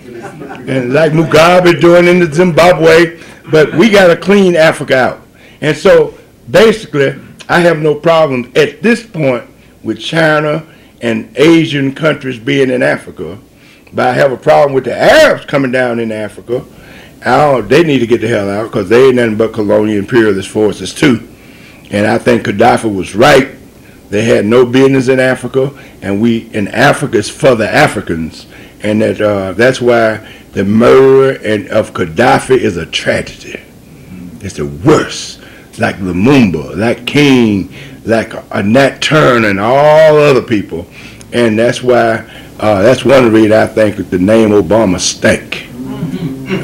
and like Mugabe doing in the Zimbabwe, but we got to clean Africa out. And so basically, I have no problem at this point with China and Asian countries being in Africa, but I have a problem with the Arabs coming down in Africa. They need to get the hell out because they ain't nothing but colonial imperialist forces too. And I think Gaddafi was right. They had no business in Africa, and Africa is for the Africans, and that's why the murder of Gaddafi is a tragedy. It's the worst, like Lumumba, like King, like Nat Turner, and all other people, and that's why that's one reason I think that the name Obama stank.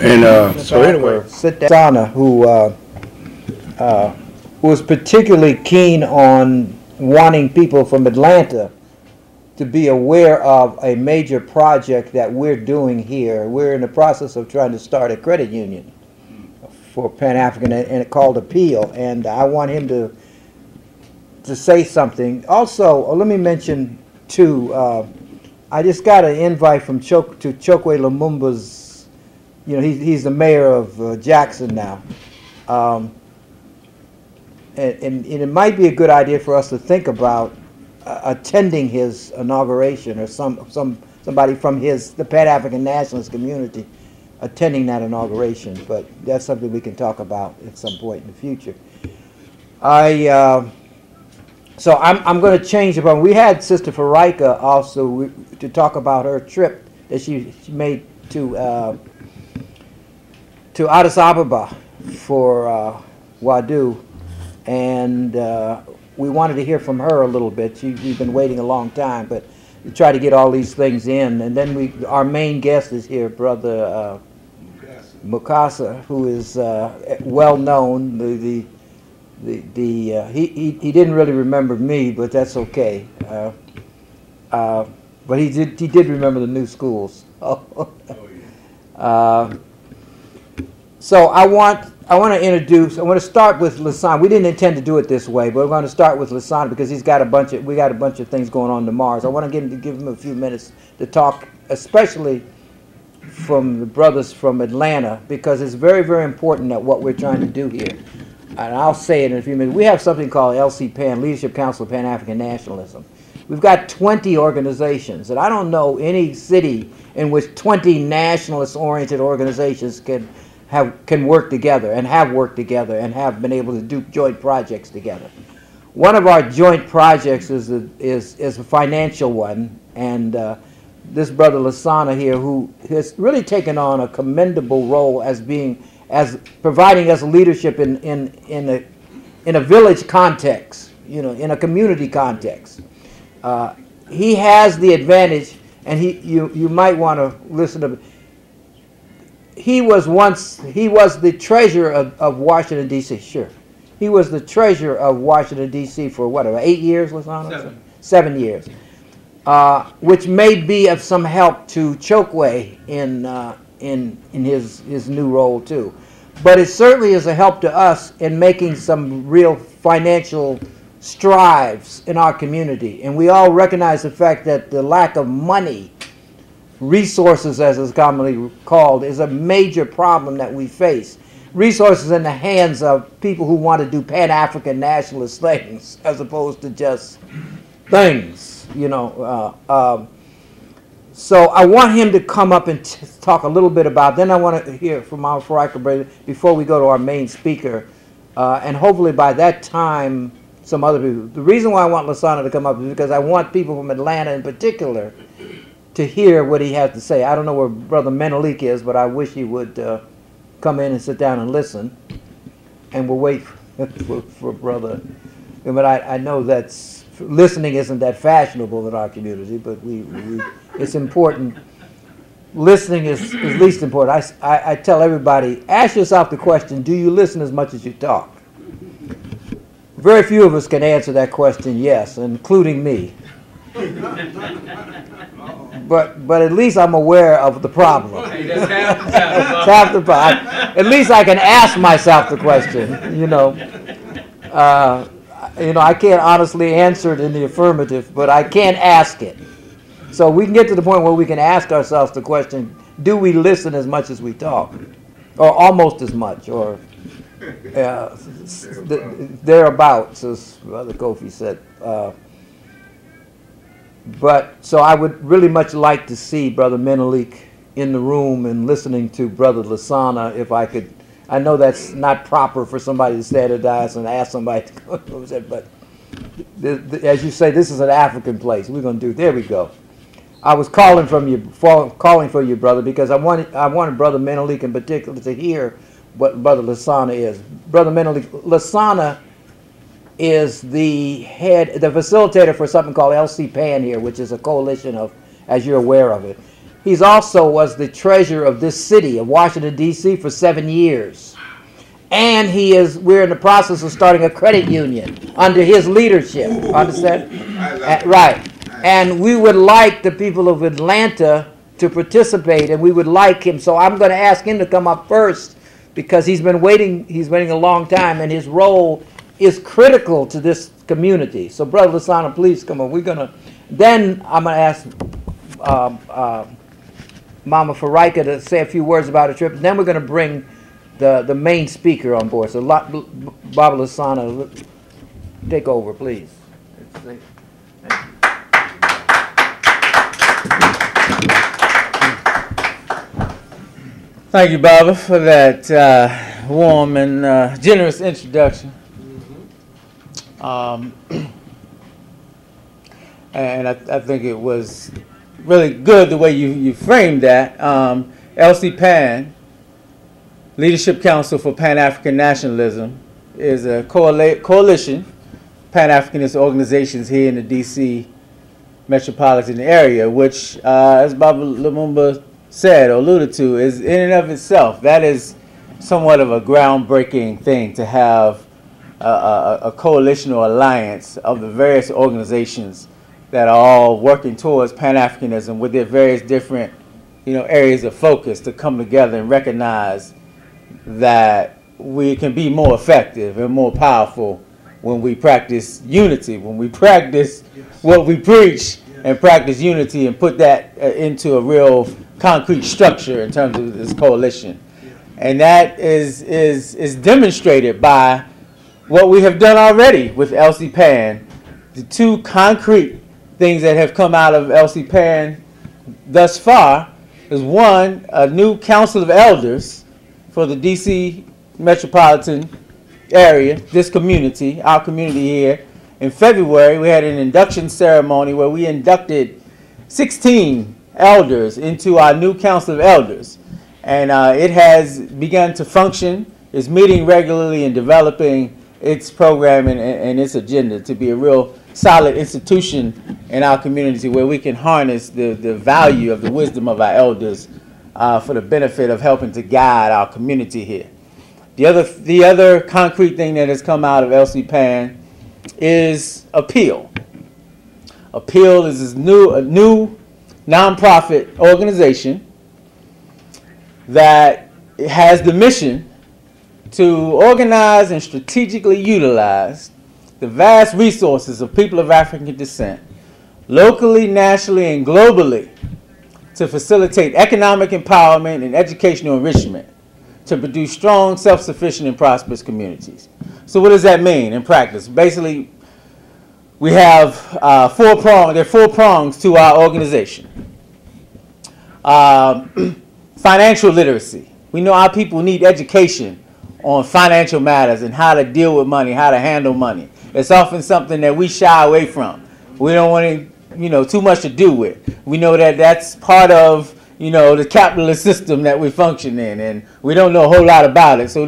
And so anyway, Sana, who was particularly keen on wanting people from Atlanta to be aware of a major project that we're doing here. We're in the process of trying to start a credit union for Pan-African, and it's called Appeal, and I want him to say something. Also, let me mention too, I just got an invite from Chokwe Lumumba's, you know, he's the mayor of Jackson now. And it might be a good idea for us to think about attending his inauguration, or somebody from the Pan-African nationalist community attending that inauguration. But that's something we can talk about at some point in the future. So I'm going to change the program. We had Sister Farika also to talk about her trip that she made to Addis Ababa for Wadu. And we wanted to hear from her a little bit. We've been waiting a long time, but we try to get all these things in. And then our main guest is here, Brother Mukasa, who is well known. He didn't really remember me, but that's okay. But he did remember the new schools. So I want to start with Lassana. We didn't intend to do it this way, but we're going to start with Lassana because we got a bunch of things going on tomorrow. So I want to give him a few minutes to talk, especially from the brothers from Atlanta, because it's very, very important that what we're trying to do here. And I'll say it in a few minutes. We have something called LC-PAN, Leadership Council of Pan-African Nationalism. We've got 20 organizations, and I don't know any city in which 20 nationalist-oriented organizations can work together and have worked together and have been able to do joint projects together. One of our joint projects is a financial one, and this brother Lassana here, who has really taken on a commendable role as providing us leadership in a village context, you know, in a community context. He has the advantage, and you might want to listen to. He was the treasurer of Washington, D.C., sure. He was the treasurer of Washington, D.C. for what, about 8 years, Lassana? 7 years. Which may be of some help to Chokwe in his new role too. But it certainly is a help to us in making some real financial strides in our community. And we all recognize the fact that the lack of money, resources as is commonly called, is a major problem that we face. Resources in the hands of people who want to do Pan-African nationalist things as opposed to just things, you know. So I want him to come up and talk a little bit about, then I want to hear from our Farika brother before we go to our main speaker. And hopefully by that time, some other people. The reason why I want Lassana to come up is because I want people from Atlanta in particular to hear what he has to say. I don't know where Brother Menelik is, but I wish he would come in and sit down and listen. And we'll wait for Brother. But I know that's listening isn't that fashionable in our community, but it's important. Listening is least important. I tell everybody, ask yourself the question, do you listen as much as you talk? Very few of us can answer that question, yes, including me. But at least I'm aware of the problem. Half the problem. At least I can ask myself the question, you know. I can't honestly answer it in the affirmative, but I can ask it. So we can get to the point where we can ask ourselves the question, do we listen as much as we talk, or almost as much, or thereabouts, as Brother Kofi said. But so I would really much like to see Brother Menelik in the room and listening to Brother Lasana, if I could. I know that's not proper for somebody to standardize and ask somebody to go, but as you say, this is an African place. We're going to do. There we go. I was calling for you, brother, because I wanted Brother Menelik in particular to hear what Brother Lasana is. Brother Menelik, Lasana is the facilitator for something called LC PAN here, which is a coalition of, as you're aware of it. He's also was the treasurer of this city of Washington, D.C. for 7 years. And we're in the process of starting a credit union under his leadership. Understand? Right. And we would like the people of Atlanta to participate, and we would like him. So I'm going to ask him to come up first, because he's been waiting a long time, and his role is critical to this community. So Brother Lasana, please come on. Then I'm going to ask Mama Faraika to say a few words about the trip. Then we're going to bring the main speaker on board. So Baba Lasana, take over, please. Thank you, Baba, for that warm and generous introduction. And I think it was really good the way you framed that. LC PAN, Leadership Council for Pan-African Nationalism, is a coalition, Pan-Africanist organizations here in the D.C. metropolitan area, which, as Baba Lumumba said or alluded to, is in and of itself, that is somewhat of a groundbreaking thing, to have a coalition or alliance of the various organizations that are all working towards Pan-Africanism with their various different, areas of focus, to come together and recognize that we can be more effective and more powerful when we practice unity, when we practice what we preach, and practice unity and put that into a real concrete structure in terms of this coalition. And that is demonstrated by what we have done already with LC PAN. The two concrete things that have come out of LC PAN thus far is, one, a new Council of Elders for the D.C. metropolitan area, this community, our community here. In February, we had an induction ceremony where we inducted 16 elders into our new Council of Elders. And it has begun to function, is meeting regularly and developing its program and its agenda to be a real solid institution in our community, where we can harness the value of the wisdom of our elders for the benefit of helping to guide our community here. The other concrete thing that has come out of LC PAN is Appeal. Appeal is a new nonprofit organization that has the mission to organize and strategically utilize the vast resources of people of African descent, locally, nationally, and globally, to facilitate economic empowerment and educational enrichment, to produce strong, self-sufficient, and prosperous communities. So what does that mean in practice? Basically, we have there are 4 prongs to our organization. Financial literacy. We know our people need education on financial matters and how to deal with money, how to handle money. It's often something that we shy away from. We don't want too much to do with. We know that that's part of the capitalist system that we function in, and we don't know a whole lot about it, so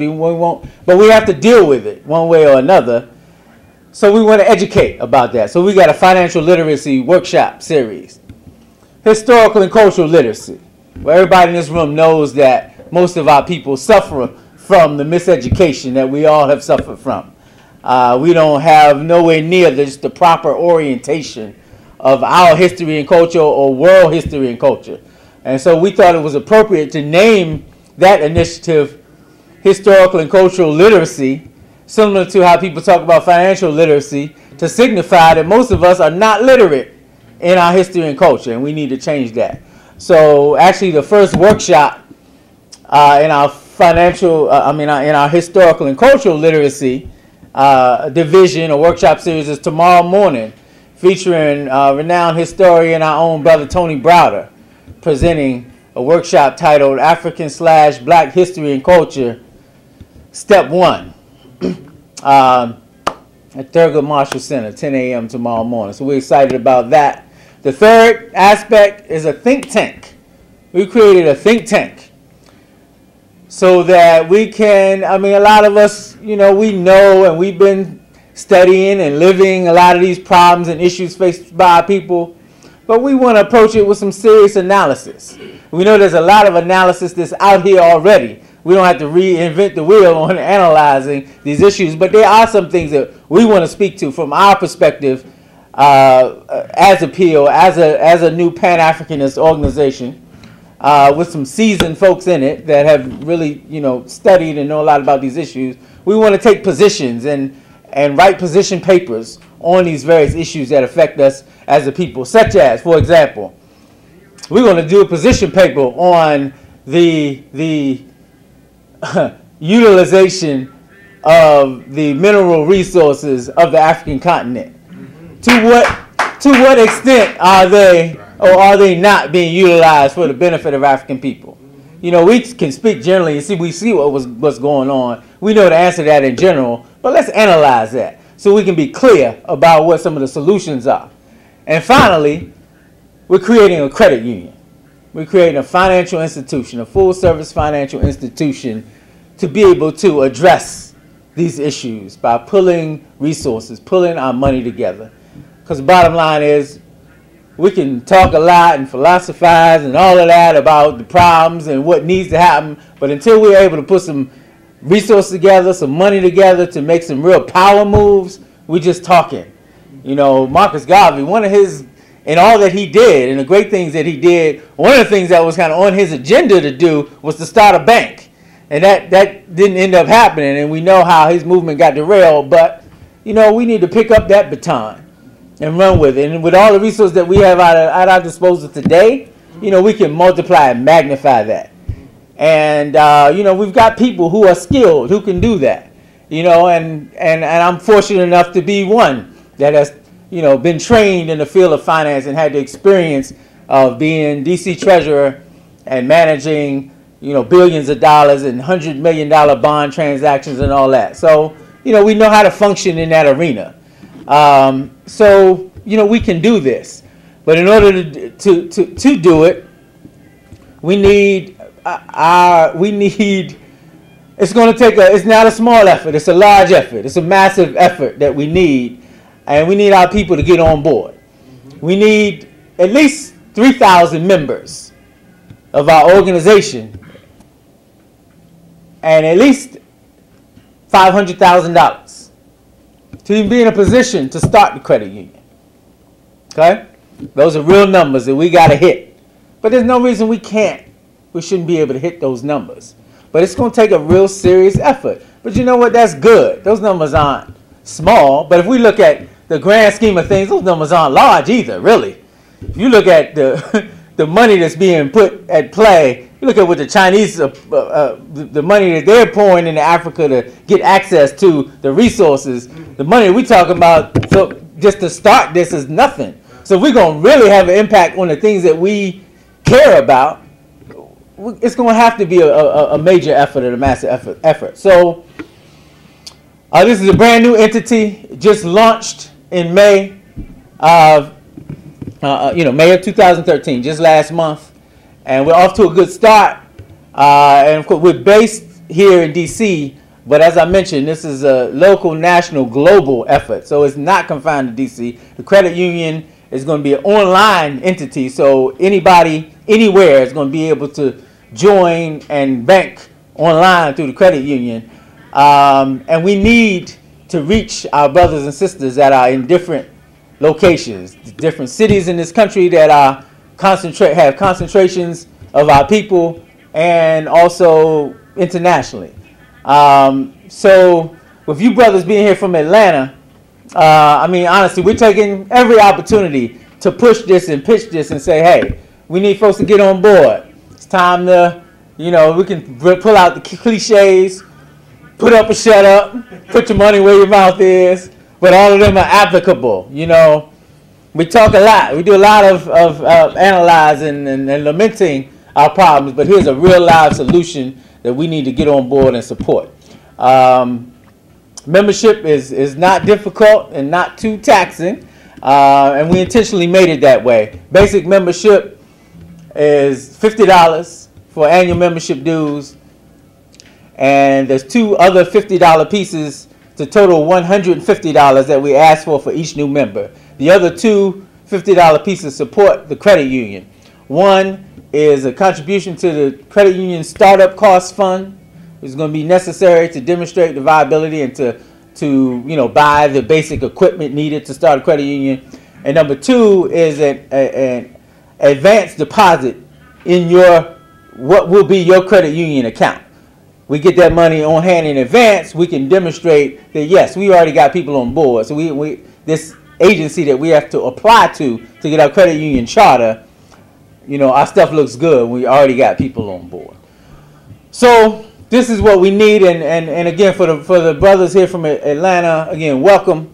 but we have to deal with it one way or another. So we want to educate about that. So we got a financial literacy workshop series. Historical and cultural literacy. Well, everybody in this room knows that most of our people suffer from the miseducation that we all have suffered from. We don't have nowhere near the proper orientation of our history and culture, or world history and culture. And so we thought it was appropriate to name that initiative Historical and Cultural Literacy, similar to how people talk about financial literacy, to signify that most of us are not literate in our history and culture, and we need to change that. So actually, the first workshop in our in our historical and cultural literacy division or workshop series is tomorrow morning, featuring renowned historian, our own brother Tony Browder, presenting a workshop titled African/Black History and Culture, Step 1, at Thurgood Marshall Center, 10 a.m. tomorrow morning. So we're excited about that. The third aspect is a think tank. We created a think tank so that we can, a lot of us, we know and we've been studying and living a lot of these problems and issues faced by our people, but we want to approach it with some serious analysis. We know there's a lot of analysis that's out here already. We don't have to reinvent the wheel on analyzing these issues, but there are some things that we want to speak to from our perspective as a PO, as a new Pan-Africanist organization, with some seasoned folks in it that have really, studied and know a lot about these issues. We want to take positions and write position papers on these various issues that affect us as a people, such as, for example, we're going to do a position paper on the utilization of the mineral resources of the African continent. To what extent are they or are they not being utilized for the benefit of African people? We can speak generally and we see what's going on. We know the answer to that in general, but let's analyze that so we can be clear about what some of the solutions are. And finally, we're creating a credit union. We're creating a financial institution, a full-service financial institution, to be able to address these issues by pulling resources, pulling our money together. Because the bottom line is, we can talk a lot and philosophize and all of that about the problems and what needs to happen, but until we're able to put some resources together, some money together to make some real power moves, we're just talking. Marcus Garvey, one of his, and all that he did, and the great things that he did, one of the things that was kind of on his agenda to do was to start a bank. And that didn't end up happening, and we know how his movement got derailed, but, we need to pick up that baton and run with it. And with all the resources that we have at our disposal today, we can multiply and magnify that. And, we've got people who are skilled, who can do that, and I'm fortunate enough to be one that has, been trained in the field of finance and had the experience of being DC treasurer and managing, billions of dollars and $100 million bond transactions and all that. So, we know how to function in that arena. So, we can do this. But in order to do it, we need, it's going to take it's not a small effort, it's a large effort. It's a massive effort that we need. And we need our people to get on board. We need at least 3,000 members of our organization and at least $500,000 to even be in a position to start the credit union. Okay? Those are real numbers that we got to hit. But there's no reason we shouldn't be able to hit those numbers. But it's going to take a real serious effort. But you know what? That's good. Those numbers aren't small. But if we look at the grand scheme of things, those numbers aren't large either, really. If you look at the money that's being put at play, you look at what the Chinese, the money that they're pouring into Africa to get access to the resources, the money we're talking about, so just to start this is nothing. So if we're going to really have an impact on the things that we care about, it's going to have to be a major effort and a massive effort. So this is a brand new entity, just launched in May of May of 2013, just last month, and we're off to a good start. And of course, we're based here in DC, but as I mentioned, this is a local, national, global effort, so it's not confined to DC. The credit union is going to be an online entity, so anybody, anywhere is going to be able to join and bank online through the credit union. And we need to reach our brothers and sisters that are in different locations, different cities in this country that are have concentrations of our people, and also internationally. So with you brothers being here from Atlanta, honestly, we're taking every opportunity to push this and pitch this and say, hey, we need folks to get on board. It's time to, you know, we can pull out the cliches, put up or shut up, put your money where your mouth is, but all of them are applicable. You know, we talk a lot. We do a lot of analyzing and lamenting our problems, but here's a real live solution that we need to get on board and support. Membership is not difficult and not too taxing, and we intentionally made it that way. Basic membership is $50 for annual membership dues, and there's 2 other $50 pieces to total $150 that we ask for each new member. The other 2 $50 pieces support the credit union. One is a contribution to the credit union startup cost fund. It's going to be necessary to demonstrate the viability and to you know, buy the basic equipment needed to start a credit union. And number 2 is an advance deposit in what will be your credit union account. We get that money on hand in advance. We can demonstrate that yes, we already got people on board. So this agency that we have to apply to get our credit union charter, you know, our stuff looks good. We already got people on board. So this is what we need, and again, for the brothers here from Atlanta, again, welcome.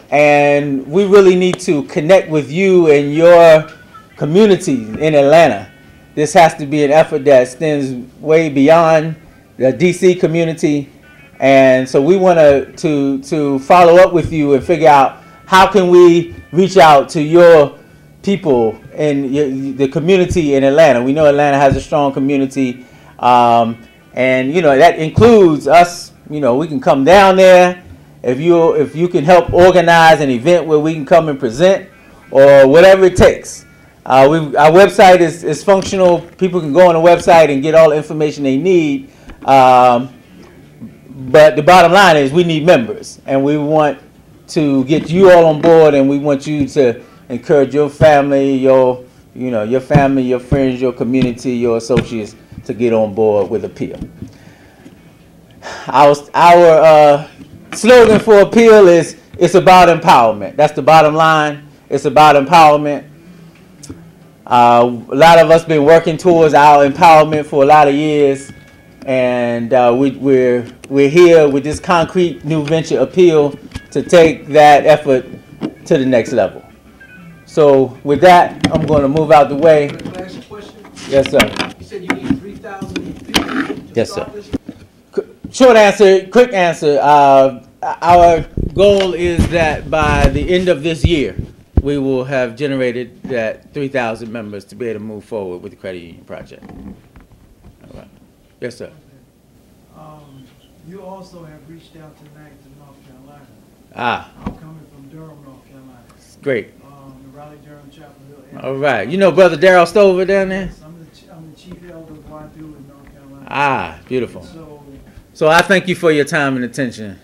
And we really need to connect with you and your community in Atlanta. This has to be an effort that extends way beyond the DC community, and so we want to follow up with you and figure out how can we reach out to your people in the community in Atlanta. We know Atlanta has a strong community. And you know, that includes us. You know, we can come down there if you can help organize an event where we can come and present, or whatever it takes. Our website is functional. People can go on the website and get all the information they need. But the bottom line is we need members, and we want to get you all on board, and we want you to encourage your family, your friends, your community, your associates to get on board with Appeal. Our slogan for Appeal is "It's about empowerment." That's the bottom line. It's about empowerment. A lot of us been working towards our empowerment for a lot of years, and we're here with this concrete new venture, Appeal, to take that effort to the next level. So with that, I'm going to move out the way. Can I ask a question? Yes, sir. You said you need 3,000 people to Yes, start sir. this? Short answer, quick answer. Our goal is that by the end of this year, we will have generated that 3,000 members to be able to move forward with the credit union project. All right. Yes, sir. You also have reached out tonight to North Carolina. Ah, I'm coming from Durham, North Carolina. great. The Raleigh-Durham Chapel Hill area. All right. You know Brother Darrell Stover down there? Yes, I'm the chief elder of Wadu in North Carolina. Ah, beautiful. So, So I thank you for your time and attention.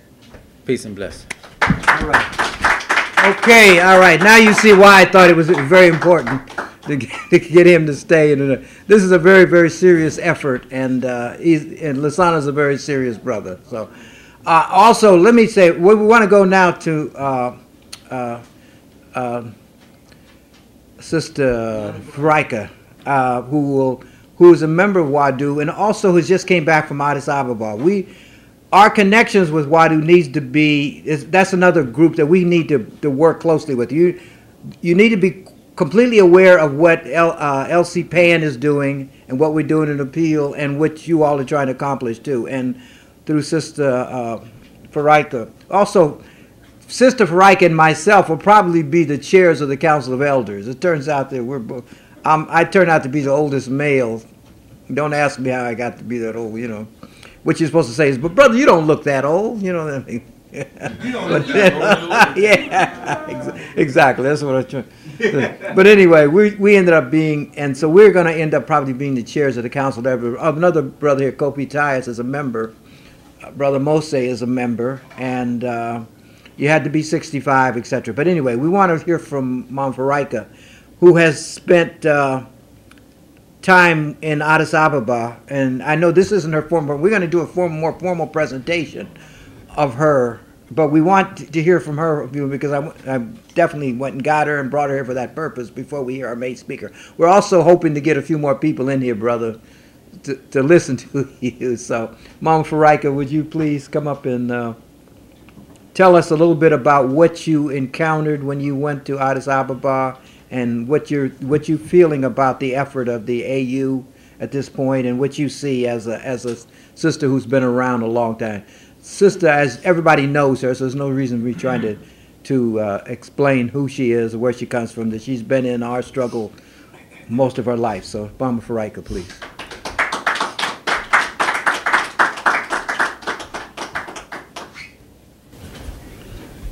Peace and blessings. All right. Okay, all right. Now you see why I thought it was very important to get him to stay. This is a very, very serious effort, and Lasana's a very serious brother. So, also, let me say, we want to go now to Sister Farika, who is a member of WADU and also has just came back from Addis Ababa. Our connections with WADU needs to be, that's another group that we need to work closely with. You need to be completely aware of what LC PAN is doing and what we're doing in Appeal and what you all are trying to accomplish too, and through Sister Farika. Also, Sister Farika and myself will probably be the chairs of the Council of Elders. It turns out that we're both, I turn out to be the oldest male. Don't ask me how I got to be that old, you know. What you're supposed to say is, but brother, you don't look that old, you know what I mean? You don't look that old. Yeah, exactly. That's what I'm trying. But anyway, we ended up being, and so we're going to end up probably being the chairs of the council. Another brother here, Kopi Tyus, is a member. Brother Mose is a member, and you had to be 65, etc. But anyway, we want to hear from Mom Farika, who has spent time in Addis Ababa, and I know this isn't her formal, but we're going to do a more formal presentation of her but we want to hear from her because I definitely went and got her and brought her here for that purpose before we hear our main speaker. We're also hoping to get a few more people in here, brother, to listen to you. So, Mama Farika, would you please come up and tell us a little bit about what you encountered when you went to Addis Ababa and what you feeling about the effort of the AU at this point, and what you see as a sister who's been around a long time. Sister, as everybody knows her, so there's no reason we trying to explain who she is or where she comes from. That she's been in our struggle most of her life. So, Mama Farika, please.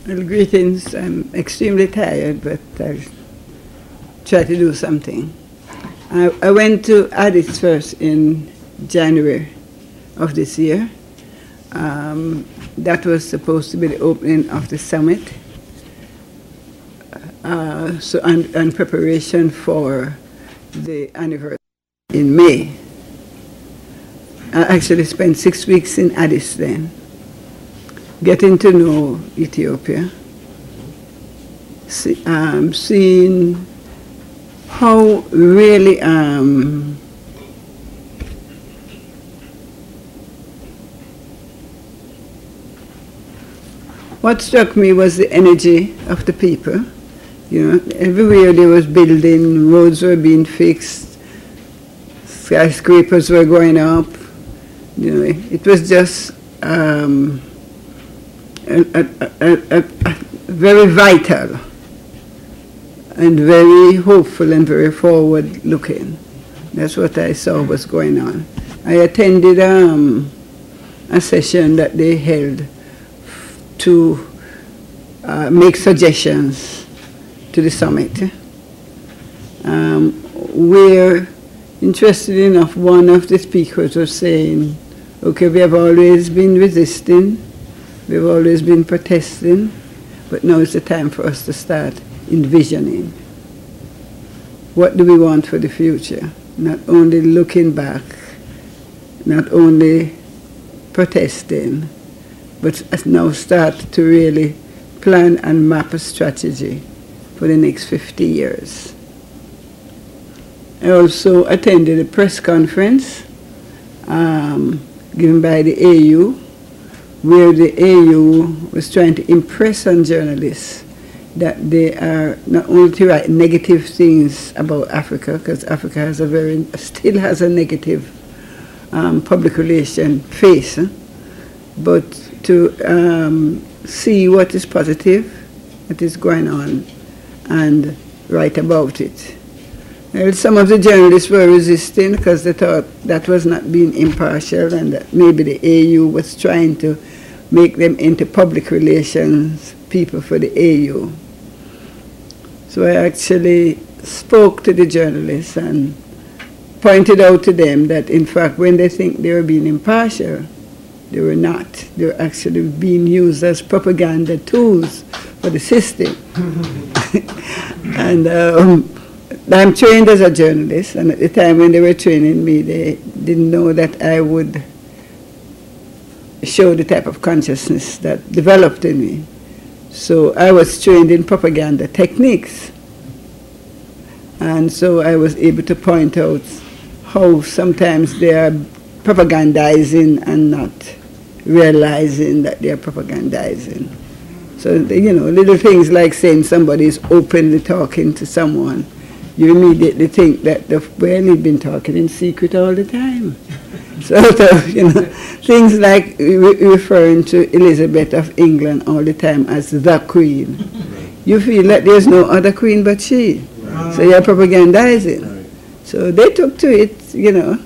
Well, greetings. I'm extremely tired, but I'll try to do something. I went to Addis first in January of this year. That was supposed to be the opening of the summit. So, and preparation for the anniversary in May. I actually spent 6 weeks in Addis then, getting to know Ethiopia, seeing how really what struck me was the energy of the people. You know, everywhere there was building, roads were being fixed, skyscrapers were going up. You know, it was just very vital and very hopeful and very forward looking. That's what I saw was going on. I attended a session that they held to make suggestions to the summit. We're interested enough, one of the speakers was saying, okay, we have always been resisting, we've always been protesting, but now it's the time for us to start envisioning. What do we want for the future? Not only looking back, not only protesting, but now start to really plan and map a strategy for the next 50 years. I also attended a press conference given by the AU, where the AU was trying to impress on journalists that they are not only to write negative things about Africa, because Africa has still has a negative public relation face, but to see what is positive, what is going on, and write about it. Well, some of the journalists were resisting because they thought that was not being impartial and that maybe the AU was trying to make them into public relations people for the AU. So I actually spoke to the journalists and pointed out to them that, in fact, when they think they were being impartial, they were not. They were actually being used as propaganda tools for the system. And I'm trained as a journalist, and at the time when they were training me, they didn't know that I would show the type of consciousness that developed in me. So I was trained in propaganda techniques. And so I was able to point out how sometimes they are propagandizing and not realizing that they are propagandizing. So, you know, little things like saying somebody is openly talking to someone, you immediately think that they've been talking in secret all the time. So, you know, things like referring to Elizabeth of England all the time as the Queen. You feel that there's no other queen but she. So you're propagandizing. So they took to it, you know,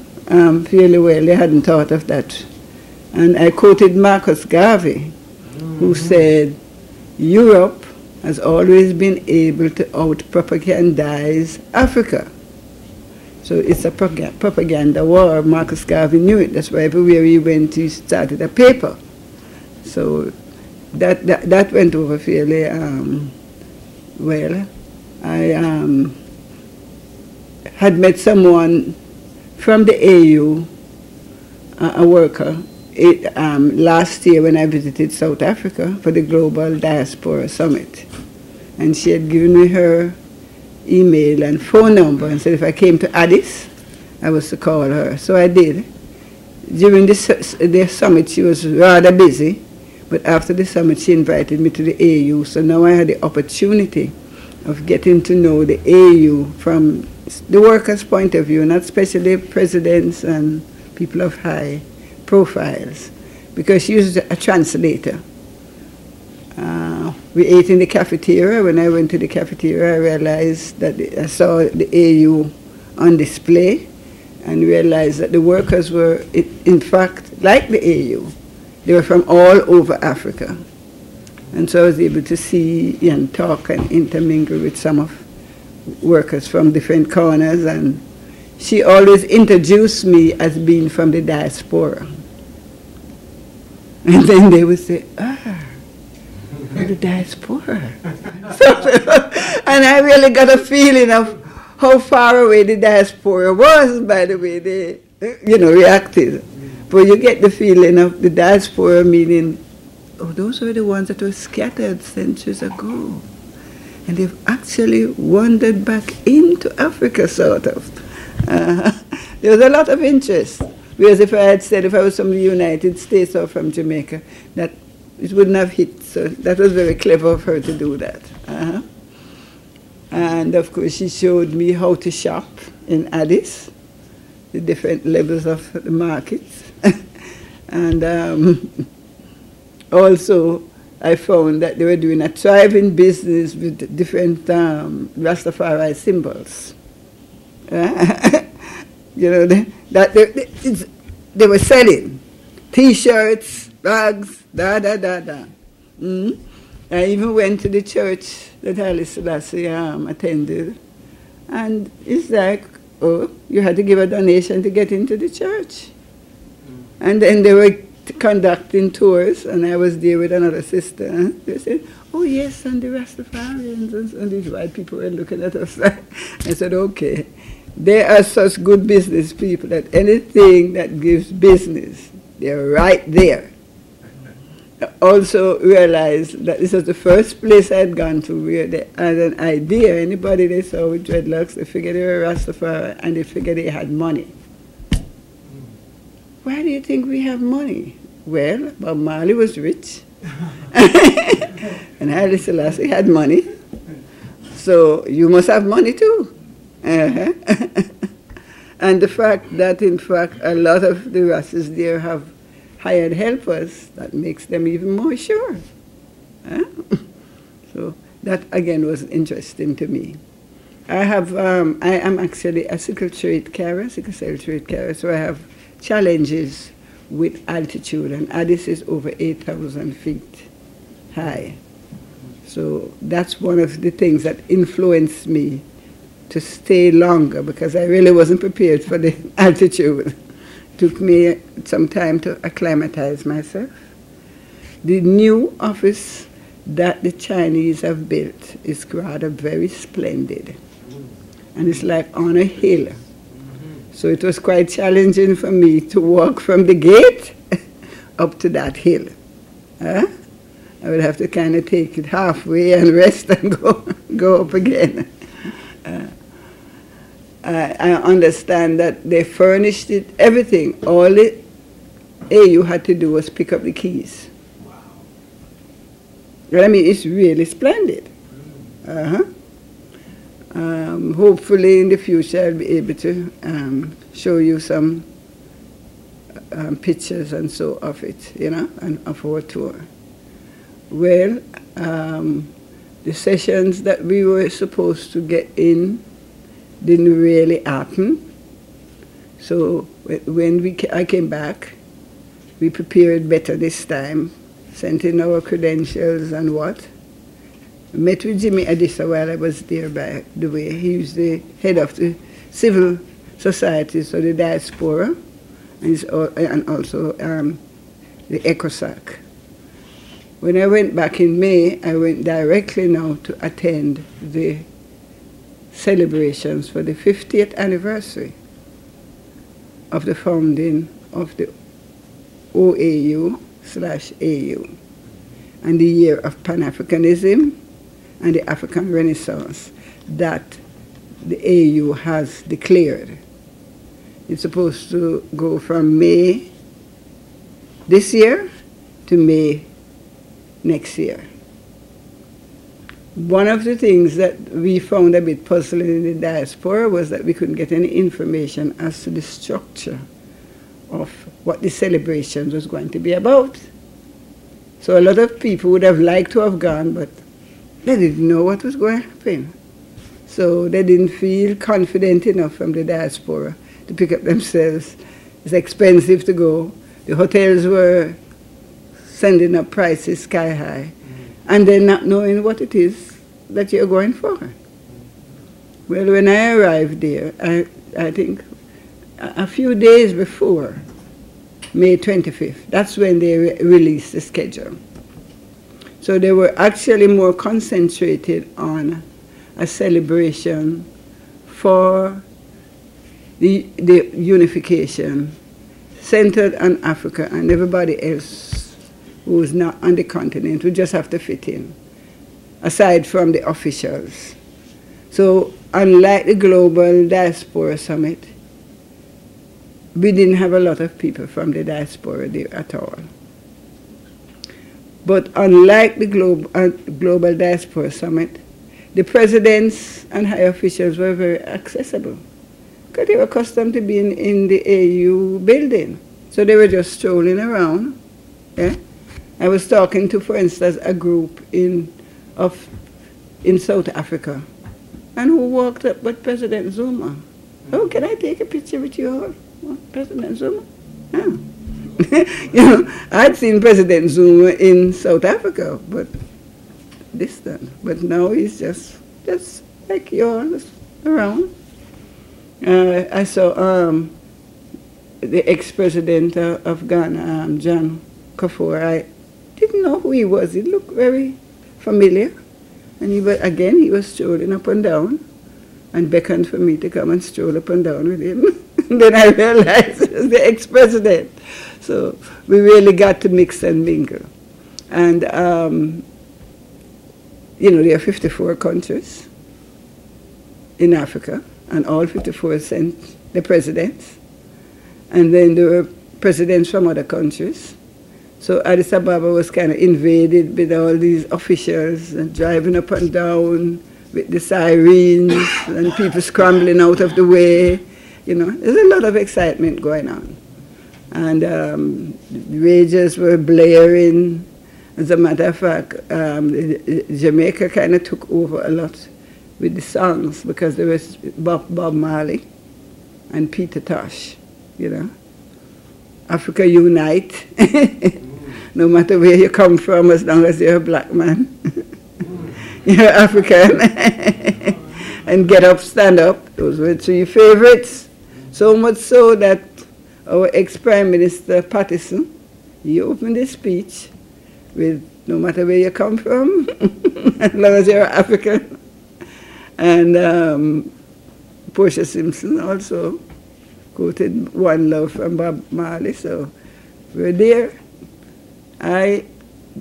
fairly well. They hadn't thought of that. And I quoted Marcus Garvey, who said, Europe has always been able to out-propagandize Africa. So it's a propaganda war. Marcus Garvey knew it. That's why everywhere he went, he started a paper. So that went over fairly well. I had met someone from the AU, a worker, last year when I visited South Africa for the Global Diaspora Summit. And she had given me her email and phone number and said if I came to Addis, I was to call her. So I did. During the summit, she was rather busy, but after the summit, she invited me to the AU. So now I had the opportunity of getting to know the AU from the workers' point of view, not especially presidents and people of high profiles, because she was a translator. We ate in the cafeteria. When I went to the cafeteria, I realized that I saw the AU on display and realized that the workers were, in fact, like the AU. They were from all over Africa. And so I was able to see and talk and intermingle with some of workers from different corners. And she always introduced me as being from the diaspora. And then they would say, the diaspora. And I really got a feeling of how far away the diaspora was by the way they, reacted. But you get the feeling of the diaspora meaning, oh, those were the ones that were scattered centuries ago. And they've actually wandered back into Africa, sort of. There was a lot of interest. Whereas if I had said if I was from the United States or from Jamaica, that it wouldn't have hit. So that was very clever of her to do that. And of course, she showed me how to shop in Addis, the different levels of the markets. And also, I found that they were doing a thriving business with different Rastafari symbols. They were selling T-shirts, bags, da. I even went to the church that Haile Selassie attended, and it's like, oh, you had to give a donation to get into the church. And then they were conducting tours, and I was there with another sister. And they said, oh yes, and the Rastafarians, and these white people were looking at us. I said, okay, they are such good business people that anything that gives business, they're right there. I also realized that this was the first place I had gone to where they had an idea. Anybody they saw with dreadlocks, they figured they were Rastafari, and they figured they had money. Why do you think we have money? Well, Bob Marley was rich, and Haile Selassie had money, so you must have money too. And the fact that, in fact, a lot of the Rastas there have hired helpers, that makes them even more sure. So that, again, was interesting to me. I am actually a sickle cell trait carrier, so I have challenges with altitude, and Addis is over 8,000 feet high. So that's one of the things that influenced me to stay longer, because I really wasn't prepared for the altitude. It took me some time to acclimatize myself. The new office that the Chinese have built is rather very splendid, and it's like on a hill. So it was quite challenging for me to walk from the gate up to that hill. I would have to kind of take it halfway and rest and go up again. I understand that they furnished it, everything. All the AU had to do was pick up the keys. Wow. I mean, it's really splendid. Hopefully in the future I'll be able to show you some pictures and so of it, and of our tour. Well, the sessions that we were supposed to get in didn't really happen. So when I came back, we prepared better this time, sent in our credentials and what. Met with Jimmy Adisa while I was there, by the way. He's the head of the civil society, so the diaspora, and also the ECOSAC. When I went back in May, I went directly now to attend the celebrations for the 50th anniversary of the founding of the OAU/AU, and the year of Pan-Africanism and the African Renaissance that the AU has declared. It's supposed to go from May this year to May next year. One of the things that we found a bit puzzling in the diaspora was that we couldn't get any information as to the structure of what the celebrations was going to be about. So a lot of people would have liked to have gone, but they didn't know what was going to happen. So they didn't feel confident enough from the diaspora to pick up themselves. It's expensive to go. The hotels were sending up prices sky high, and then not knowing what it is that you're going for. Well, when I arrived there, I think a few days before May 25th, that's when they released the schedule. So they were actually more concentrated on a celebration for the unification centered on Africa, and everybody else who is not on the continent would just have to fit in, aside from the officials. So unlike the Global Diaspora Summit, we didn't have a lot of people from the diaspora there at all. But unlike the Global Diaspora Summit, the presidents and high officials were very accessible, because they were accustomed to being in the AU building. So they were just strolling around. Yeah? I was talking to, for instance, a group in South Africa, and who walked up with President Zuma. Oh, can I take a picture with you all? Oh, President Zuma? Yeah. You know, I'd seen President Zuma in South Africa, but distant. But now he's just like you all around. I saw the ex-president of Ghana, John Kufuor. I didn't know who he was. He looked very familiar. And he was strolling up and down and beckoned for me to come and stroll up and down with him. And then I realized it was the ex-president. So we really got to mix and mingle. And, you know, there are 54 countries in Africa, and all 54 sent the presidents. And then there were presidents from other countries. So Addis Ababa was kind of invaded with all these officials and driving up and down with the sirens and people scrambling out of the way. You know, there's a lot of excitement going on. And the rages were blaring. As a matter of fact, Jamaica kind of took over a lot with the songs, because there was Bob Marley and Peter Tosh, you know. Africa Unite. No matter where you come from, as long as you're a black man, you're African. And Get Up, Stand Up, those were three favorites. So much so that our ex-Prime Minister Patterson, he opened his speech with no matter where you come from, as long as you're African. And Portia Simpson also quoted One Love from Bob Marley, so we're there. I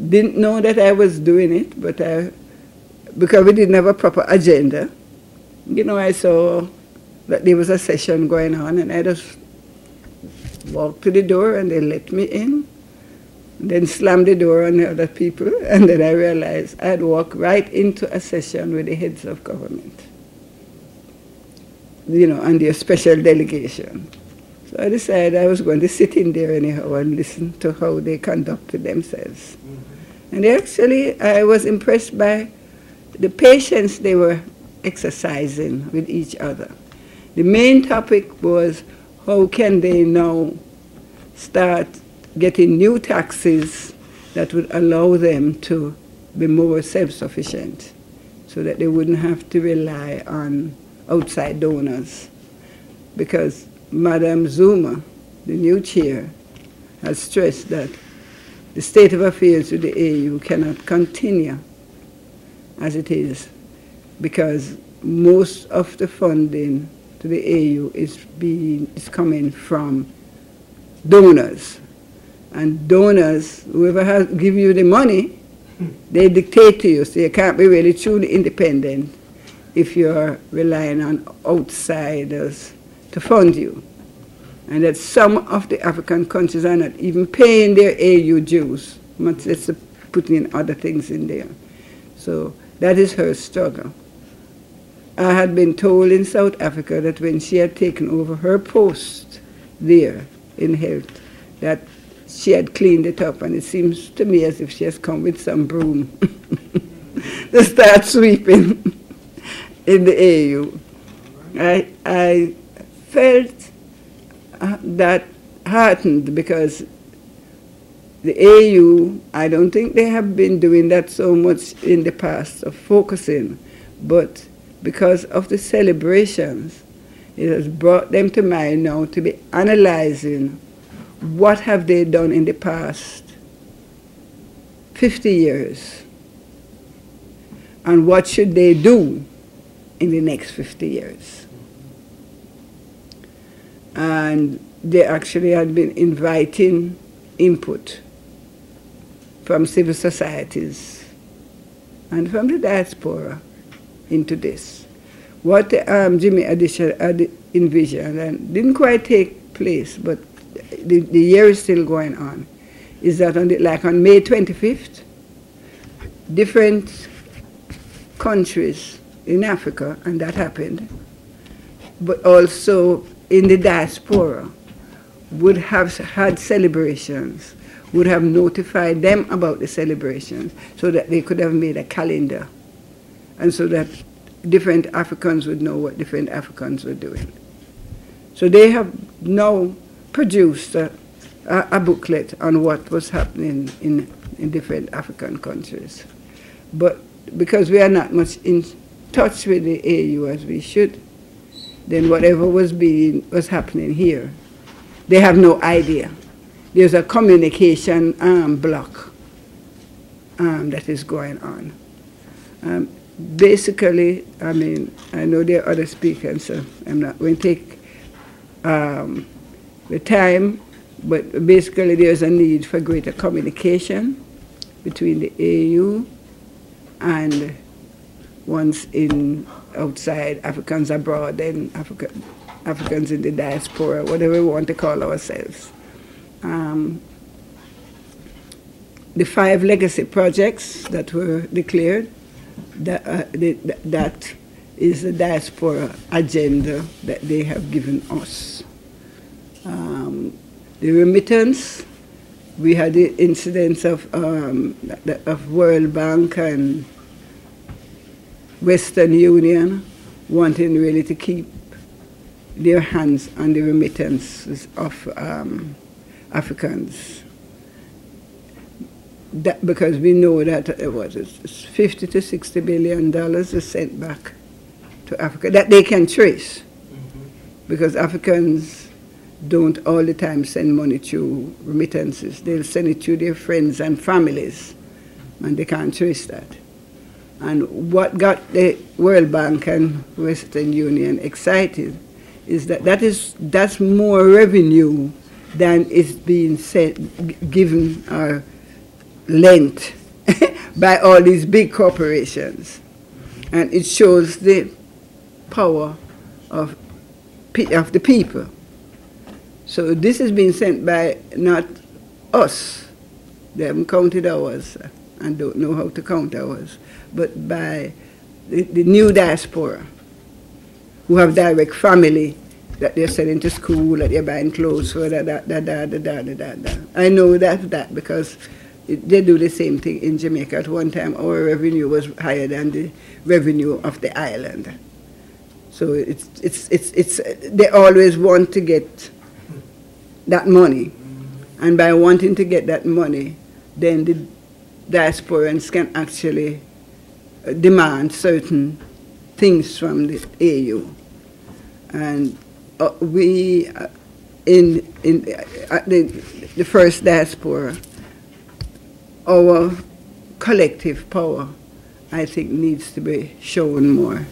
didn't know that I was doing it, but because we didn't have a proper agenda, you know, I saw that there was a session going on, and I just walked to the door and they let me in, then slammed the door on the other people, and then I realized I'd walked right into a session with the heads of government, you know, and their special delegation. So I decided I was going to sit in there anyhow and listen to how they conducted themselves. Mm-hmm. And actually, I was impressed by the patience they were exercising with each other. The main topic was, how can they now start getting new taxes that would allow them to be more self-sufficient, so that they wouldn't have to rely on outside donors. Because Madam Zuma, the new chair, has stressed that the state of affairs with the AU cannot continue as it is, because most of the funding to the AU is coming from donors. And donors, whoever has give you the money, they dictate to you, so you can't be really truly independent if you're relying on outsiders to fund you. And that some of the African countries are not even paying their AU dues, much less putting in other things in there. So that is her struggle. I had been told in South Africa that when she had taken over her post there in health, that she had cleaned it up, and it seems to me as if she has come with some broom to start sweeping in the AU. I felt that heartened because the AU, I don't think they have been doing that so much in the past of focusing, but because of the celebrations, it has brought them to mind now to be analyzing what have they done in the past 50 years and what should they do in the next 50 years. And they actually had been inviting input from civil societies and from the diaspora into this. What Jimmy Addition had envisioned and didn't quite take place, but the year is still going on, is that like on May 25th, different countries in Africa, and that happened, but also in the diaspora, would have had celebrations, would have notified them about the celebrations so that they could have made a calendar, and so that different Africans would know what different Africans were doing. So they have now produced a booklet on what was happening in different African countries. But because we are not much in touch with the AU as we should, then whatever was happening here, they have no idea. There's a communication block that is going on. Basically, I mean, I know there are other speakers, so I'm not going to take the time, but basically there's a need for greater communication between the AU and once in outside, Africans abroad, and Africans in the diaspora, whatever we want to call ourselves. The 5 legacy projects that were declared, that is the diaspora agenda that they have given us. The remittance, we had the incidents of World Bank and Western Union wanting really to keep their hands on the remittances of Africans. That, because we know that it's $50 to $60 billion is sent back to Africa that they can trace, because Africans don't all the time send money through remittances. They'll send it to their friends and families, and they can't trace that. And what got the World Bank and Western Union excited is that that's more revenue than is being given or lent by all these big corporations. And it shows the power of the people. So this is being sent by not us, they haven't counted ours and don't know how to count ours, but by the new diaspora who have direct family that they're sending to school, that they're buying clothes for, I know that because they do the same thing in Jamaica. At one time, our revenue was higher than the revenue of the island. So they always want to get that money. And by wanting to get that money, then the diasporans can actually demand certain things from the AU. And we, in the first diaspora, our collective power, I think, needs to be shown more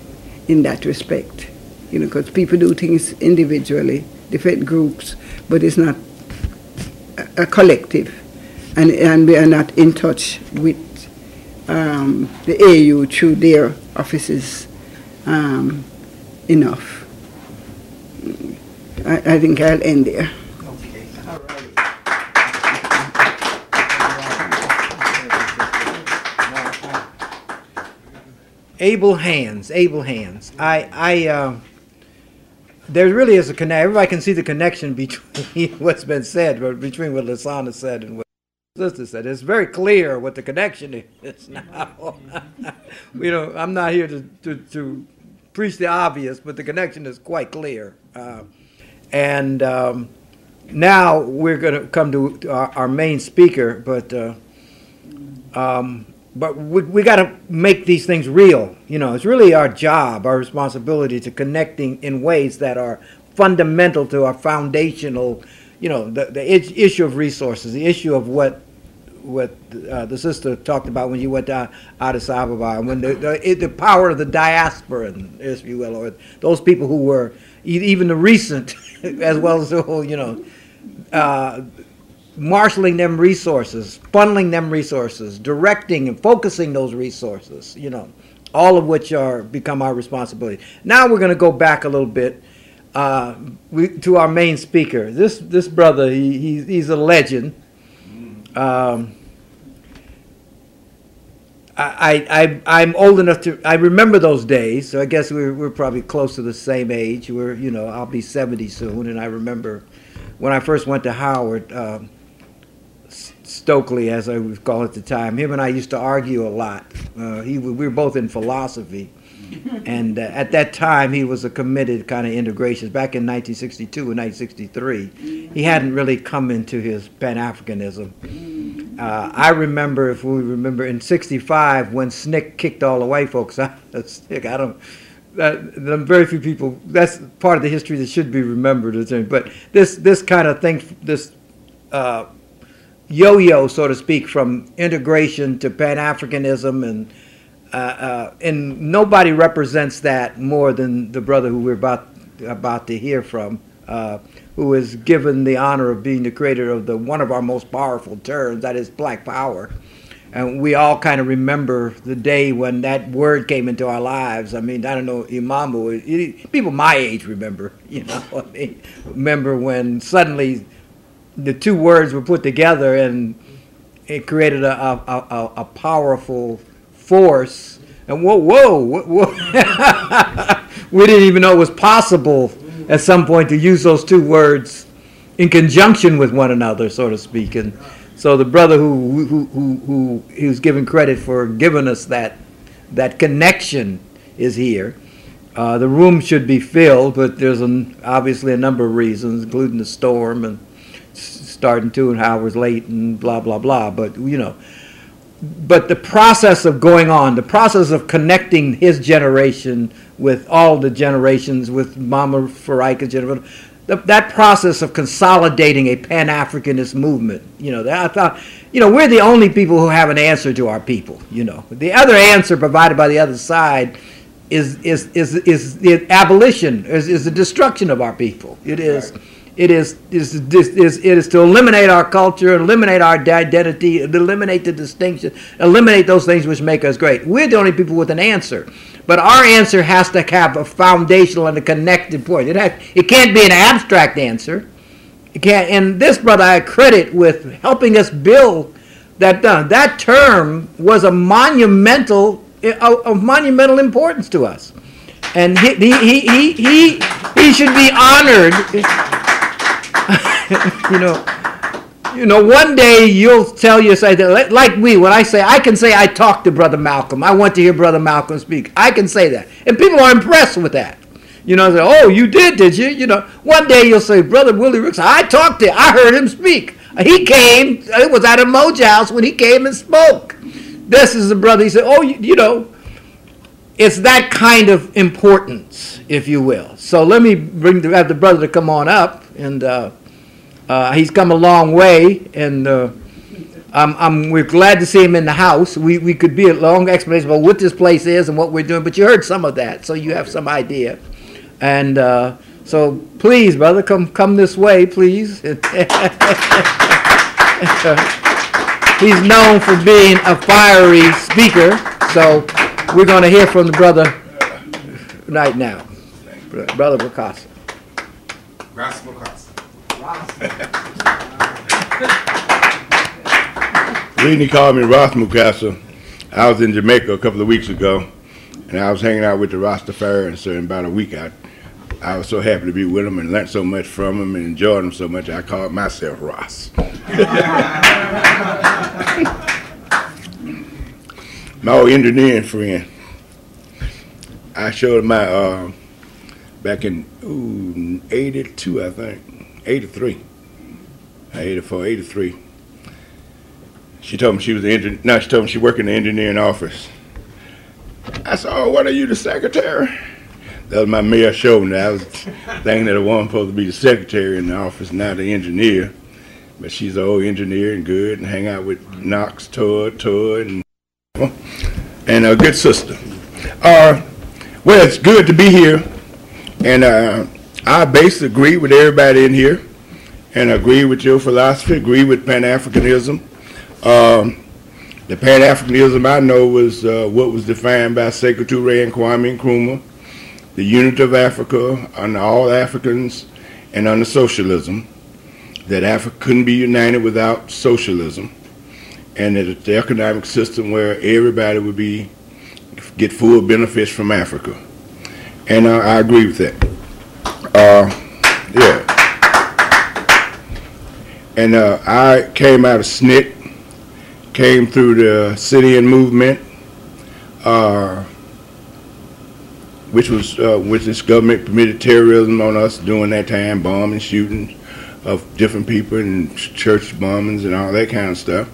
in that respect. You know, because people do things individually, different groups, but it's not a collective, and we are not in touch with the AU through their offices enough. I think I'll end there. Okay. All righty. Able hands, able hands. There really is a connection. Everybody can see the connection between what's been said, between what Lasana said and what Sister said. It's very clear what the connection is now. I'm not here to preach the obvious, but the connection is quite clear. Now we're going to come to our main speaker, but we got to make these things real. It's really our job, our responsibility to connecting in ways that are fundamental to our foundational, the issue of resources, the issue of what the sister talked about when you went to Addis Ababa, and when the power of the diaspora, if you will, or those people who were even the recent, as well as the whole, marshaling them resources, funneling them resources, directing and focusing those resources, all of which become our responsibility. Now we're going to go back a little bit to our main speaker. This brother, he's a legend. I'm old enough I remember those days, so I guess we're probably close to the same age. I'll be 70 soon, and I remember when I first went to Howard, Stokely, as I would call it at the time, him and I used to argue a lot. We were both in philosophy, and at that time he was a committed kind of integrationist. Back in 1962 and 1963, he hadn't really come into his Pan-Africanism. I remember, if we remember, in '65 when Sncc kicked all the white folks out of Sncc. Very few people. That's part of the history that should be remembered. But this kind of thing, this yo-yo, so to speak, from integration to Pan-Africanism, and nobody represents that more than the brother who we're about to hear from, who is given the honor of being the creator of one of our most powerful terms, that is Black Power. And we all kind of remember the day when that word came into our lives. I mean, I don't know, Imamu, people my age remember, remember when suddenly the two words were put together and it created a powerful force. And whoa, we didn't even know it was possible at some point to use those two words in conjunction with one another, so to speak. And so the brother who he was given credit for giving us that connection is here. The room should be filled, but there's obviously a number of reasons, including the storm and starting 2 hours late and blah, blah, blah. But, but the process of going on, the process of connecting his generation with all the generations, with Mama Farika's generation, that process of consolidating a Pan-Africanist movement, I thought, we're the only people who have an answer to our people, The other answer provided by the other side is the abolition, is the destruction of our people. It is to eliminate our culture, eliminate our identity, eliminate the distinction, eliminate those things which make us great. We're the only people with an answer. But our answer has to have a foundational and a connected point. It can't be an abstract answer. It can't. And this brother I credit with helping us build that done. That term was of monumental importance to us, and he should be honored. One day you'll say that, like when I can say I talked to Brother Malcolm, I went to hear Brother Malcolm speak. I can say that, and people are impressed with that. Say, oh, you did you? One day you'll say, Brother Willie Ricks, I heard him speak. He came. It was at a Moja house when he came and spoke. This is the brother. He said, oh, it's that kind of importance, if you will. So let me have the brother to come on up, and he's come a long way, and we're glad to see him in the house. We could be a long explanation about what this place is and what we're doing, but you heard some of that, so you have some idea. And so please, brother, come this way, please. He's known for being a fiery speaker, so we're going to hear from the brother right now. Brother Mukasa. Ras Mukasa. The reason he called me Ras Mukasa, I was in Jamaica a couple of weeks ago, and I was hanging out with the Rastafarians. So in about a week, I was so happy to be with them and learned so much from them and enjoyed them so much, I called myself Ras. My old engineering friend, I showed my, back in 82, I think, 83, 84, 83. She told me she was the engineer. No, she told me she worked in the engineering office. I said, "Oh, what are you, the secretary?" That was my mayor showing me. I was thinking that a woman supposed to be the secretary in the office, not the engineer. But she's an old engineer and good, and hang out with Knox, Todd, and a good sister. Well, it's good to be here, and I basically agree with everybody in here, and agree with your philosophy, agree with Pan-Africanism. The Pan-Africanism I know was what was defined by Sekou Touré and Kwame Nkrumah, the unity of Africa under all Africans and under socialism, that Africa couldn't be united without socialism, and that it's the economic system where everybody would get full benefits from Africa. And I agree with that. Yeah. And I came out of SNCC, came through the sit-in movement, which this government permitted terrorism on us during that time, bombing, shooting of different people and church bombings and all that kind of stuff.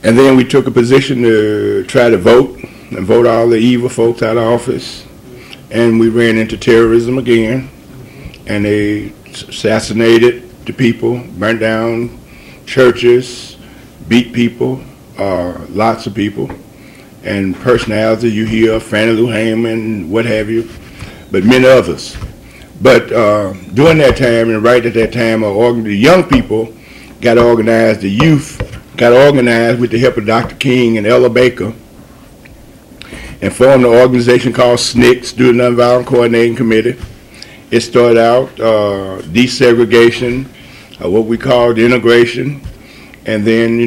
And then we took a position to try to vote and vote all the evil folks out of office. And we ran into terrorism again, and they assassinated the people, burnt down churches, beat people, lots of people, and personalities you hear, Fannie Lou Hamer, what have you, but many others. But during that time, and right at that time, the young people got organized, the youth got organized with the help of Dr. King and Ella Baker, and formed an organization called SNCC, Student Nonviolent Coordinating Committee. It started out desegregation, what we called integration, and then,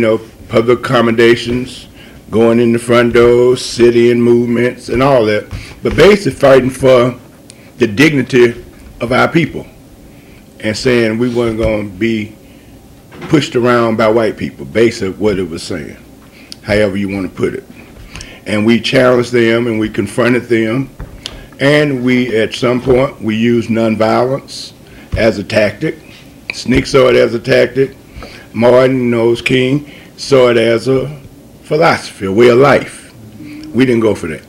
public accommodations, going in the front doors, sit-in movements, and all that. But basically fighting for the dignity of our people and saying we weren't going to be pushed around by white people, basically what it was saying, however you want to put it. And we challenged them and we confronted them, and we, at some point, we used nonviolence as a tactic. SNCC saw it as a tactic. Martin knows King saw it as a philosophy, a way of life. We didn't go for that.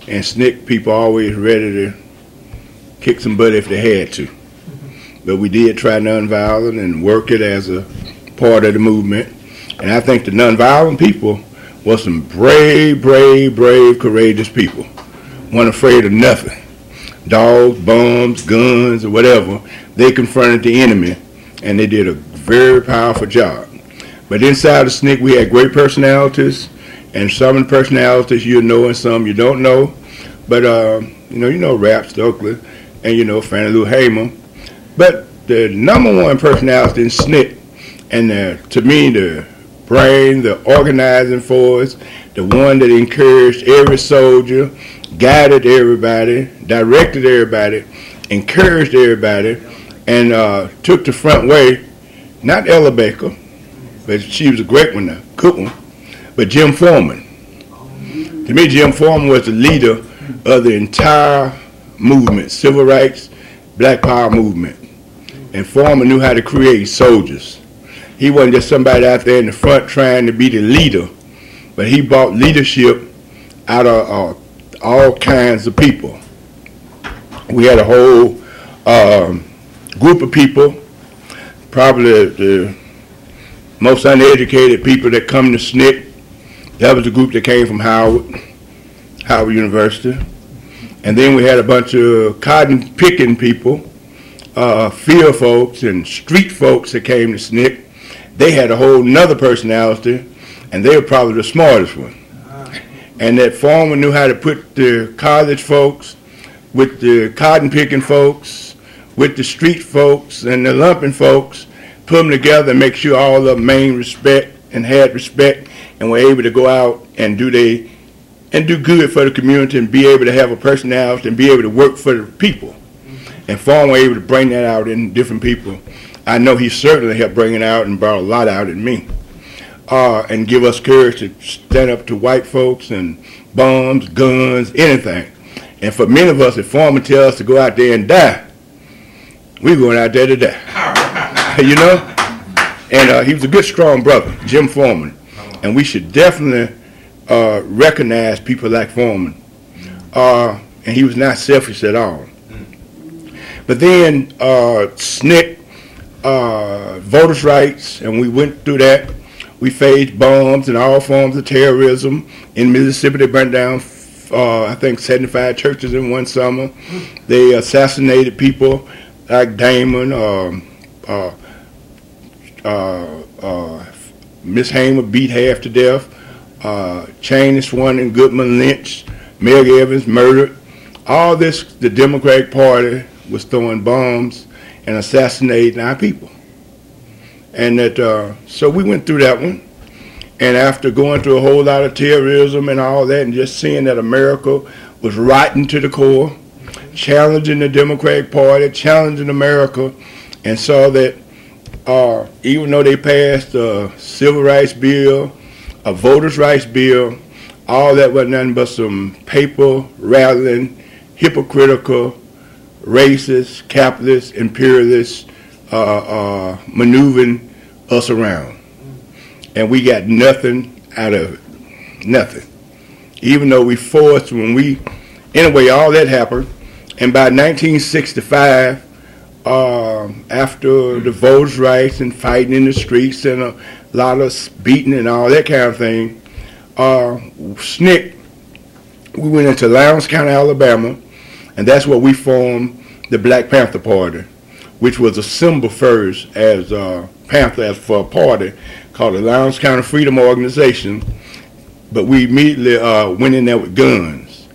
And SNCC people always ready to kick some butt if they had to. But we did try nonviolent and work it as a part of the movement. And I think the nonviolent people were some brave, brave, brave, courageous people. Weren't afraid of nothing. Dogs, bombs, guns, or whatever. They confronted the enemy, and they did a very powerful job. But inside of SNCC, we had great personalities, and some of the personalities you know and some you don't know. But, you know Rap Stokely, and Fannie Lou Hamer. But the number one personality in SNCC, and to me, the brain, the organizing force, the one that encouraged every soldier, guided everybody, directed everybody, encouraged everybody, and took the front way, not Ella Baker, but she was a great one, a good one, but Jim Foreman. To me, Jim Foreman was the leader of the entire movement, civil rights, black power movement. And Foreman knew how to create soldiers. He wasn't just somebody out there in the front trying to be the leader, but he brought leadership out of all kinds of people. We had a whole group of people, probably the most uneducated people that come to SNCC. That was the group that came from Howard University. And then we had a bunch of cotton picking people, field folks and street folks that came to SNCC. they had a whole nother personality, and they were probably the smartest one. And that Foreman knew how to put the college folks with the cotton picking folks, with the street folks and the lumping folks, put them together and make sure all of them maintained respect and had respect and were able to go out and do good for the community and be able to have a personality and be able to work for the people. And Foreman was able to bring that out in different people. I know he certainly helped bring it out and brought a lot out in me. And give us courage to stand up to white folks and bombs, guns, anything. And for many of us, if Foreman tells us to go out there and die, we're going out there to die. You know? And he was a good, strong brother, Jim Foreman. And we should definitely recognize people like Foreman. And he was not selfish at all. But then Sncc, voters' rights, and we went through that. We faced bombs and all forms of terrorism. In Mississippi, they burned down, I think, 75 churches in one summer. They assassinated people like Damon, Miss Hamer beat half to death, Cheney, Swan, and Goodman lynched, Meg Evans murdered. All this, the Democratic Party was throwing bombs and assassinating our people. And that, so we went through that one. And after going through a whole lot of terrorism and all that, and just seeing that America was rotten to the core, challenging the Democratic Party, challenging America, and saw that even though they passed a civil rights bill, a voters' rights bill, all that was nothing but some paper rattling, hypocritical, racist, capitalist, imperialist, maneuvering us around. And we got nothing out of it. Nothing. Even though we forced anyway, all that happened. And by 1965, after the voters' rights and fighting in the streets and a lot of beating and all that kind of thing, Sncc, we went into Lowndes County, Alabama, and that's where we formed the Black Panther Party, which was a symbol first as Panther as for a party called the Lowndes County Freedom Organization, but we immediately went in there with guns,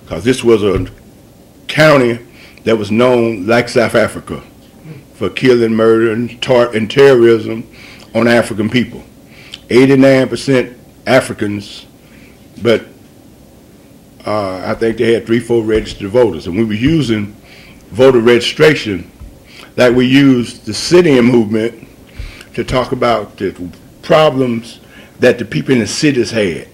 because this was a county that was known like South Africa for killing, murder, and terrorism on African people. 89% Africans, but I think they had 3-4 registered voters, and we were using voter registration like we used the sit-in movement to talk about the problems that the people in the cities had.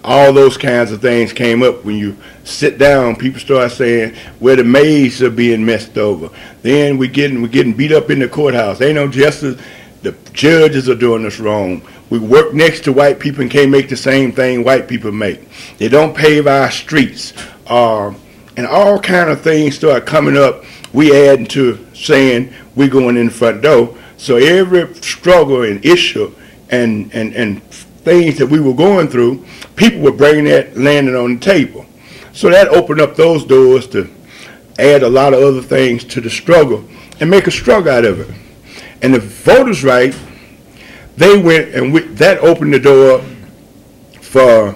All those kinds of things came up. When you sit down, people start saying, well, the maids are being messed over. Then we're getting beat up in the courthouse. Ain't no justice. The judges are doing us wrong. We work next to white people and can't make the same thing white people make. They don't pave our streets. And all kind of things start coming up. We add to saying we're going in the front door. So every struggle and issue and things that we were going through, people were bringing that, landing on the table. So that opened up those doors to add a lot of other things to the struggle and make a struggle out of it. And the voters' right, they went and that opened the door for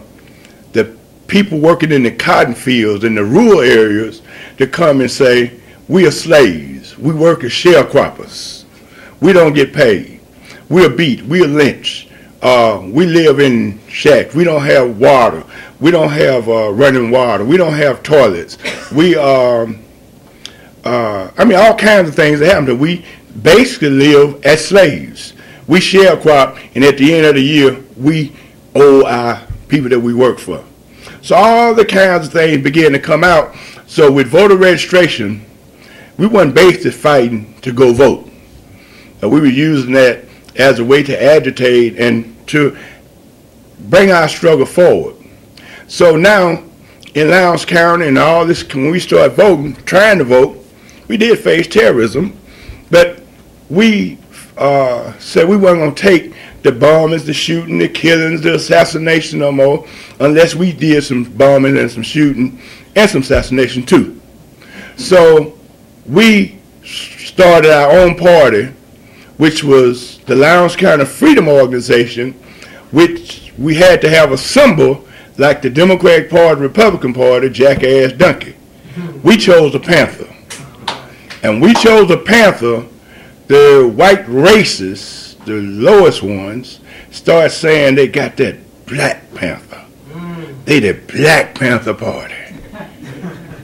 the people working in the cotton fields in the rural areas to come and say, we are slaves. We work as sharecroppers. We don't get paid. We're beat. We're lynched. We live in shacks. We don't have water. We don't have running water. We don't have toilets. We I mean, all kinds of things that happen. We basically live as slaves. We sharecrop, and at the end of the year, we owe our people that we work for. So all the kinds of things began to come out. So with voter registration, we weren't basically fighting to go vote. We were using that as a way to agitate and to bring our struggle forward. So now, in Lowndes County and all this, when we started voting, trying to vote, we did face terrorism, but we said we weren't going to take the bombings, the shooting, the killings, the assassination no more, unless we did some bombing and some shooting and some assassination too. So we started our own party which was the Lowndes County Freedom Organization, which we had to have a symbol like the Democratic Party, Republican Party, jackass donkey. We chose a panther. And we chose a panther. The white racists, the lowest ones, start saying they got that Black Panther. They the Black Panther Party.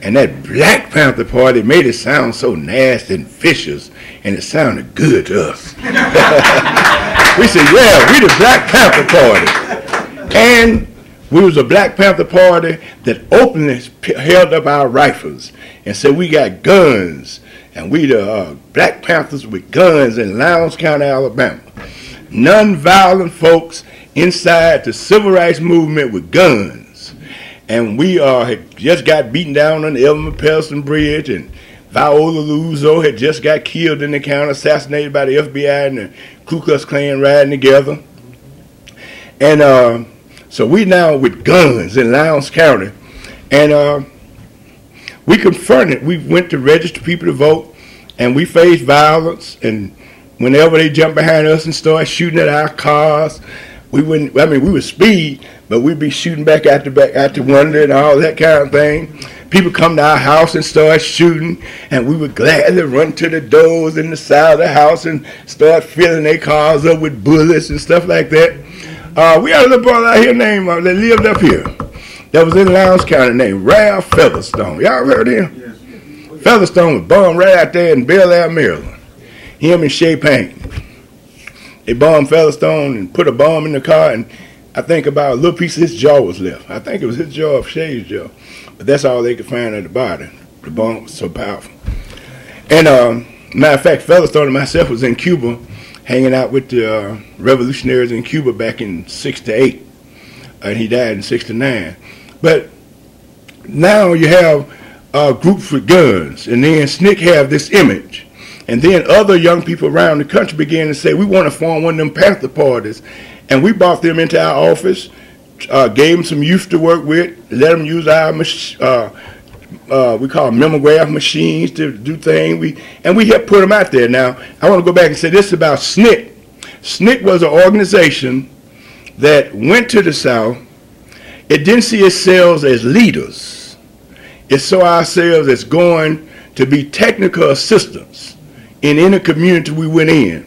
And that Black Panther Party made it sound so nasty and vicious, and it sounded good to us. We said, yeah, we the Black Panther Party. And we was a Black Panther Party that openly held up our rifles and said we got guns, and we the Black Panthers with guns in Lowndes County, Alabama. Non-violent folks inside the civil rights movement with guns. And we had just got beaten down on the Elmer Pelson Bridge, and Viola Luzo had just got killed in the county, assassinated by the FBI and the Ku Klux Klan riding together. And so we now with guns in Lowndes County. And we confronted, we went to register people to vote, and we faced violence. And whenever they jumped behind us and started shooting at our cars, we wouldn't, I mean, we would speed, but we'd be shooting back out the window and all that kind of thing. People come to our house and start shooting, and we would gladly run to the doors in the side of the house and start filling their cars up with bullets and stuff like that. We had a little brother out here named, that lived up here, that was in Lowndes County named Ralph Featherstone. Y'all heard of him? Yes. Featherstone was bombed right out there in Bel Air, Maryland. Him and Shea Payne. They bombed Featherstone and put a bomb in the car, and I think about a little piece of his jaw was left. I think it was his jaw or Shea's jaw. But that's all they could find at the body. The bomb was so powerful. And matter of fact, Featherstone and myself was in Cuba hanging out with the revolutionaries in Cuba back in '68. And he died in '69. But now you have groups with guns, and then SNCC have this image. And then other young people around the country began to say, we want to form one of them Panther parties. And we brought them into our office, gave them some youth to work with, let them use our, we call them memograph machines to do things. And we helped put them out there. Now, I want to go back and say this about SNCC. SNCC was an organization that went to the South. It didn't see itself as leaders. It saw ourselves as going to be technical assistants in any community we went in.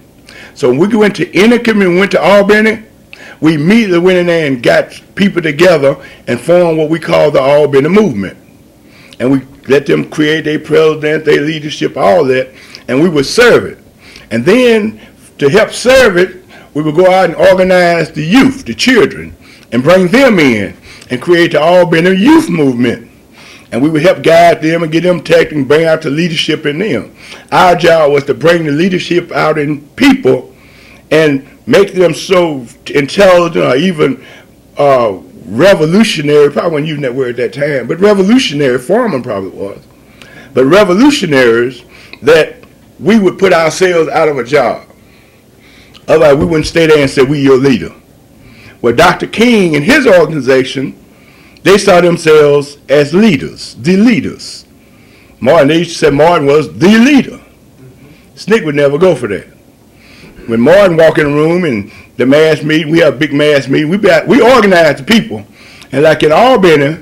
So when we went to any community, went to Albany, we immediately went in there and got people together and formed what we call the Albany movement. And we let them create their president, their leadership, all that, and we would serve it. And then to help serve it, we would go out and organize the youth, the children, and bring them in and create the Albany youth movement. And we would help guide them and get them tech and bring out the leadership in them. Our job was to bring the leadership out in people and make them so intelligent or even revolutionary, probably wasn't using that word at that time, but revolutionary, Foreman probably was, but revolutionaries that we would put ourselves out of a job. Otherwise, we wouldn't stay there and say, we your leader. Well, Dr. King and his organization, they saw themselves as leaders, the leaders. Martin, they used to say Martin was the leader. SNCC would never go for that. When Martin walked in the room and the mass meeting, we have a big mass meeting, we organized the people. And like in Albany,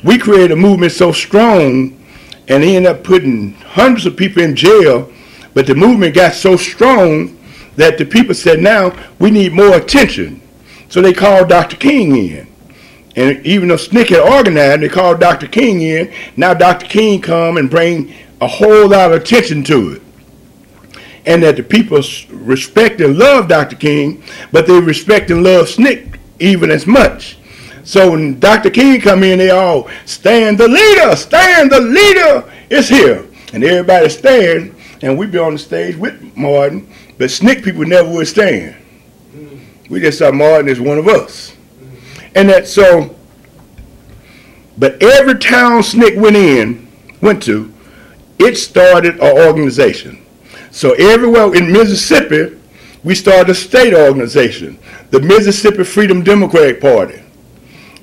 we created a movement so strong, and they ended up putting hundreds of people in jail, but the movement got so strong that the people said, now we need more attention. So they called Dr. King in. And even though SNCC had organized, they called Dr. King in. Now Dr. King come and bring a whole lot of attention to it. And that the people respect and love Dr. King, but they respect and love SNCC even as much. So when Dr. King come in, they all stand the leader is here. And everybody stand, and we be on the stage with Martin, but SNCC people never would stand. We just saw Martin as one of us. And that so, but every town SNCC went to, it started an organization. So everywhere in Mississippi, we started a state organization, the Mississippi Freedom Democratic Party.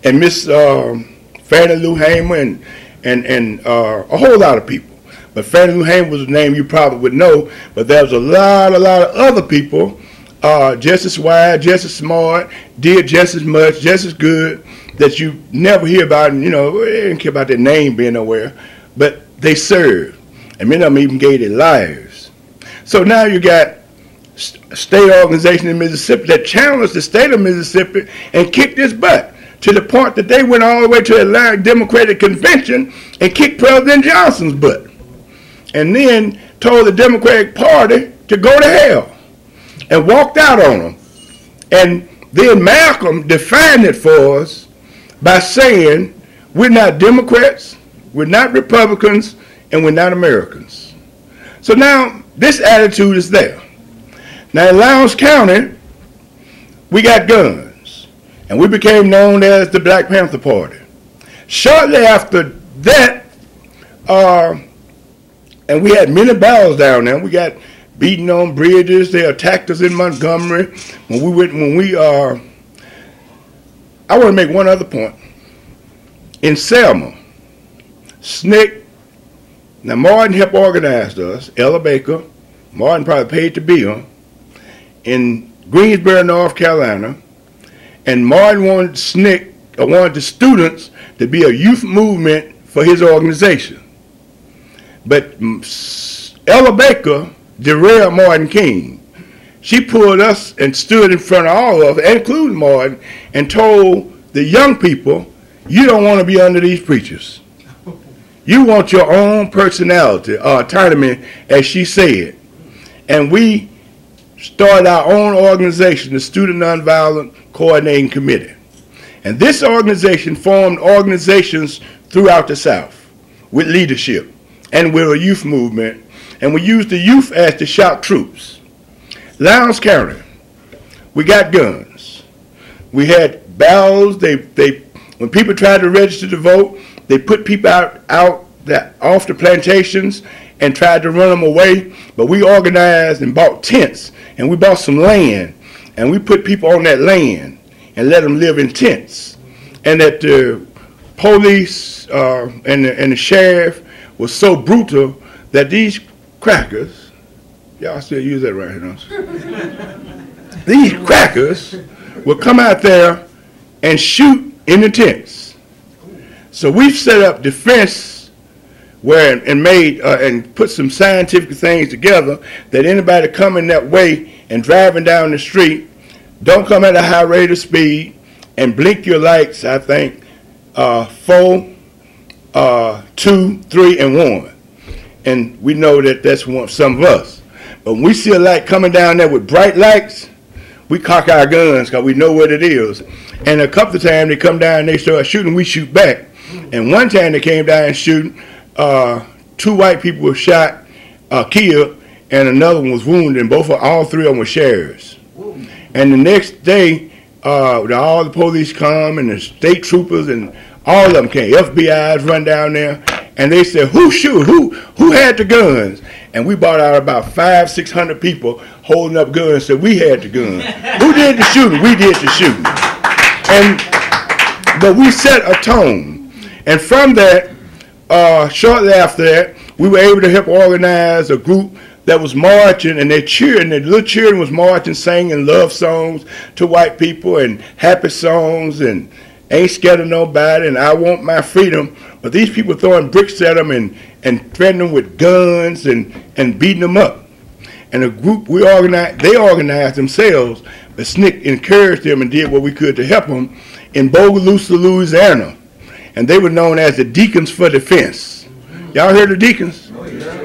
And Miss Fannie Lou Hamer and a whole lot of people. but Fannie Lou Hamer was a name you probably would know. But there was a lot of other people, just as wise, just as smart, did just as much, just as good, that you never hear about, and they didn't care about their name being nowhere, but they served, and many of them even gave their lives. So now you got a state organization in Mississippi that challenged the state of Mississippi and kicked its butt to the point that they went all the way to the Atlanta Democratic Convention and kicked President Johnson's butt, and then told the Democratic Party to go to hell and walked out on them. And then Malcolm defined it for us by saying, we're not Democrats, we're not Republicans, and we're not Americans. So now this attitude is there. Now in Lowndes County, we got guns, and we became known as the Black Panther Party. Shortly after that, and we had many battles down there. We got beaten on bridges. They attacked us in Montgomery. I want to make one other point. In Selma, Sncc, now Martin helped organize us, Ella Baker, Martin probably paid to be on, in Greensboro, North Carolina, and Martin wanted Sncc, wanted the students to be a youth movement for his organization. But Ella Baker derailed Martin King. She pulled us and stood in front of all of us, including Martin, and told the young people, you don't want to be under these preachers. You want your own personality, or autonomy, as she said. And we started our own organization, the Student Nonviolent Coordinating Committee. And this organization formed organizations throughout the South with leadership and with a youth movement. And we used the youth as the shock troops. Lowndes County, we got guns. We had battles. When people tried to register to vote, they put people off the plantations and tried to run them away. But we organized and bought tents, and we bought some land, and we put people on that land and let them live in tents. And that the police and the sheriff was so brutal that these crackers, y'all still use that right here, don't you? These crackers would come out there and shoot in the tents. So we've set up defense and made and put some scientific things together that anybody coming that way and driving down the street, don't come at a high rate of speed and blink your lights, I think, 4, 2, 3, and 1. And we know that that's some of us. But when we see a light coming down there with bright lights, we cock our guns because we know what it is. And a couple of times they come down and they start shooting, we shoot back. And one time they came down and shooting, 2 white people were shot, killed, and another one was wounded, and all 3 of them were sheriffs. And the next day, all the police come and the state troopers and all of them came. FBI's run down there, and they said, who shoot? Who had the guns? And we brought out about 500-600 people holding up guns, said we had the guns. Who did the shooting? We did the shooting. But we set a tone. And from that, shortly after that, we were able to help organize a group that was marching, and their little children was marching, singing love songs to white people and happy songs and ain't scared of nobody and I want my freedom. But these people throwing bricks at them and threatening them with guns and beating them up. And a group they organized themselves, but Sncc encouraged them and did what we could to help them in Bogalusa, Louisiana. And they were known as the Deacons for Defense. Y'all heard of Deacons?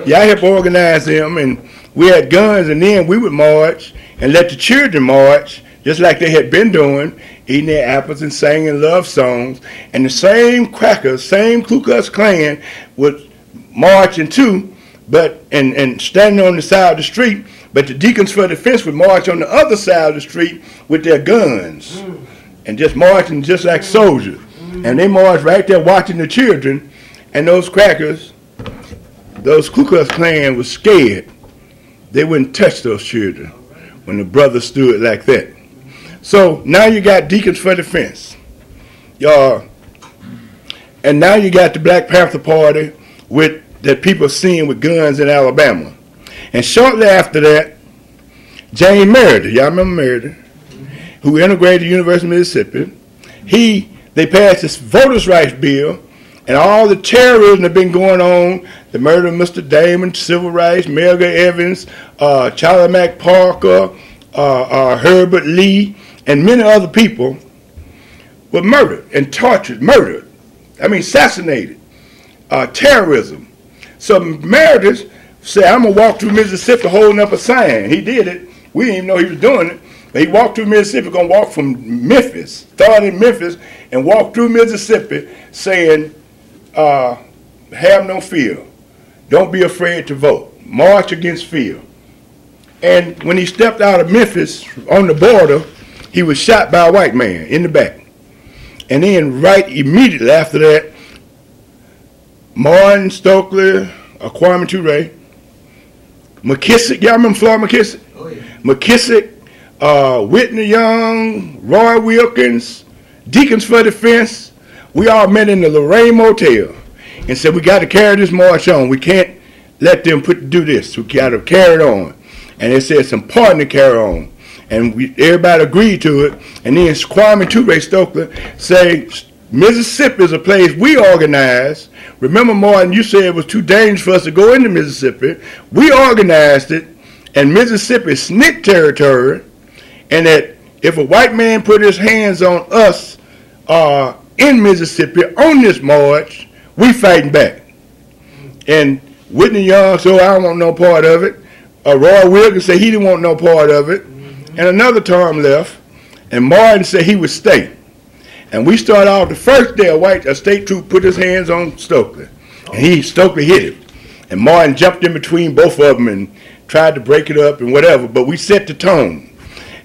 Yeah, I helped organize them, and we had guns, and then we would march and let the children march, just like they had been doing, eating their apples and singing love songs. And the same crackers, same Ku Klux Klan would march too, and standing on the side of the street, but the Deacons for Defense would march on the other side of the street with their guns and just marching just like soldiers. And they marched right there watching the children, and those crackers, those Ku Klux Klan was scared. They wouldn't touch those children when the brothers stood like that. So now you got Deacons for Defense. And now you got the Black Panther Party with that people are seeing with guns in Alabama. And shortly after that, James Meredith, y'all remember Meredith, who integrated the University of Mississippi, they passed this voters' rights bill, and all the terrorism that been going on, the murder of Mr. Damon, civil rights, Medgar Evans, Charlie Mack Parker, Herbert Lee, and many other people were murdered and tortured, assassinated, terrorism. So Meredith said, I'm going to walk through Mississippi holding up a sign. He did it. We didn't even know he was doing it. But he walked through Mississippi, going to walk from Memphis, started in Memphis, and walked through Mississippi saying, have no fear. Don't be afraid to vote. March against fear. And when he stepped out of Memphis on the border, he was shot by a white man in the back. And then right immediately after that, Martin, Stokely, Kwame Ture, McKissick, y'all remember Floyd McKissick? Oh, yeah. McKissick, Whitney Young, Roy Wilkins, Deacons for Defense, we all met in the Lorraine Motel and said, we got to carry this march on. We can't let them do this. We got to carry it on. And they said it's important to carry on. And everybody agreed to it. And then Kwame Ture Stokely say, Mississippi is a place we organized. Remember, Martin, you said it was too dangerous for us to go into Mississippi. We organized it, and Mississippi is SNCC territory, and that if a white man put his hands on us in Mississippi on this march, we fighting back. And Whitney Young said, I don't want no part of it. Roy Wilkins said he didn't want no part of it. And another term left, and Martin said he would stay. And we started off the first day a state troop put his hands on Stokely. And Stokely hit him. And Martin jumped in between both of them and tried to break it up and whatever. But we set the tone.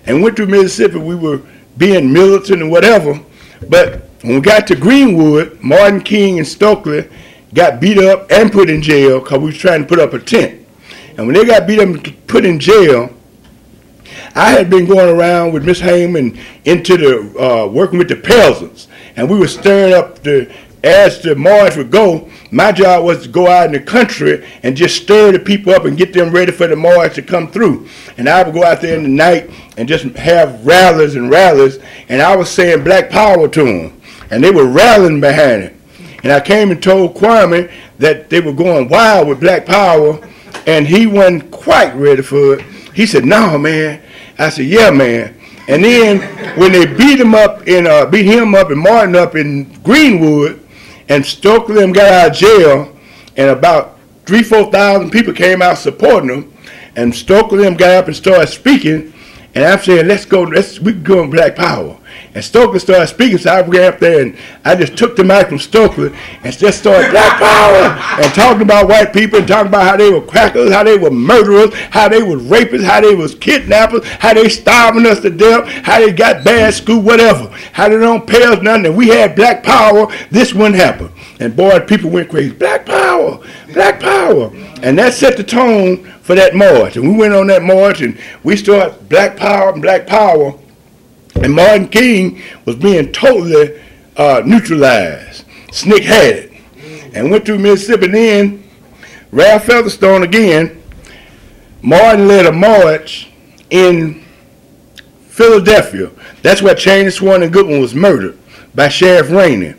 And went through Mississippi, we were being militant and whatever. But when we got to Greenwood, Martin King and Stokely got beat up and put in jail because we was trying to put up a tent. And when they got beat up and put in jail, I had been going around with Miss Heyman into the working with the peasants, and we were stirring up as the march would go. My job was to go out in the country and just stir the people up and get them ready for the march to come through. And I would go out there in the night and just have rallies, and I was saying Black Power to them, and they were rallying behind it. And I came and told Kwame that they were going wild with Black Power, and he wasn't quite ready for it. He said, no, man. I said, yeah, man. And then when they beat him up and Martin up in Greenwood, and Stokely them got out of jail, and about 3,000-4,000 people came out supporting them, and Stokely them got up and started speaking, and I'm saying, we can go on Black Power. And Stokely started speaking, so I ran up there and I just took the mic from Stokely and just started Black Power and talking about white people and talking about how they were crackers, how they were murderers, how they were rapists, how they was kidnappers, how they starving us to death, how they got bad school, whatever, how they don't pay us nothing. And we had Black Power, this wouldn't happen. And boy, people went crazy. Black Power, Black Power. And that set the tone for that march. And we went on that march and we started Black Power and Black Power. And Martin King was being totally neutralized. SNCC had it. And went through Mississippi. And then Ralph Featherstone again, Martin led a march in Philadelphia. That's where Cheney, Swan, and Goodwin was murdered by Sheriff Rainey.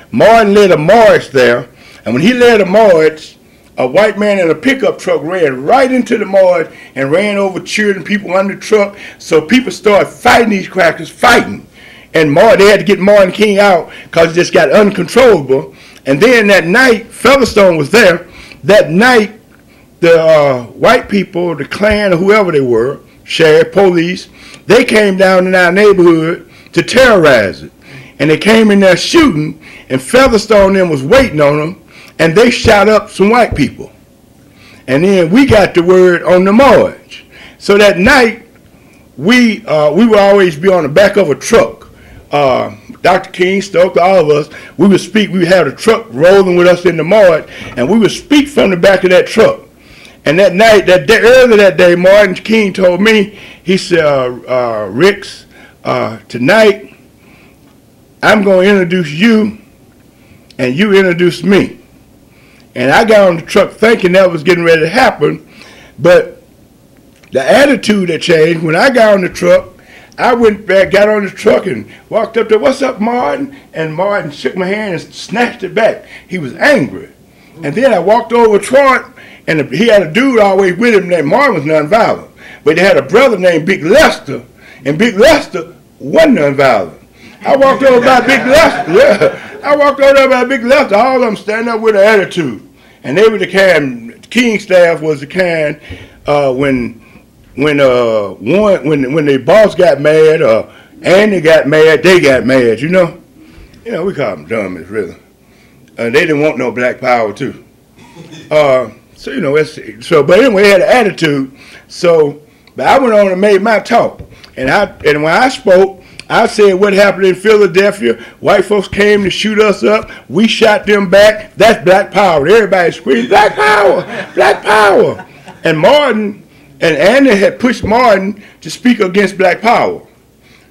Martin led a march there. And when he led a march, a white man in a pickup truck ran right into the march and ran over children, people under the truck. So people started fighting these crackers, fighting. And they had to get Martin King out because it just got uncontrollable. And then that night, Featherstone was there. That night, the white people, the Klan or whoever they were, sheriff, police, they came down in our neighborhood to terrorize it. And they came in there shooting, and Featherstone then was waiting on them. And they shot up some white people. And then we got the word on the march. So that night, we would always be on the back of a truck. Dr. King, Stokely, all of us, we would speak. We would have the truck rolling with us in the march, and we would speak from the back of that truck. And that night, earlier that day, Martin King told me, he said, Ricks, tonight, I'm going to introduce you, and you introduce me. And I got on the truck thinking that was getting ready to happen, but the attitude had changed. When I got on the truck, I went back, got on the truck, and walked up there. "What's up, Martin?" And Martin shook my hand and snatched it back. He was angry. And then I walked over to Troy, and he had a dude always with him named Martin was nonviolent. But they had a brother named Big Lester, and Big Lester wasn't nonviolent. I walked over by Big Lester. Yeah. I walked over there by Big Lester. All of them standing up with an attitude. And they were the kind, King staff was the kind, when the boss got mad or Andy got mad, they got mad, you know. You know, we call them dummies, really. They didn't want no black power, too. So, you know, but anyway, they had an attitude. So, but I went on and made my talk. And when I spoke, I said what happened in Philadelphia. White folks came to shoot us up. We shot them back. That's black power. Everybody screamed, "Black power! Black power!" And Martin and Andy had pushed Martin to speak against black power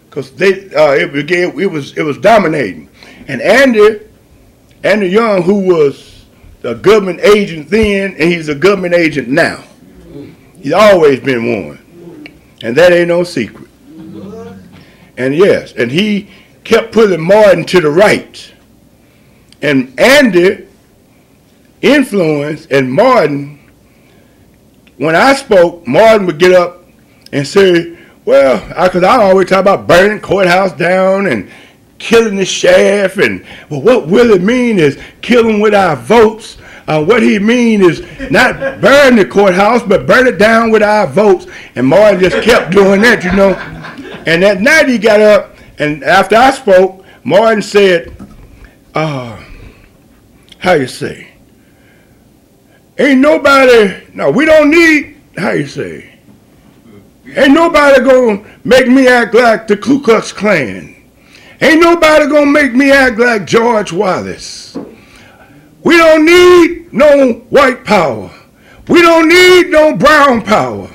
because it was dominating. And Andy Young, who was a government agent then, and he's a government agent now. He's always been one, and that ain't no secret. And yes, and he kept putting Martin to the right. And Andy influenced, and Martin, when I spoke, Martin would get up and say, well, because I always talk about burning courthouse down and killing the sheriff, and well, what will it mean is killing with our votes. What he mean is not burn the courthouse, but burn it down with our votes. And Martin just kept doing that, you know. And that night he got up, and after I spoke, Martin said, how you say? Ain't nobody, no, we don't need, how you say? Ain't nobody gonna make me act like the Ku Klux Klan. Ain't nobody gonna make me act like George Wallace. We don't need no white power. We don't need no brown power.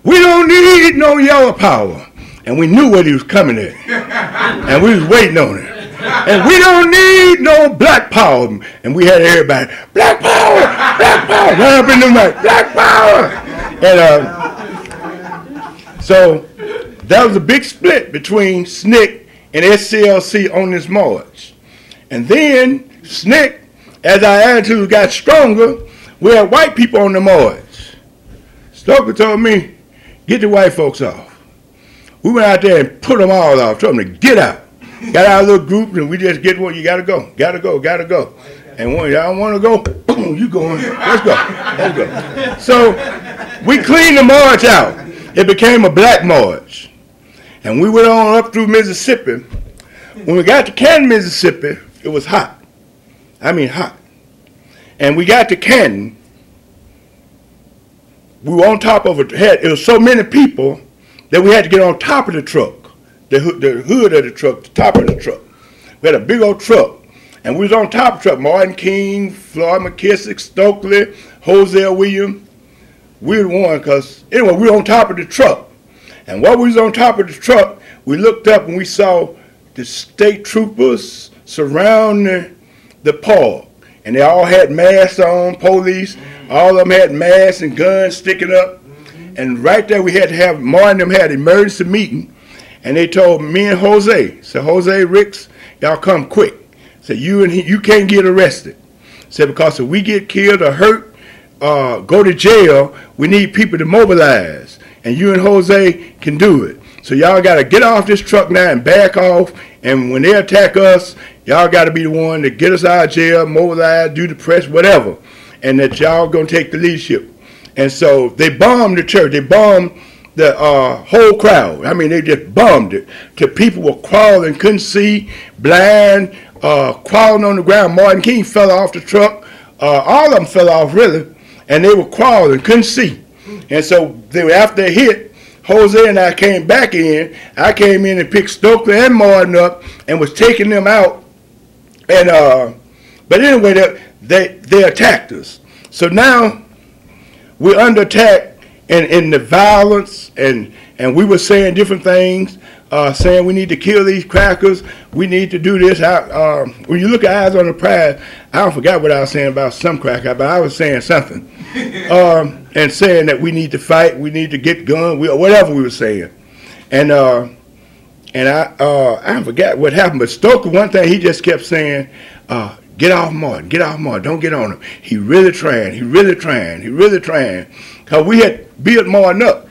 We don't need no yellow power. And we knew what he was coming at. And we was waiting on it. And we don't need no black power. And we had everybody, black power, right up in the mic, black power. And so that was a big split between SNCC and SCLC on this march. And then SNCC, as our attitude got stronger, we had white people on the march. Stoker told me, get the white folks off. We went out there and put them all off, told them to get out. Got our little group, and we just get one, you gotta go, gotta go, gotta go. And when y'all wanna go, boom, you going, let's go, let's go. So we cleaned the march out. It became a black march. And we went on up through Mississippi. When we got to Canton, Mississippi, it was hot. I mean hot. And we got to Canton, we were on top of it. It was so many people that we had to get on top of the truck, the hood of the truck, the top of the truck. We had a big old truck, and we was on top of the truck. Martin King, Floyd McKissick, Stokely, Hosea Williams. We were the one, because anyway, we were on top of the truck. And while we was on top of the truck, we looked up and we saw the state troopers surrounding the park. And they all had masks on, police. All of them had masks and guns sticking up. And right there we had to have, Martin and them had an emergency meeting. And they told me and Jose, said, Jose, Ricks, y'all come quick. Said, you can't get arrested. Said, because if we get killed or hurt, go to jail, we need people to mobilize. And you and Jose can do it. So y'all got to get off this truck now and back off. And when they attack us, y'all got to be the one to get us out of jail, mobilize, do the press, whatever. And that y'all going to take the leadership. And so they bombed the church. They bombed the whole crowd. I mean, they just bombed it. Till people were crawling, couldn't see, blind, crawling on the ground. Martin King fell off the truck. All of them fell off, really. And they were crawling, couldn't see. And so after they hit, Jose and I came back in. I came in and picked Stokely and Martin up and was taking them out. And but anyway, they attacked us. So now we're under attack in the violence, and we were saying different things. saying we need to kill these crackers, we need to do this. When you look at Eyes on the Prize, I don't forget what I was saying about some cracker, but I was saying something. And saying that we need to fight, we need to get guns, whatever we were saying. And I forgot what happened, but Stoker, one thing he just kept saying, get off Martin, don't get on him. He really trying. Because we had built Martin up.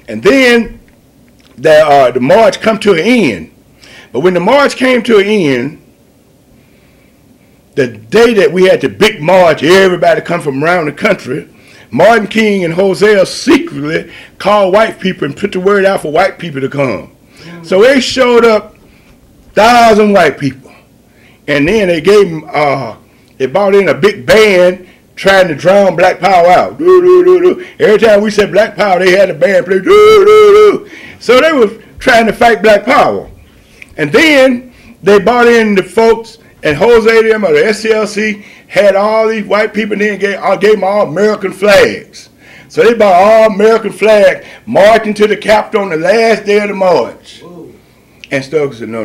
And then the march come to an end. But when the march came to an end, the day that we had the big march, everybody come from around the country, Martin King and Hosea secretly called white people and put the word out for white people to come. So they showed up 1,000 white people. And then they gave them, they brought in a big band trying to drown Black Power out. Do, do, do, do. Every time we said Black Power, they had a band play. Do, do, do. So they were trying to fight Black Power. And then they brought in the folks, and Jose them or the SCLC had all these white people, and then gave them all American flags. So they brought all American flags, marching to the Capitol on the last day of the march. Ooh. And Stoker said, no,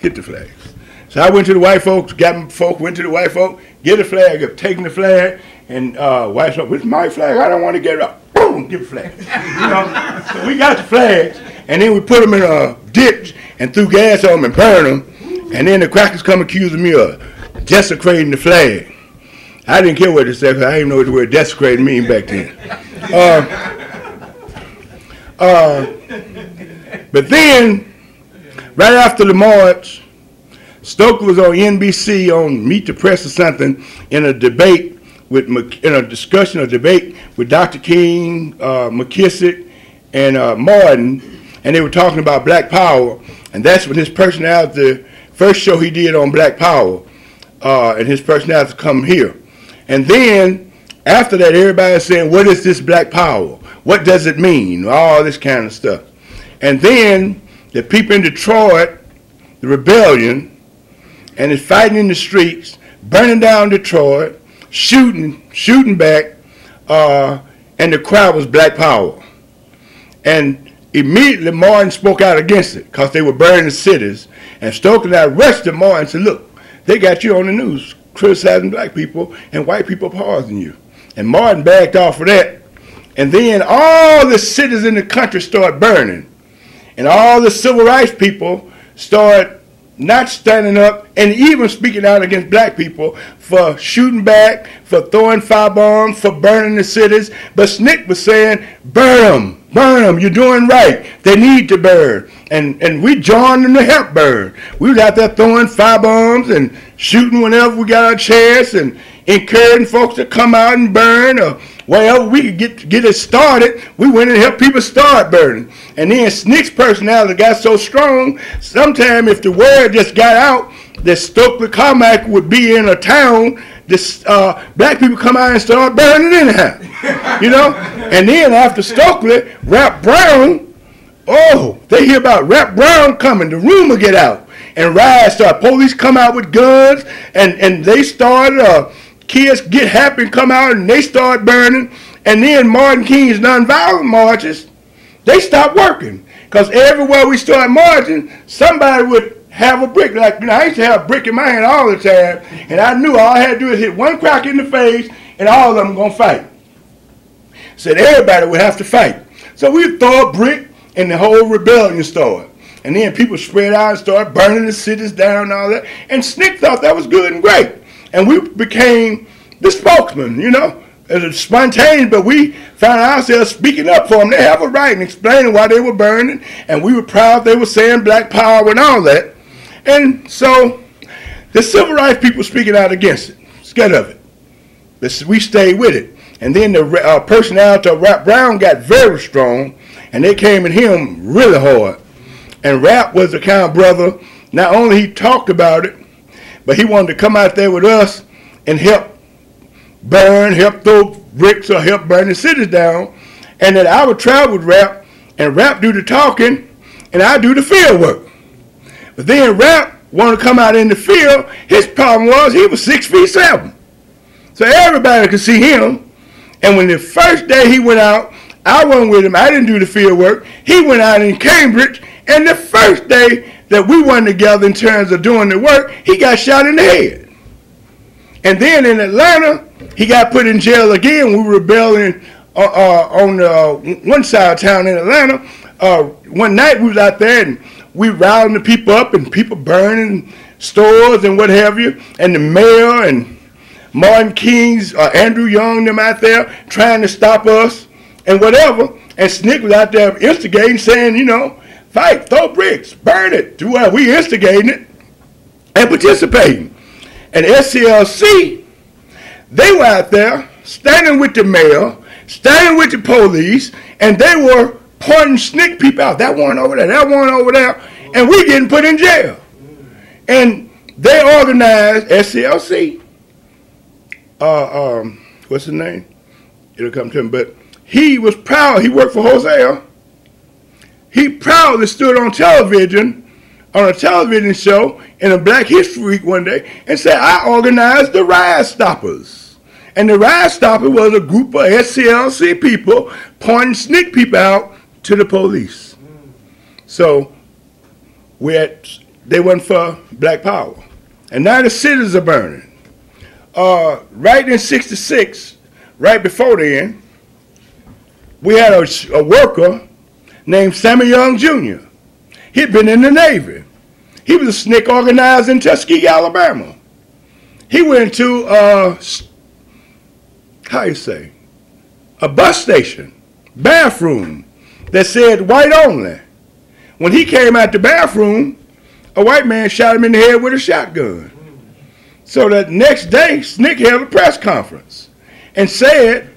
get the flags. So I went to the white folks, went to the white folk, get the flag up, taking the flag, and white folks, it's my flag, I don't want to get it up. Boom, give the flag. So we got the flags, and then we put them in a ditch and threw gas on them and burned them, and then the crackers come accusing me of desecrating the flag. I didn't care what it said, because I didn't know what the word desecrating mean back then. But then, right after the march, Stoker was on NBC on Meet the Press or something in a debate with debate with Dr. King, McKissick, and Martin, and they were talking about Black Power, and that's when his personality, first show he did on Black Power, and his personality come here. And then after that, everybody's saying, what is this Black Power? What does it mean? All this kind of stuff. And then the people in Detroit, the rebellion, and it's fighting in the streets, burning down Detroit, shooting back, and the crowd was Black Power. And immediately Martin spoke out against it because they were burning the cities. And Stoker and I arrested Martin and said, look, they got you on the news criticizing black people and white people pausing you. And Martin backed off of that. And then all the cities in the country started burning. And all the civil rights people started not standing up and even speaking out against black people for shooting back, for throwing firebombs, for burning the cities. But Sncc was saying, burn them, you're doing right. They need to burn. And we joined them to help burn. We was out there throwing firebombs and shooting whenever we got our chance and encouraging folks to come out and burn or wherever we could get it started. We went and helped people start burning. And then Sncc's personality got so strong, sometime if the word just got out that Stokely Carmichael would be in a town, black people come out and start burning anyhow. And then after Stokely, Rap Brown, they hear about Rap Brown coming, the rumor get out, and riots start. Police come out with guns, and they started, kids get happy and come out, and they start burning. And then Martin King's nonviolent marches, they stopped working. Because everywhere we started marching, somebody would have a brick. Like, I used to have a brick in my hand all the time, and I knew all I had to do is hit one crack in the face, and all of them going to fight. Said everybody would have to fight. So we'd throw a brick, and the whole rebellion started. And then people spread out and started burning the cities down and all that. And Sncc thought that was good and great. And we became the spokesman, It was spontaneous, but we found ourselves speaking up for them. They have a right and explaining why they were burning. And we were proud they were saying Black Power and all that. And so the civil rights people speaking out against it, scared of it. But we stayed with it. And then the personality of Rap Brown got very strong, and they came at him really hard. And Rap was the kind of brother, not only he talked about it, but he wanted to come out there with us and help burn, help throw bricks, or help burn the cities down. And that I would travel with Rap, and Rap do the talking, and I do the field work. But then Rap wanted to come out in the field. His problem was he was 6'7". So everybody could see him. And when the first day he went out, I wasn't with him. I didn't do the field work. He went out in Cambridge And the first day that we went together in terms of doing the work, he got shot in the head. And then in Atlanta, he got put in jail again. We were rebelling on one side of town in Atlanta. One night we was out there and we rounding the people up and people burning stores and what have you. And the mayor and Martin King's, Andrew Young, them out there trying to stop us and whatever. And Sncc was out there instigating, saying, you know, fight, throw bricks, burn it. We instigating it and participating. And SCLC, they were out there standing with the mayor, standing with the police, and they were pointing Sncc people out. That one over there, that one over there, and we getting put in jail. And they organized SCLC. What's his name? It'll come to him. But he was proud. He worked for Hosea. He proudly stood on television, on a television show in a Black History Week one day and said, I organized the Ride Stoppers. And the Ride Stopper was a group of SCLC people pointing Sncc people out to the police. So they went for Black Power. And now the cities are burning. Right in 66, right before then, we had a worker named Sammy Young Jr. He'd been in the Navy. He was a Sncc organizer in Tuskegee, Alabama. He went to, a bus station, bathroom, that said white only. When he came out the bathroom, a white man shot him in the head with a shotgun. So that next day, Sncc held a press conference and said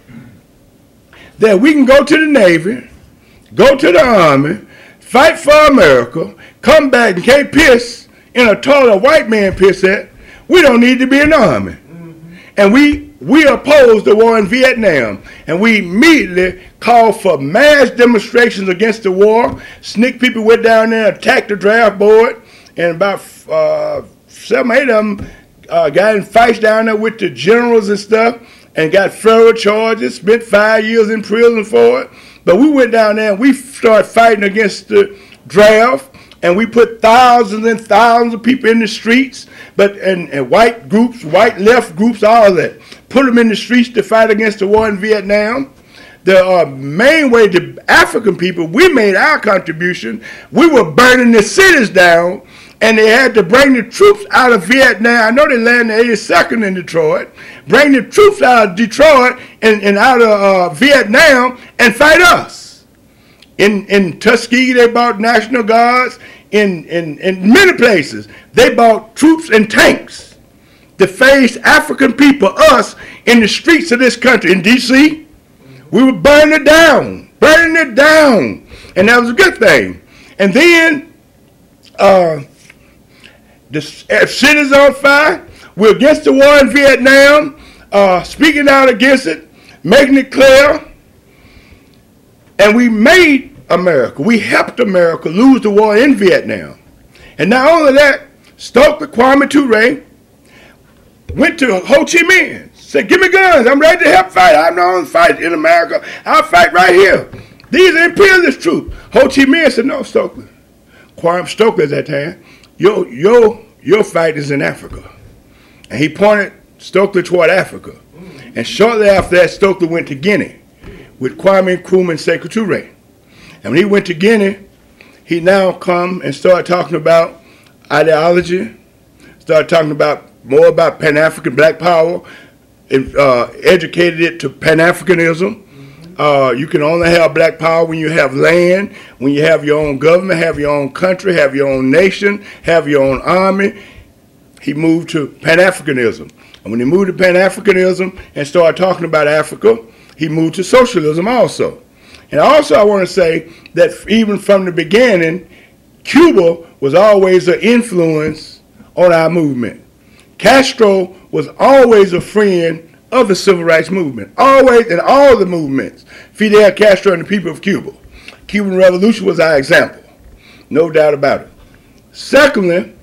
that we can go to the Navy, go to the Army, fight for America, come back and can't piss in a toilet a white man piss at. We don't need to be in the Army. And we opposed the war in Vietnam. And we immediately called for mass demonstrations against the war. Sncc people went down there and attacked the draft board. And about 7 or 8 of them got in fights down there with the generals and stuff and got federal charges, spent 5 years in prison for it. But we went down there and we started fighting against the draft, and we put thousands and thousands of people in the streets, and white groups, white left groups, all of that. Put them in the streets to fight against the war in Vietnam. The main way the African people, we made our contribution. We were burning the cities down, and they had to bring the troops out of Vietnam. I know they landed 82nd in Detroit. Bring the troops out of Detroit and out of Vietnam and fight us. In Tuskegee, they bought National Guards. In many places, they bought troops and tanks to face African people, us, in the streets of this country. In D.C., we were burning it down. And that was a good thing. And then the city's on fire. We're against the war in Vietnam, speaking out against it, making it clear. And we made America. We helped America lose the war in Vietnam. And not only that, Stokely Kwame Ture went to Ho Chi Minh, said, give me guns. I'm ready to help fight. I'm not going to fight in America. I'll fight right here. These are imperialist troops. Ho Chi Minh said, no, Stokely. Kwame Stokely at that time, your fight is in Africa. And he pointed Stokely toward Africa. And shortly after that, Stokely went to Guinea with Kwame Nkrumah and Sekou Touré. And when he went to Guinea, he now come and started talking about ideology, started talking about more about Pan-African Black Power, educated it to Pan-Africanism. You can only have Black Power when you have land, when you have your own government, have your own country, have your own nation, have your own army. He moved to Pan-Africanism. And when he moved to Pan-Africanism and started talking about Africa, he moved to socialism also. And also I want to say that even from the beginning, Cuba was always an influence on our movement. Castro was always a friend of the civil rights movement, always in all the movements. Fidel Castro and the people of Cuba. Cuban Revolution was our example, no doubt about it. Secondly,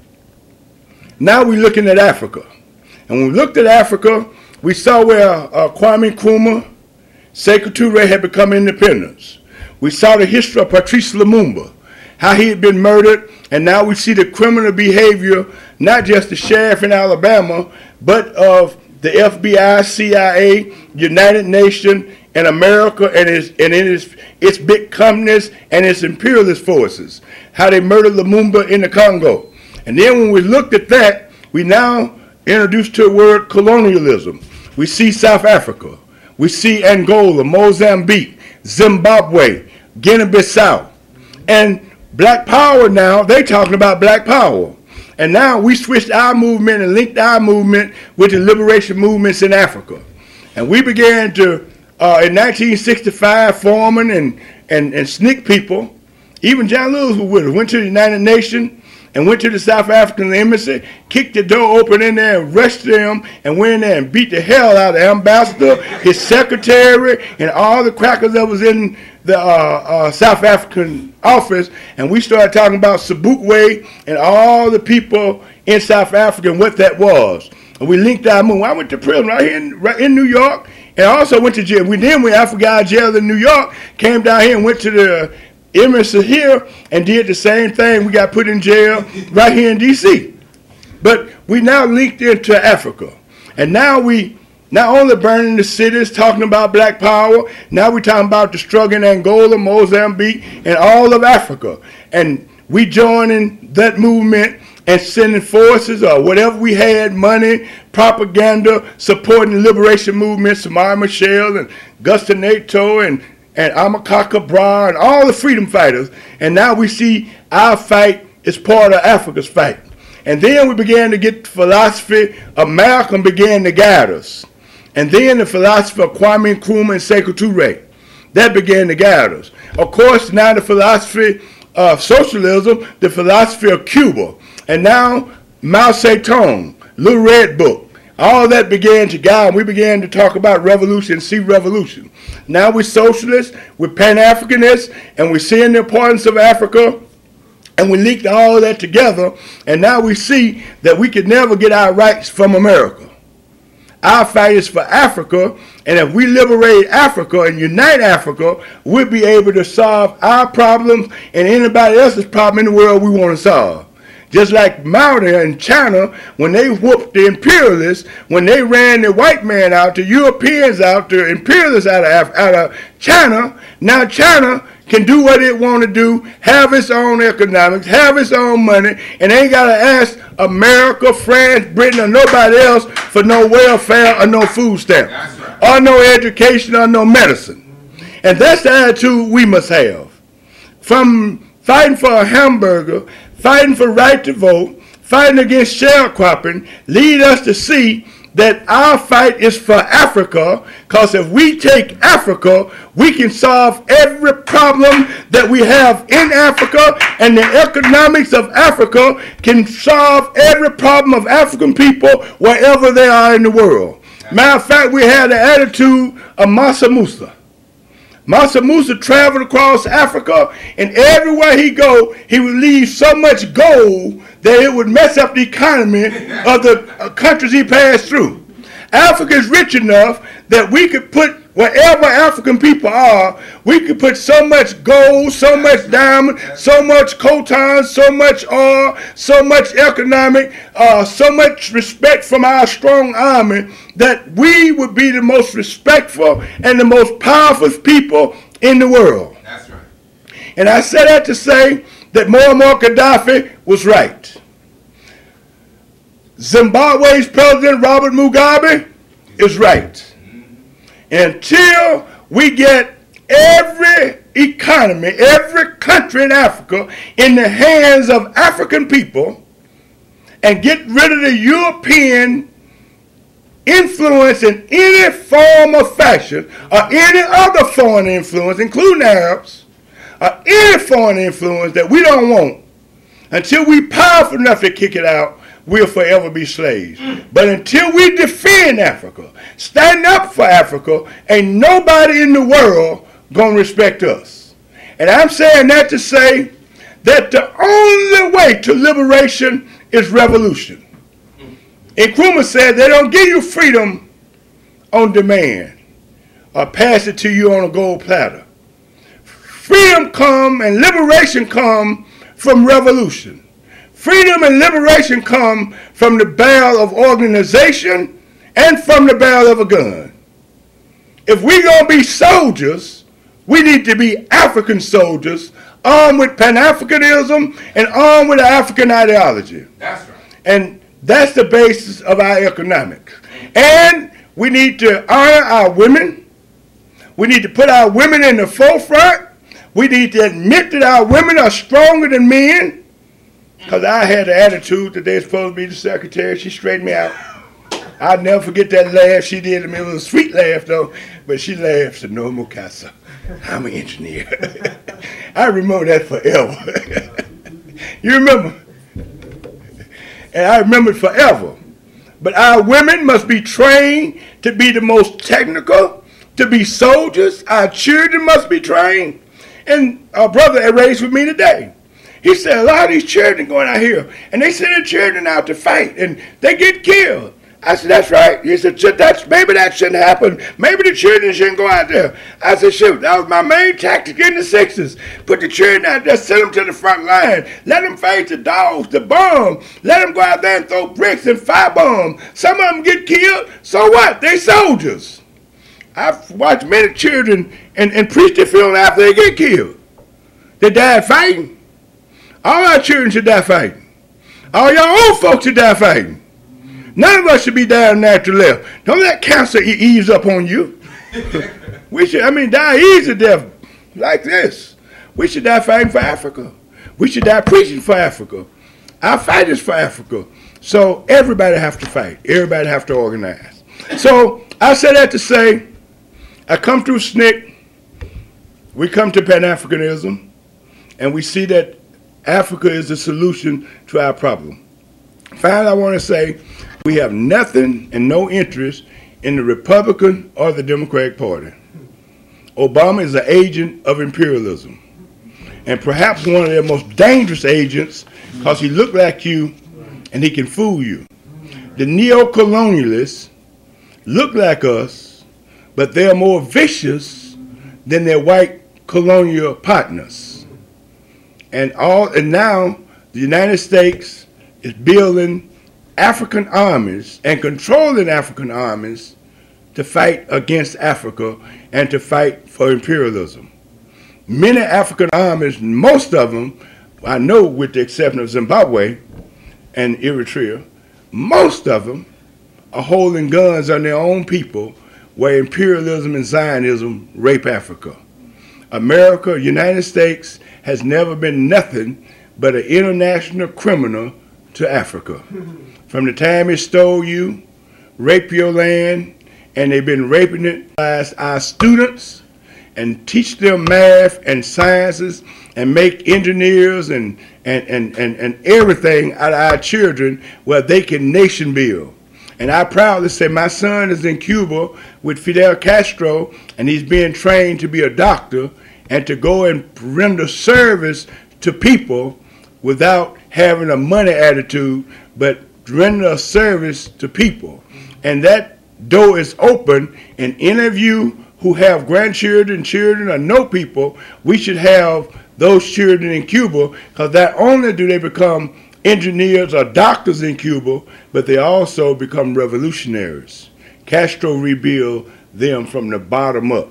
now we're looking at Africa. And when we looked at Africa, we saw where Kwame Nkrumah, Sekou Touré had become independence. We saw the history of Patrice Lumumba how he had been murdered, and now we see the criminal behavior, not just the sheriff in Alabama, but of the FBI, CIA, United Nations, and America, and its big companies and its imperialist forces, how they murdered Lumumba in the Congo. And then when we looked at that, we now introduced to the word colonialism. We see South Africa. We see Angola, Mozambique, Zimbabwe, Guinea-Bissau. And black power now, they talking about black power. And now we switched our movement and linked our movement with the liberation movements in Africa. And we began to, in 1965, Foreman and SNCC people, even John Lewis was with us, went to the United Nations and went to the South African embassy, kicked the door open in there and rushed them and went in there and beat the hell out of the ambassador, his secretary, and all the crackers that was in the South African office. And we started talking about Sobukwe and all the people in South Africa and what that was. And we linked our movement. I went to prison right in New York, and I also went to jail. When Africa got out of jail in New York, came down here and went to the embassy here and did the same thing. We got put in jail right here in D.C. But we now linked into Africa. And now we not only burning the cities, talking about black power, now we're talking about the struggle in Angola, Mozambique, and all of Africa. And we joining that movement and sending forces or whatever we had, money, propaganda, supporting the liberation movement, Samara Machel and Gusta Nato and Amilcar Cabral and all the freedom fighters. And now we see our fight is part of Africa's fight. And then we began to get the philosophy of Malcolm began to guide us. And then the philosophy of Kwame Nkrumah and Sekou Touré, that began to guide us. Of course, now the philosophy of socialism, the philosophy of Cuba, and now Mao Zedong, Little Red Book. All that began to guide, and we began to talk about revolution, see revolution. Now we're socialists, we're Pan-Africanists, and we're seeing the importance of Africa, and we linked all of that together, and now we see that we could never get our rights from America. Our fight is for Africa, and if we liberate Africa and unite Africa, we'll be able to solve our problems and anybody else's problem in the world we want to solve. Just like Mao in China, when they whooped the imperialists, when they ran the white man out, the Europeans out, the imperialists out of China, now China can do what it want to do, have its own economics, have its own money, and ain't got to ask America, France, Britain, or nobody else for no welfare or no food stamps, or no education or no medicine. And that's the attitude we must have. From fighting for a hamburger, fighting for right to vote, fighting against sharecropping, lead us to see that our fight is for Africa, because if we take Africa, we can solve every problem that we have in Africa, and the economics of Africa can solve every problem of African people wherever they are in the world. Matter of fact, we had the attitude of Mansa Musa. Mansa Musa traveled across Africa, and everywhere he go, he would leave so much gold that it would mess up the economy of the countries he passed through. Africa is rich enough that we could put, wherever African people are, we could put so much gold, so much diamond, so much coltan, so much oil, so much economic, so much respect from our strong army, that we would be the most respectful and the most powerful people in the world. That's right. And I say that to say that Muammar Gaddafi was right. Zimbabwe's president, Robert Mugabe, is right. Until we get every economy, every country in Africa in the hands of African people and get rid of the European influence in any form or fashion, or any other foreign influence, including Arabs, or any foreign influence that we don't want, until we powerful enough to kick it out, we'll forever be slaves. But until we defend Africa, stand up for Africa, ain't nobody in the world gonna respect us. And I'm saying that to say that the only way to liberation is revolution. Nkrumah said they don't give you freedom on demand or pass it to you on a gold platter. freedom come and liberation come from revolution. Freedom and liberation come from the barrel of organization and from the barrel of a gun. If we're going to be soldiers, we need to be African soldiers, armed with Pan-Africanism and armed with the African ideology. That's right. And that's the basis of our economics. And we need to honor our women. We need to put our women in the forefront. We need to admit that our women are stronger than men. Because I had the attitude that they're supposed to be the secretary. She straightened me out. I'll never forget that laugh she did at me. It was a sweet laugh, though. But she laughed, said, "No, Mukasa, I'm an engineer." I remember that forever. You remember? And I remember it forever. But our women must be trained to be the most technical, to be soldiers. Our children must be trained. And our brother raised with me today. He said, a lot of these children going out here, and they send their children out to fight, and they get killed. I said, that's right. He said, maybe that shouldn't happen. Maybe the children shouldn't go out there. I said, shoot, that was my main tactic in the 60s. Put the children out there, send them to the front line. Let them face the dogs, the bomb. Let them go out there and throw bricks and firebombs. Some of them get killed. So what? They soldiers. I've watched many children and preach the film after they get killed. They died fighting. All our children should die fighting. All y'all old folks should die fighting. None of us should be down natural left. Don't let cancer ease up on you. We should, die easy death like this. We should die fighting for Africa. We should die preaching for Africa. Our fight is for Africa. So everybody have to fight. Everybody have to organize. So I say that to say, I come through SNCC. We come to Pan-Africanism, and we see that Africa is the solution to our problem. Finally, I want to say we have nothing and no interest in the Republican or the Democratic Party. Obama is an agent of imperialism, and perhaps one of their most dangerous agents because he looks like you and he can fool you. The neo-colonialists look like us, but they are more vicious than their white colonial partners. And now the United States is building African armies and controlling African armies to fight against Africa and to fight for imperialism. Many African armies, most of them, I know with the exception of Zimbabwe and Eritrea, most of them are holding guns on their own people where imperialism and Zionism rape Africa. America, United States, has never been nothing but an international criminal to Africa. From the time it stole you, raped your land, and they've been raping it as our students and teach them math and sciences and make engineers and everything out of our children where they can nation build. And I proudly say my son is in Cuba with Fidel Castro, and he's being trained to be a doctor and to go and render service to people without having a money attitude, but render a service to people. And that door is open, and any of you who have grandchildren, children, or know people, we should have those children in Cuba, because not only do they become engineers or doctors in Cuba, but they also become revolutionaries. Castro rebuilt them from the bottom up.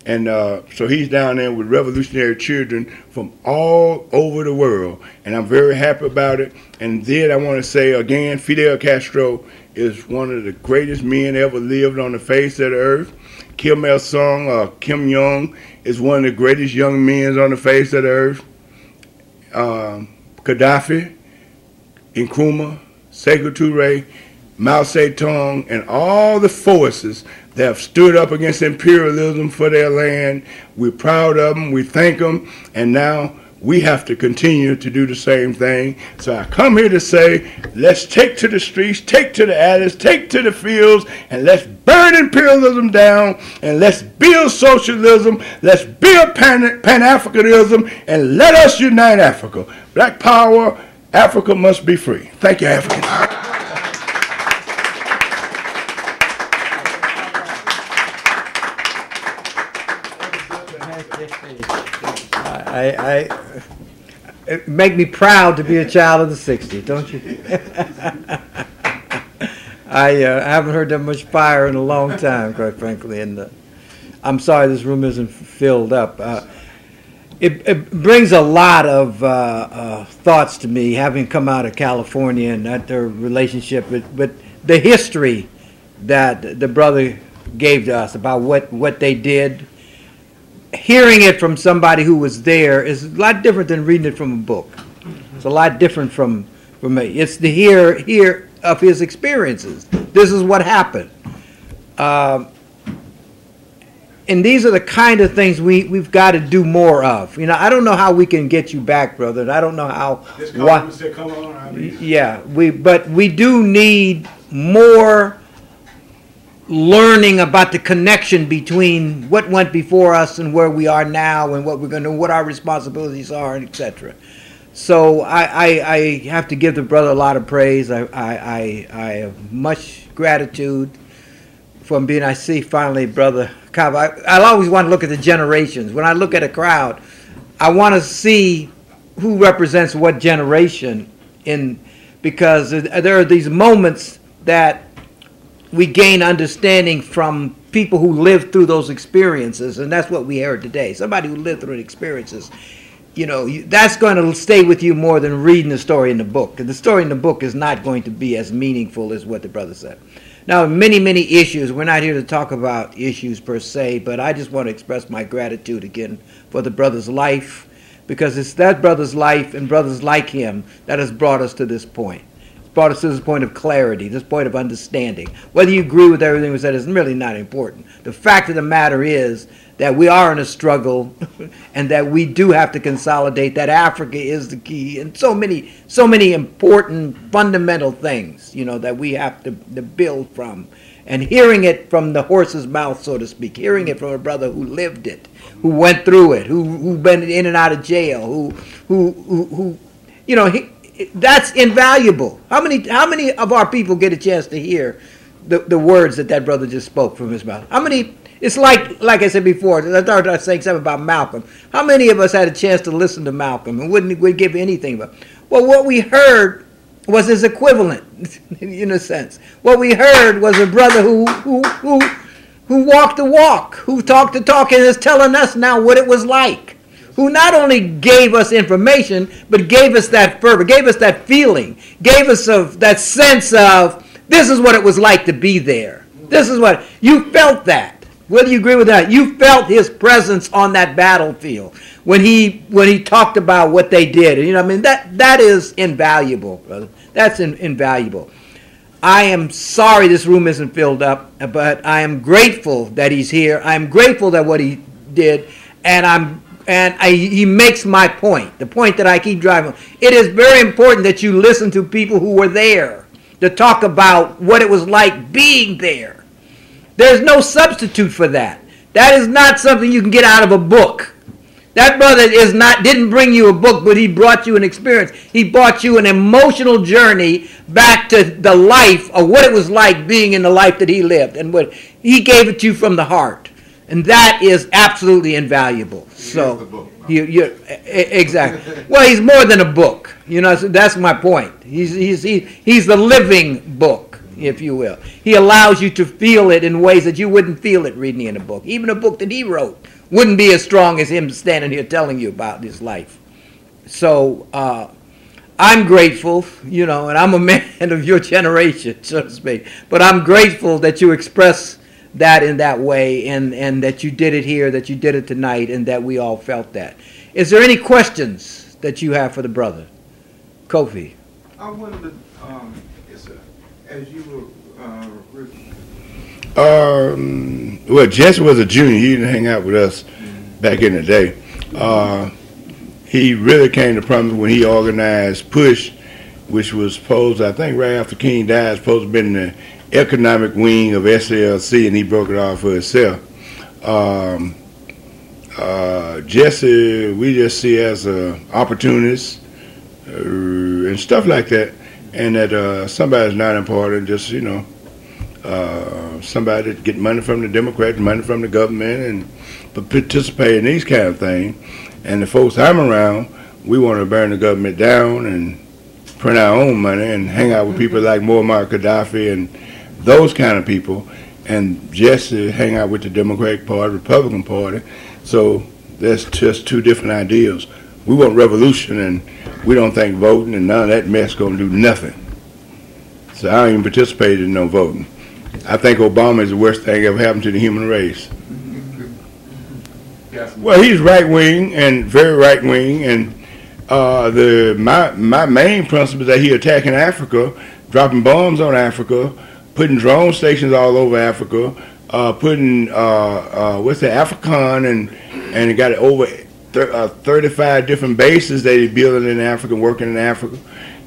And so he's down there with revolutionary children from all over the world. And I'm very happy about it. And then I want to say again, Fidel Castro is one of the greatest men ever lived on the face of the earth. Kim Il-sung, or Kim Jong, is one of the greatest young men on the face of the earth. Gaddafi, Nkrumah, Sekou Touré, Mao Zedong, and all the forces that have stood up against imperialism for their land. We're proud of them, we thank them, and now we have to continue to do the same thing. So I come here to say, let's take to the streets, take to the alleys, take to the fields, and let's burn imperialism down, and let's build socialism, let's build Pan-Africanism, and let us unite Africa. Black power, Africa must be free. Thank you, Africans. It make me proud to be a child of the '60s, don't you? I haven't heard that much fire in a long time, quite frankly, and I'm sorry this room isn't filled up. It brings a lot of thoughts to me, having come out of California and that their relationship, but the history that the brother gave to us about what they did. Hearing it from somebody who was there is a lot different than reading it from a book. It's a lot different from me. It's to hear of his experiences. This is what happened. And these are the kind of things we've got to do more of. You know, I don't know how we can get you back, brother. And I don't know how. This conference that come on, I mean. Yeah, but we do need more learning about the connection between what went before us and where we are now and what we're going to, what our responsibilities are, and etc. So I have to give the brother a lot of praise. I have much gratitude from being. I see finally Brother Cobb. I always want to look at the generations. When I look at a crowd, I want to see who represents what generation because there are these moments that we gain understanding from people who lived through those experiences, and that's what we heard today. Somebody who lived through the experiences, you know, that's going to stay with you more than reading the story in the book. And the story in the book is not going to be as meaningful as what the brother said. Now, many, many issues. We're not here to talk about issues per se, but I just want to express my gratitude again for the brother's life, because it's that brother's life and brothers like him that has brought us to this point. Brought us to this point of clarity, this point of understanding. Whether you agree with everything we said is really not important. The fact of the matter is that we are in a struggle and that we do have to consolidate, that Africa is the key, and so many important fundamental things, you know, that we have to build from. And hearing it from the horse's mouth, so to speak, hearing it from a brother who lived it, who went through it, who been in and out of jail, who you know, that's invaluable. How many of our people get a chance to hear the words that brother just spoke from his mouth? How many? It's like I said before. I thought I was saying something about Malcolm. How many of us had a chance to listen to Malcolm and wouldn't give anything about? Well, what we heard was his equivalent, in a sense. What we heard was a brother who walked the walk, who talked the talk, and is telling us now what it was like. Who not only gave us information, but gave us that fervor, gave us that feeling, gave us that sense of this is what it was like to be there. This is what, you felt that. Whether you agree with that, you felt his presence on that battlefield when he talked about what they did. You know, I mean, that is invaluable, brother. That's invaluable. I am sorry this room isn't filled up, but I am grateful that he's here. I am grateful that what he did, and he makes my point, the point that I keep driving. It is very important that you listen to people who were there to talk about what it was like being there. There's no substitute for that. That is not something you can get out of a book. That brother didn't bring you a book, but he brought you an experience. He brought you an emotional journey back to the life of what it was like being in the life that he lived, and what he gave it to you from the heart. And that is absolutely invaluable. So, exactly. Well, he's more than a book. You know, that's my point. He's the living book, if you will. He allows you to feel it in ways that you wouldn't feel it reading in a book. Even a book that he wrote wouldn't be as strong as him standing here telling you about his life. So, I'm grateful, you know, and I'm a man of your generation, so to speak. But I'm grateful that you express that in that way, and that you did it here, that you did it tonight, and that we all felt that. Is there any questions that you have for the brother? Kofi. I wanted to, as you were, well, Jesse was a junior. He didn't hang out with us back in the day. He really came to prominence when he organized PUSH, which was supposed, I think right after King died, supposed to have been the economic wing of SLC, and he broke it off for himself. Jesse, we just see as an opportunist and stuff like that, and that somebody's not important, just, you know, somebody to get money from the Democrats, money from the government, and participate in these kind of things. And the folks I'm around, we want to burn the government down and print our own money and hang out with people like Muammar Gaddafi and those kind of people, and just to hang out with the Democratic Party, Republican Party. So that's just two different ideas. We want revolution, and we don't think voting and none of that mess going to do nothing. So I don't even participate in no voting. I think Obama is the worst thing ever happened to the human race. Well, he's right-wing and very right-wing, and my main principle is that he's attacking Africa, dropping bombs on Africa, putting drone stations all over Africa, putting what's the African, and got over 35 different bases that he's building in Africa, working in Africa,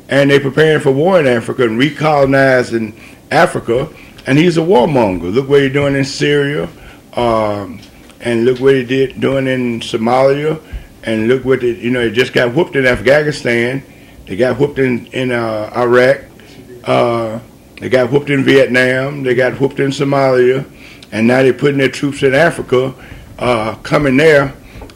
and they're preparing for war in Africa and recolonizing Africa. And he's a warmonger. Look what he's doing in Syria, and look what he doing in Somalia, and look what they just got whooped in Afghanistan. They got whooped in Iraq. They got whooped in Vietnam. They got whooped in Somalia, and now they're putting their troops in Africa, coming there,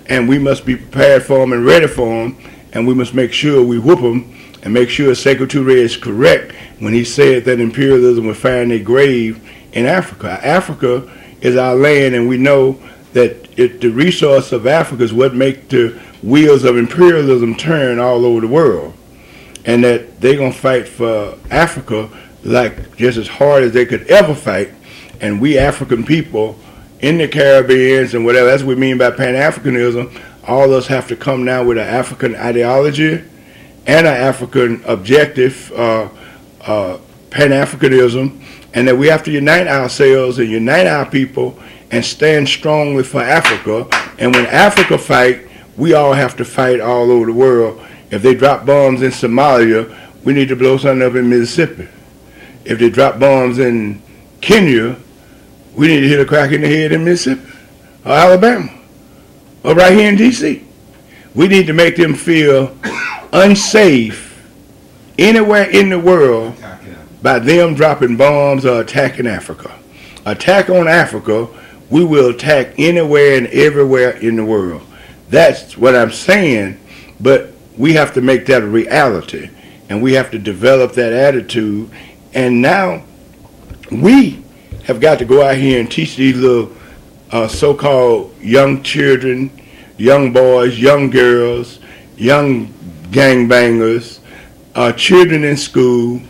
and we must be prepared for them and ready for them, and we must make sure we whoop them and make sure Sekou Touré is correct when he said that imperialism would find a grave in Africa. Africa is our land, and we know that the resource of Africa is what makes the wheels of imperialism turn all over the world, and that they're going to fight for Africa like just as hard as they could ever fight. And we African people in the Caribbean and whatever, that's what we mean by Pan-Africanism. All of us have to come now with an African ideology and an African objective, Pan-Africanism, and that we have to unite ourselves and unite our people and stand strongly for Africa. And when Africa fight, we all have to fight all over the world. If they drop bombs in Somalia, we need to blow something up in Mississippi. If they drop bombs in Kenya, we need to hit a crack in the head in Mississippi or Alabama or right here in D.C. We need to make them feel unsafe anywhere in the world by them dropping bombs or attacking Africa. Attack on Africa, we will attack anywhere and everywhere in the world. That's what I'm saying, but we have to make that a reality, and we have to develop that attitude. And now we have got to go out here and teach these little so-called young children, young boys, young girls, young gangbangers, children in school,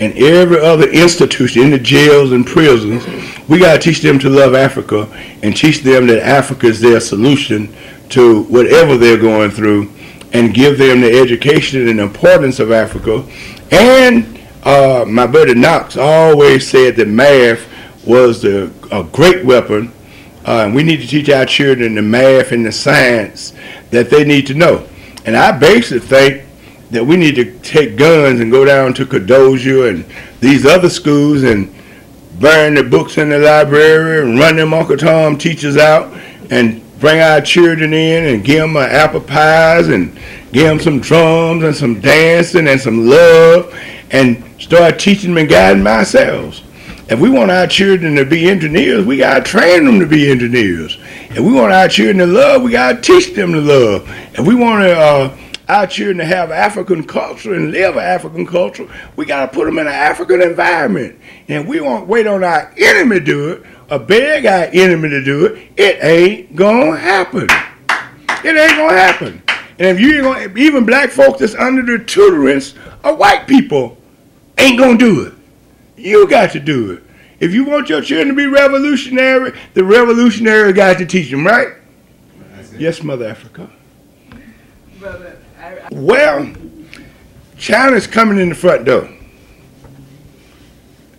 and every other institution in the jails and prisons. We got to teach them to love Africa and teach them that Africa is their solution to whatever they're going through, and give them the education and importance of Africa. And my buddy Knox always said that math was a great weapon, and we need to teach our children the math and the science that they need to know. And I basically think that we need to take guns and go down to Kadoja and these other schools and burn the books in the library and run them Uncle Tom teachers out and bring our children in and give them apple pies and give them some drums and some dancing and some love, and start teaching them and guiding them ourselves. If we want our children to be engineers, we got to train them to be engineers. If we want our children to love, we got to teach them to love. If we want our children to have African culture and live African culture, we got to put them in an African environment. And we won't wait on our enemy to do it, or beg our enemy to do it. It ain't going to happen. It ain't going to happen. And if you ain't going, even black folks that's under the tutorance of white people ain't going to do it. You got to do it. If you want your children to be revolutionary, the revolutionary got to teach them, right? Yes, Mother Africa. Well, China's coming in the front door.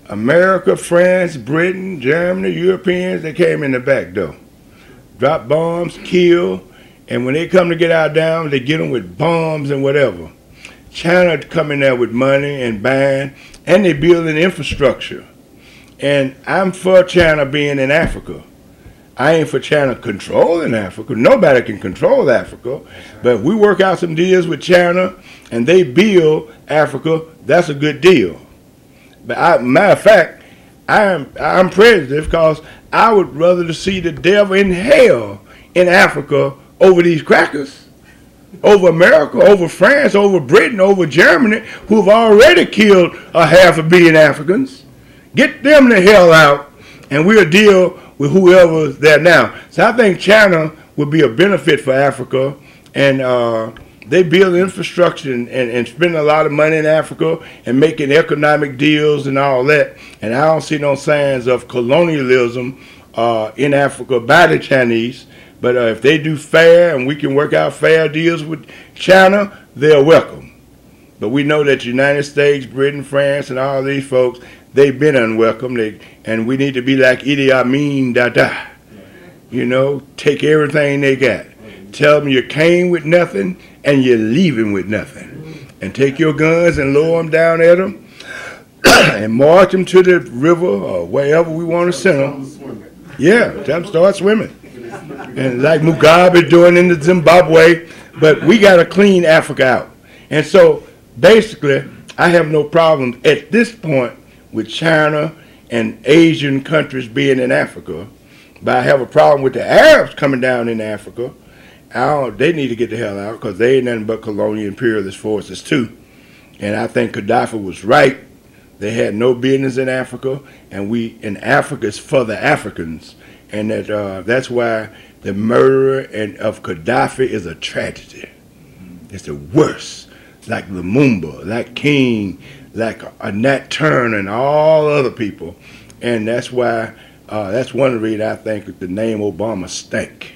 America, France, Britain, Germany, Europeans, they came in the back door. Drop bombs, kill, and when they come to get our down, they get them with bombs and whatever. China come in there with money and buying, and they building infrastructure. And I'm for China being in Africa. I ain't for China controlling Africa. Nobody can control Africa. But if we work out some deals with China and they build Africa, that's a good deal. But matter of fact, I'm prejudiced because I would rather to see the devil in hell in Africa over these crackers, over America, over France, over Britain, over Germany, who've already killed a 500 million Africans. Get them the hell out, and we'll deal with whoever's there now. So I think China would be a benefit for Africa, and they build infrastructure and spend a lot of money in Africa and making economic deals and all that. And I don't see no signs of colonialism in Africa by the Chinese. But if they do fair and we can work out fair deals with China, they're welcome. But we know that the United States, Britain, France, and all these folks, they've been unwelcome. And we need to be like Idi Amin Dada. You know, take everything they got. Tell them you came with nothing and you're leaving with nothing. And take your guns and lower them down at them and march them to the river or wherever we want to send them. Yeah, tell them start swimming. And like Mugabe doing in the Zimbabwe, but we got to clean Africa out. And so basically, I have no problem at this point with China and Asian countries being in Africa, but I have a problem with the Arabs coming down in Africa. They need to get the hell out because they ain't nothing but colonial imperialist forces too. And I think Gaddafi was right. They had no business in Africa, and Africa is for the Africans. And that's why the murder of Gaddafi is a tragedy. It's the worst. Like Lumumba, like King, like Nat Turner, and all other people. And that's why, that's one of the reasons I think that the name Obama stank.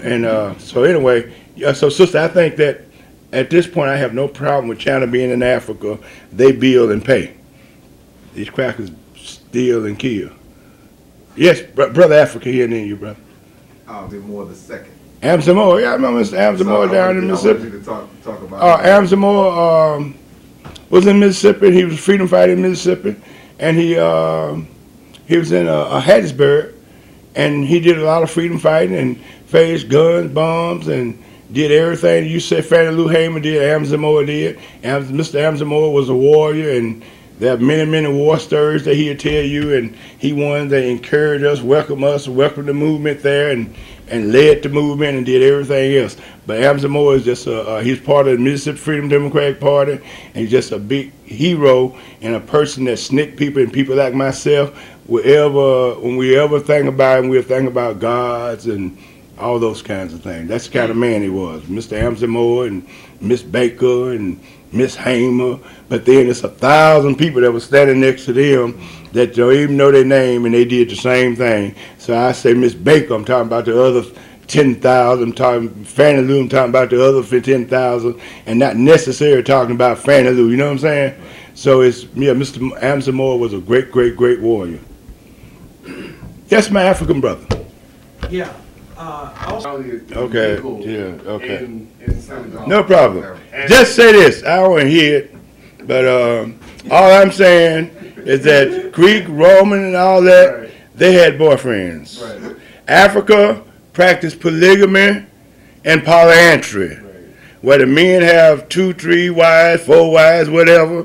And so anyway, so sister, I think that at this point I have no problem with China being in Africa. They build and pay. These crackers steal and kill. Yes, brother Africa here near you, brother. They're more the second. Amsamore, yeah, I remember Mr. Amsamore down in Mississippi. I want you to talk about Amsamore was in Mississippi. He was a freedom fighter in Mississippi, and he was in Hattiesburg, and he did a lot of freedom fighting and faced guns, bombs, and did everything you said Fannie Lou Hamer did, Amsamore did. Mr. Amsamore was a warrior, and there are many, many war stories that he'll tell you, and he wanted to encourage us, welcome the movement there, and led the movement and did everything else. But Amsamore is just he's part of the Mississippi Freedom Democratic Party, and he's just a big hero and a person that snick people and people like myself. When we ever think about him, we'll think about gods and all those kinds of things. That's the kind of man he was. Mr. Amsamore and Miss Baker and Miss Hamer, but then it's 1,000 people that were standing next to them that don't even know their name, and they did the same thing. So I say Miss Baker, I'm talking about the other 10,000, I'm talking Fannie Lou, I'm talking about the other 10,000, and not necessarily talking about Fannie Lou, you know what I'm saying? So it's, yeah, Mr. Amsamore was a great, great, great warrior. That's my African brother. Yeah. Okay, yeah, okay. No problem. Just say this, I don't want to hear it, but all I'm saying is that Greek, Roman, and all that, they had boyfriends. Right. Africa practiced polygamy and polyandry, where the men have 2, 3 wives, 4 wives, whatever,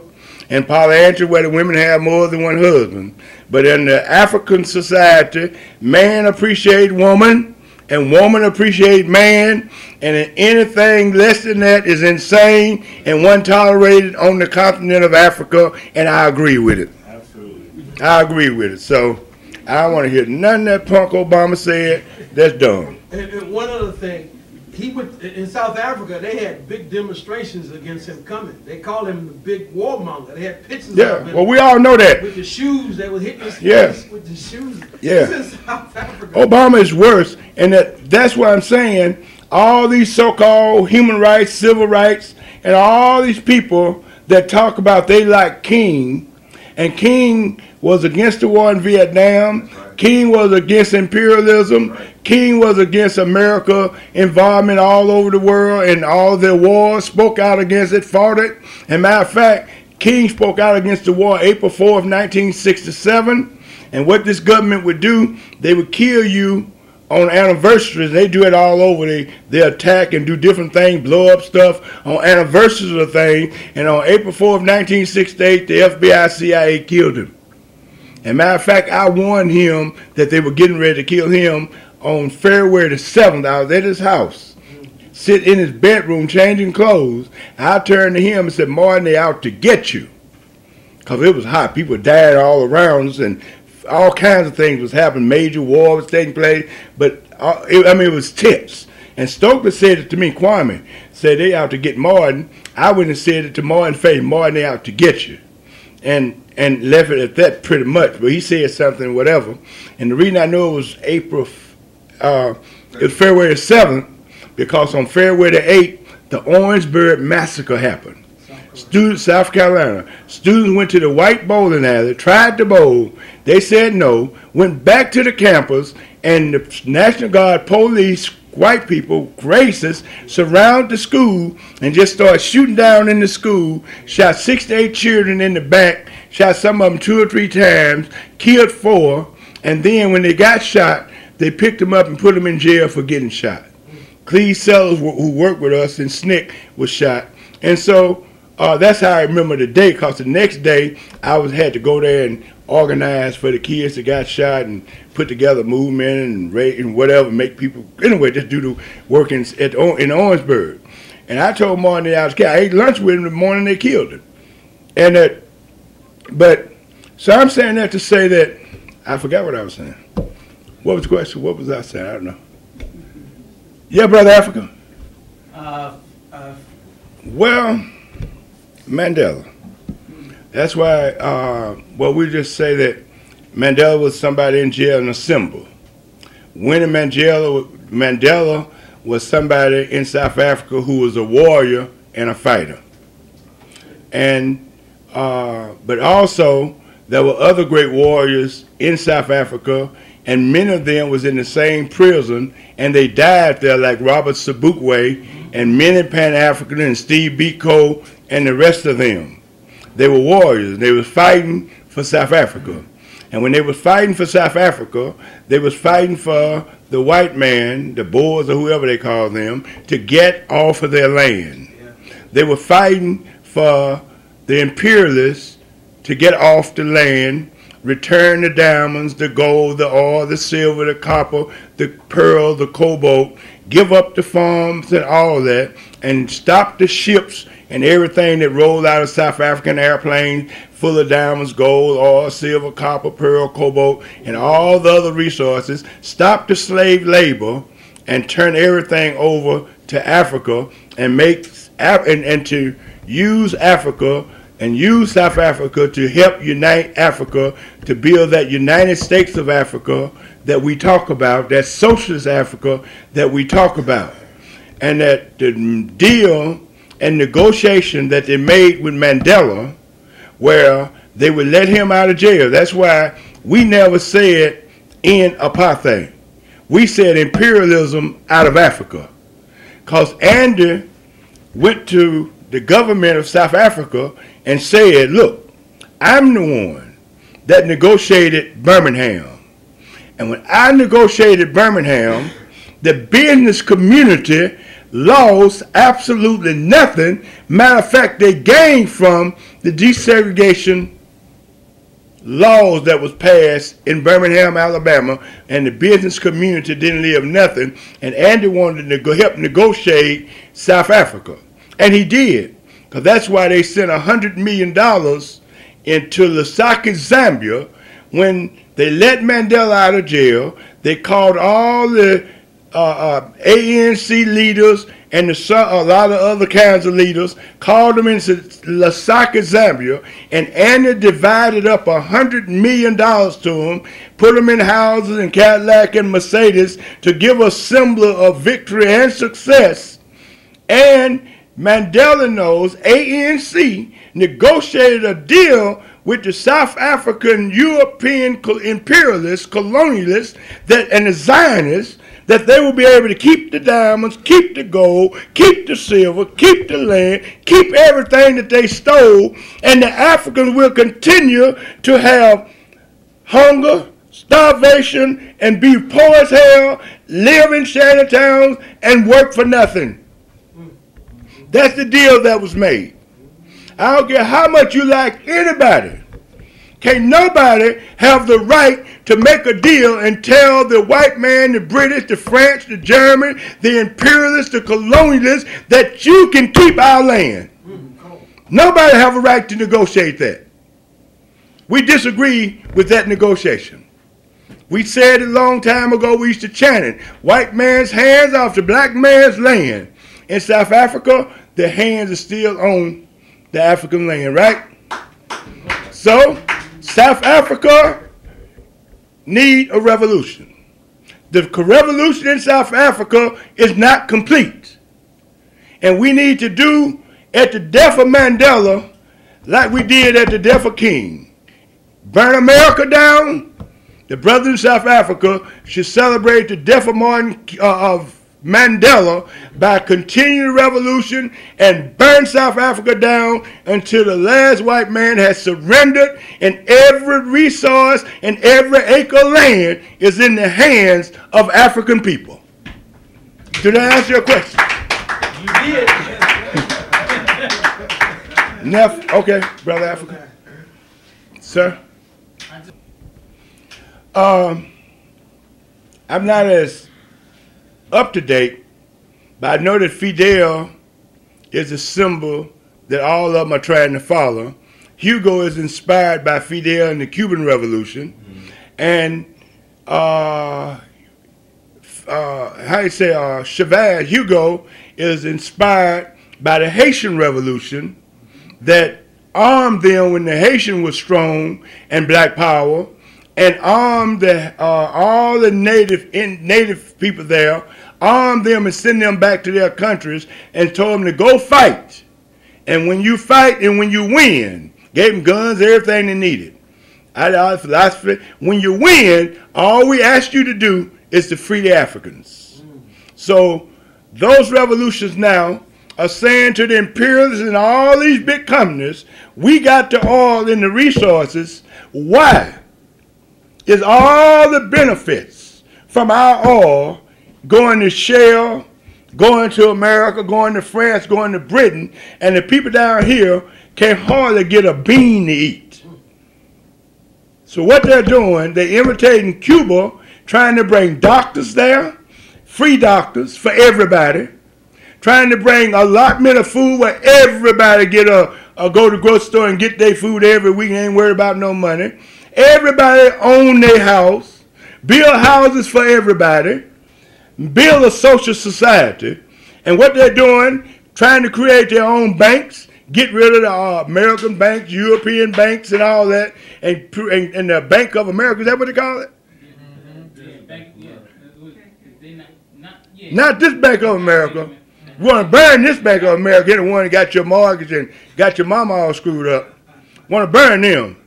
and polyandry where the women have more than one husband. But in the African society, man appreciate woman, and woman appreciate man, and anything less than that is insane and untolerated on the continent of Africa, and I agree with it. Absolutely. I agree with it. So I don't want to hear nothing that punk Obama said. That's dumb. And one other thing, he would in South Africa. They had big demonstrations against him coming. They called him the big warmonger. They had pictures of him. Well, we all know that. With the shoes, they would hit his face with the shoes. Yeah. This is South Africa. Obama is worse, and that's why I'm saying all these so-called human rights, civil rights, and all these people that talk about they like King, and King was against the war in Vietnam. King was against imperialism. King was against America involvement all over the world and all their wars, spoke out against it, fought it. And matter of fact, King spoke out against the war April 4th, 1967. And what this government would do, they would kill you on anniversaries. They do it all over. They attack and do different things, blow up stuff on anniversaries of the thing. And on April 4th, 1968, the FBI, CIA killed him. And matter of fact, I warned him that they were getting ready to kill him on February the 7th. I was at his house, sitting in his bedroom changing clothes. I turned to him and said, Martin, they out to get you. Because it was hot. People died all around us and all kinds of things was happening. Major war was taking place. But, it was tense. And Stokely said it to me, Kwame, said they out to get Martin. I went and said it to Martin face, Martin, they out to get you. And left it at that pretty much. But he said something, whatever. And the reason I know it was it was February the 7th, because on February the 8th, the Orangeburg Massacre happened. South Carolina. Students went to the white bowling alley, tried to bowl. They said no, went back to the campus, and the National Guard, police, white people, racists, surrounded the school and just started shooting down in the school, shot 6 to 8 children in the back, shot some of them 2 or 3 times, killed 4, and then when they got shot, they picked them up and put them in jail for getting shot. Cleve Sellers, who worked with us in Sncc, was shot. And so that's how I remember the day, because the next day I had to go there and organize for the kids that got shot and put together movement and whatever, make people, anyway, just do the work in Orangeburg. And I told Martin that I was killed. I ate lunch with him the morning they killed him. And so I'm saying that to say that, I forgot what I was saying. What was the question? What was I saying? I don't know. Yeah, Brother Africa? Well, Mandela. That's why, we just say that Mandela was somebody in jail and a symbol. Winnie Mandela was somebody in South Africa who was a warrior and a fighter. And, but also, there were other great warriors in South Africa, and many of them was in the same prison, and they died there, like Robert Sobukwe and many Pan-African and Steve Biko and the rest of them. They were warriors. They were fighting for South Africa. And when they were fighting for South Africa, they was fighting for the white man, the Boers or whoever they call them, to get off of their land. Yeah. They were fighting for the imperialists to get off the land, return the diamonds, the gold, the oil, the silver, the copper, the pearl, the cobalt, give up the farms and all that, and stop the ships and everything that rolled out of South African airplanes full of diamonds, gold, oil, silver, copper, pearl, cobalt, and all the other resources, stop the slave labor and turn everything over to Africa and and to use Africa and use South Africa to help unite Africa to build that United States of Africa that we talk about, that socialist Africa that we talk about. And that the deal and negotiation that they made with Mandela, where they would let him out of jail. That's why we never said end apartheid. We said imperialism out of Africa. Because Andy went to the government of South Africa and said, look, I'm the one that negotiated Birmingham. And when I negotiated Birmingham, the business community lost absolutely nothing. Matter of fact, they gained from the desegregation laws that was passed in Birmingham, Alabama, and the business community didn't live nothing. And Andy wanted to help negotiate South Africa. And he did, because that's why they sent $100 million into Lusaka, Zambia. When they let Mandela out of jail, they called all the ANC leaders and a lot of other kinds of leaders, called them into Lusaka, Zambia, and Andy divided up $100 million to them, put them in houses and Cadillac and Mercedes to give a symbol of victory and success. And Mandela knows ANC negotiated a deal with the South African European imperialists, colonialists, and the Zionists, that they will be able to keep the diamonds, keep the gold, keep the silver, keep the land, keep everything that they stole, and the Africans will continue to have hunger, starvation, and be poor as hell, live in shanty towns, and work for nothing. That's the deal that was made. I don't care how much you like anybody. Can't nobody have the right to make a deal and tell the white man, the British, the French, the German, the imperialists, the colonialists that you can keep our land. Nobody have a right to negotiate that. We disagree with that negotiation. We said it a long time ago, we used to chant it. White man's hands off the black man's land. In South Africa, their hands are still on the African land, right? So, South Africa need a revolution. The revolution in South Africa is not complete. And we need to do at the death of Mandela like we did at the death of King. Burn America down. The brothers in South Africa should celebrate the death of Mandela by continuing the revolution and burn South Africa down until the last white man has surrendered and every resource and every acre of land is in the hands of African people. Did I answer your question? You did. Okay, Brother Africa. Sir? I'm not as up to date, but I know that Fidel is a symbol that all of them are trying to follow. Hugo is inspired by Fidel and the Cuban Revolution. And Chavez, Hugo, is inspired by the Haitian Revolution that armed them when the Haitian was strong and black power, and armed all the native people there, armed them and sent them back to their countries and told them to go fight. And when you fight and when you win, gave them guns, everything they needed. Our philosophy, when you win, all we ask you to do is to free the Africans. So those revolutions now are saying to the imperialists and all these big companies, we got the oil and the resources. Why is all the benefits from our oil going to Shell, going to America, going to France, going to Britain, and the people down here can hardly get a bean to eat? So what they're doing, they're imitating Cuba, trying to bring doctors there, free doctors for everybody, trying to bring allotment of food where everybody get go to the grocery store and get their food every week and ain't worried about no money. Everybody own their house, build houses for everybody, build a social society. And what they're doing, trying to create their own banks, get rid of the American banks, European banks and all that, and the Bank of America, is that what they call it? Not this Bank of America. You want to burn this Bank of America, the one that got your mortgage and got your mama all screwed up. Want to burn them.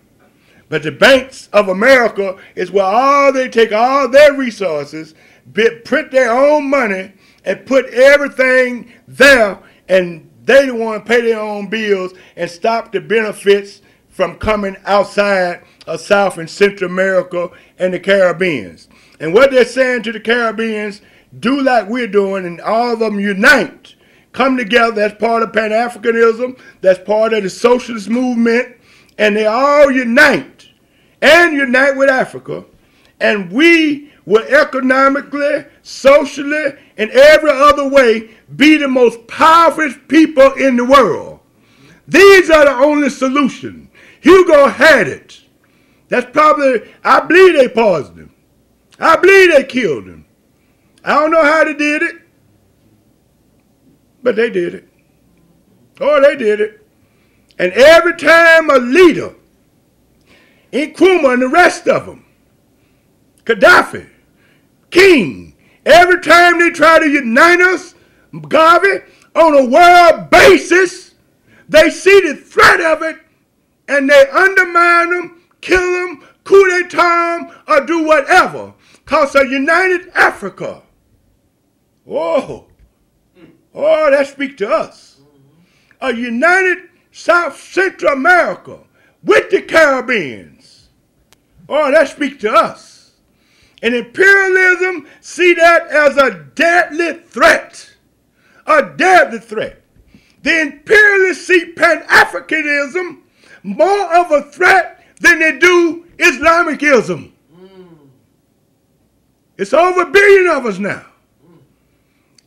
But the banks of America is where they take all their resources, print their own money, and put everything there, and they don't want to pay their own bills and stop the benefits from coming outside of South and Central America and the Caribbean. And what they're saying to the Caribbeans, do like we're doing, and all of them unite, come together. That's part of Pan-Africanism, that's part of the socialist movement, and they all unite and unite with Africa, and we will economically, socially, and every other way be the most powerful people in the world. These are the only solution. Hugo had it. That's probably, I believe they poisoned him. I believe they killed him. I don't know how they did it, but they did it. Oh, they did it. And every time a leader, Nkrumah and the rest of them, Gaddafi, King, every time they try to unite us, Mugabe, on a world basis, they see the threat of it and they undermine them, kill them, coup d'etat them, or do whatever. Because a united Africa, that speaks to us. A united South Central America with the Caribbeans, that speaks to us. And imperialism see that as a deadly threat. A deadly threat. The imperialists see Pan-Africanism more of a threat than they do Islamicism. It's over 1 billion of us now.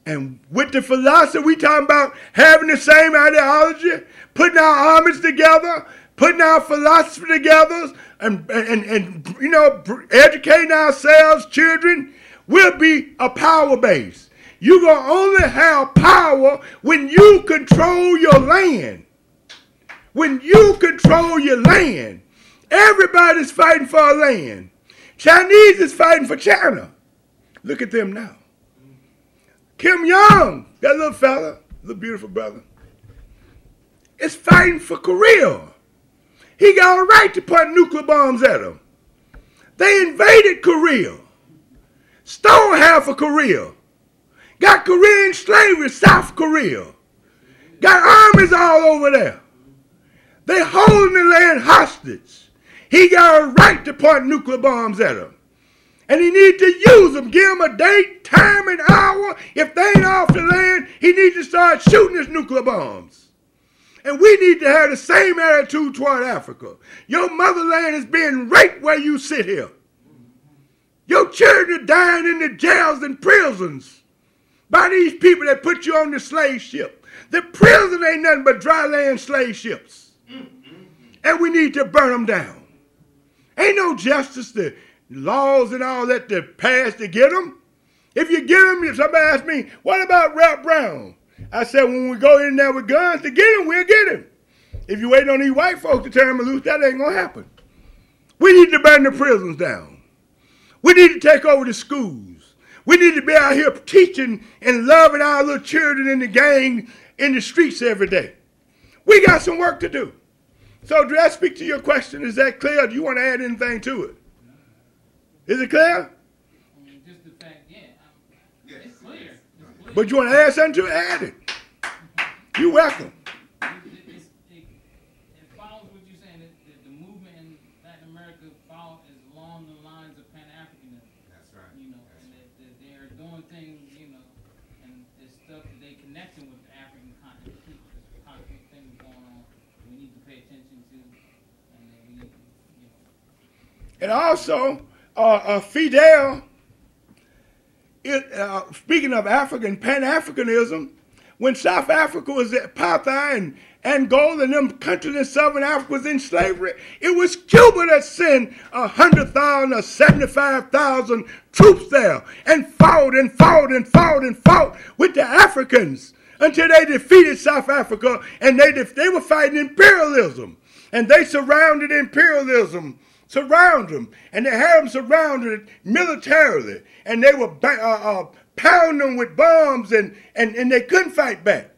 And with the philosophy, we talking about having the same ideology, putting our armies together, putting our philosophy together, and you know, educating ourselves, children. We'll be a power base. You're going to only have power when you control your land. When you control your land. Everybody's fighting for our land. Chinese is fighting for China. Look at them now. Kim Jong, that little fella, little beautiful brother, is fighting for Korea. He got a right to put nuclear bombs at them. They invaded Korea. Stole half of Korea. Got Korean slavery, South Korea. Got armies all over there. They holding the land hostage. He got a right to point nuclear bombs at them. And he needs to use them. Give them a date, time, and hour. If they ain't off the land, he needs to start shooting his nuclear bombs. And we need to have the same attitude toward Africa. Your motherland is being raped where you sit here. Your children are dying in the jails and prisons by these people that put you on the slave ship. The prison ain't nothing but dry land slave ships. And we need to burn them down. Ain't no justice, the laws and all that to pass to get them. If you get them, if somebody asks me, what about Ralph Brown? I said, when we go in there with guns to get him, we'll get him. If you wait on these white folks to turn him loose, that ain't going to happen. We need to burn the prisons down. We need to take over the schools. We need to be out here teaching and loving our little children in the gang in the streets every day. We got some work to do. So do I speak to your question? Is that clear? Or do you want to add anything to it? Is it clear? Just the fact, yeah, it's clear. It's clear. But you want to add something to it? Add it. You're welcome. It follows what you're saying, that the movement in Latin America is along the lines of Pan-Africanism. That's right. You know, and that they're doing things, you know, and there's stuff that they connecting with the African continent. There's concrete things going on we need to pay attention to, and then we need to, you know. And also, Fidel, speaking of African Pan-Africanism, when South Africa was apartheid and Angola and them countries in Southern Africa was in slavery, it was Cuba that sent 100,000 or 75,000 troops there and fought and fought and fought and fought with the Africans until they defeated South Africa, and they were fighting imperialism. And they surrounded imperialism, and they had them surrounded militarily, and they were pounding them with bombs, and they couldn't fight back.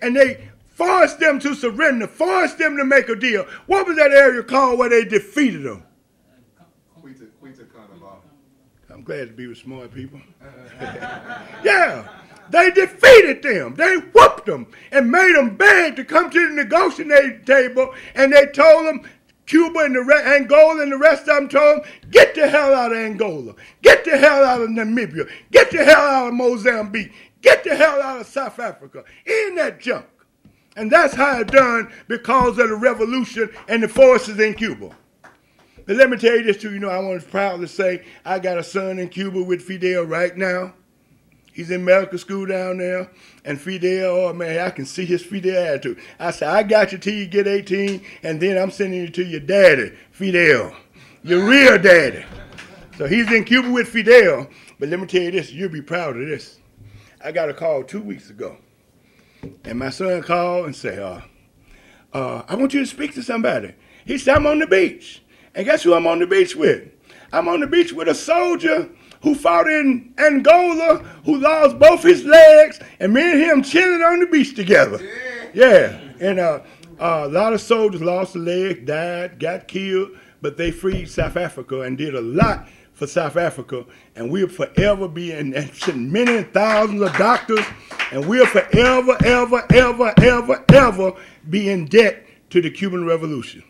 And they forced them to surrender, forced them to make a deal. What was that area called where they defeated them? I'm glad to be with smart people. Yeah. They defeated them. They whooped them and made them beg to come to the negotiating table. And they told them, Cuba and Angola and the rest of them told them, get the hell out of Angola. Get the hell out of Namibia. Get the hell out of Mozambique. Get the hell out of South Africa. In that junk. And that's how it's done because of the revolution and the forces in Cuba. But let me tell you this too. You know, I want to proudly say I got a son in Cuba with Fidel right now. He's in medical school down there. And Fidel, oh man, I can see his Fidel attitude. I said, I got you till you get 18, and then I'm sending you to your daddy, Fidel, your real daddy. So he's in Cuba with Fidel. But let me tell you this, you'll be proud of this. I got a call 2 weeks ago. And my son called and said, I want you to speak to somebody. He said, I'm on the beach. And guess who I'm on the beach with? I'm on the beach with a soldier who fought in Angola, who lost both his legs, and me and him chilling on the beach together. Yeah. And a lot of soldiers lost a leg, died, got killed, but they freed South Africa and did a lot for South Africa. And we'll forever be in many thousands of doctors, and we'll forever, ever, ever, ever, ever be in debt to the Cuban Revolution.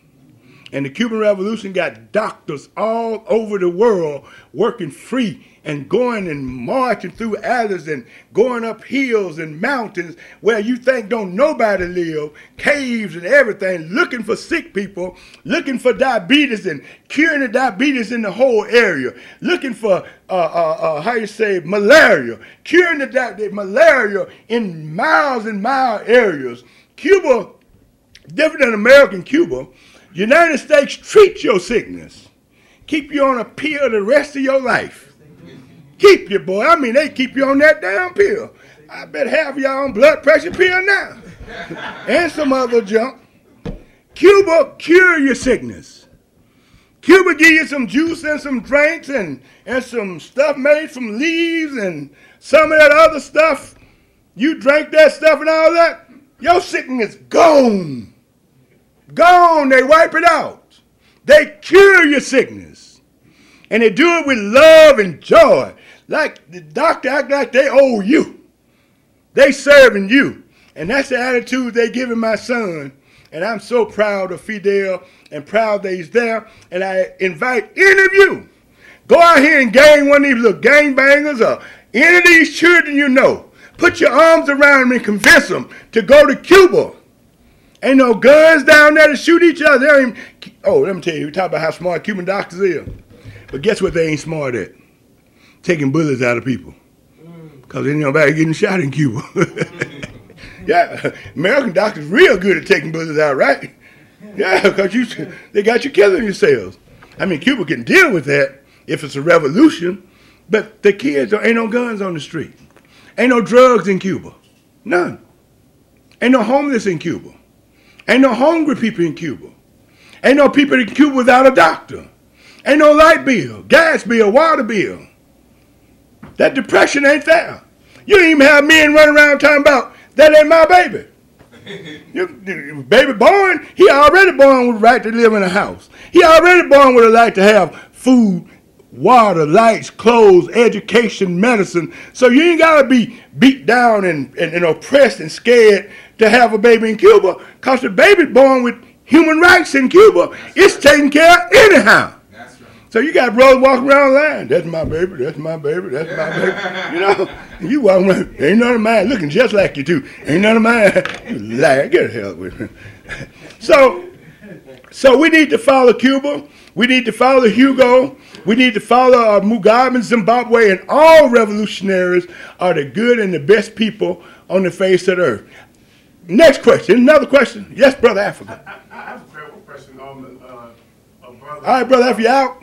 And the Cuban Revolution got doctors all over the world working free and going and marching through alleys and going up hills and mountains where you think don't nobody live, caves and everything, looking for sick people, looking for diabetes and curing the diabetes in the whole area, looking for, malaria, curing the malaria in miles and mile areas. Cuba, different than American Cuba, United States treats your sickness. Keep you on a pill the rest of your life. Keep you, boy. I mean, they keep you on that damn pill. I bet half of y'all on blood pressure pill now. And some other junk. Cuba cure your sickness. Cuba give you some juice and some drinks and some stuff made from leaves and some of that other stuff. You drink that stuff and all that, your sickness gone. Gone. They wipe it out. They cure your sickness. And they do it with love and joy. Like the doctor act like they owe you. They serving you. And that's the attitude they giving my son. And I'm so proud of Fidel and proud that he's there. And I invite any of you, go out here and gang one of these little gangbangers or any of these children you know. Put your arms around them and convince them to go to Cuba. Ain't no guns down there to shoot each other. Let me tell you, we talk about how smart Cuban doctors are. But guess what they ain't smart at? Taking bullets out of people. Because ain't nobody getting shot in Cuba. Yeah, American doctors real good at taking bullets out, right? Yeah, because they got you killing yourselves. I mean, Cuba can deal with that if it's a revolution, but the kids, ain't no guns on the street. Ain't no drugs in Cuba. None. Ain't no homeless in Cuba. Ain't no hungry people in Cuba. Ain't no people in Cuba without a doctor. Ain't no light bill, gas bill, water bill. That depression ain't there. You don't even have men running around talking about, that ain't my baby. Baby born, he already born with the right to live in a house. He already born with a right to have food, water, lights, clothes, education, medicine. So you ain't got to be beat down and oppressed and scared to have a baby in Cuba, because the baby born with human rights in Cuba, it's taken care of anyhow. So you got brothers walking around lying. That's my baby, that's my baby, that's my baby. You know, you walking around, ain't none of mine, looking just like you too. Ain't none of mine. You lie, get the hell with me. So we need to follow Cuba. We need to follow Hugo. We need to follow Mugabe in Zimbabwe, and all revolutionaries are the good and the best people on the face of the earth. Next question. Another question. Yes, Brother Africa. I have a question on brother. All right, Brother Africa, you out?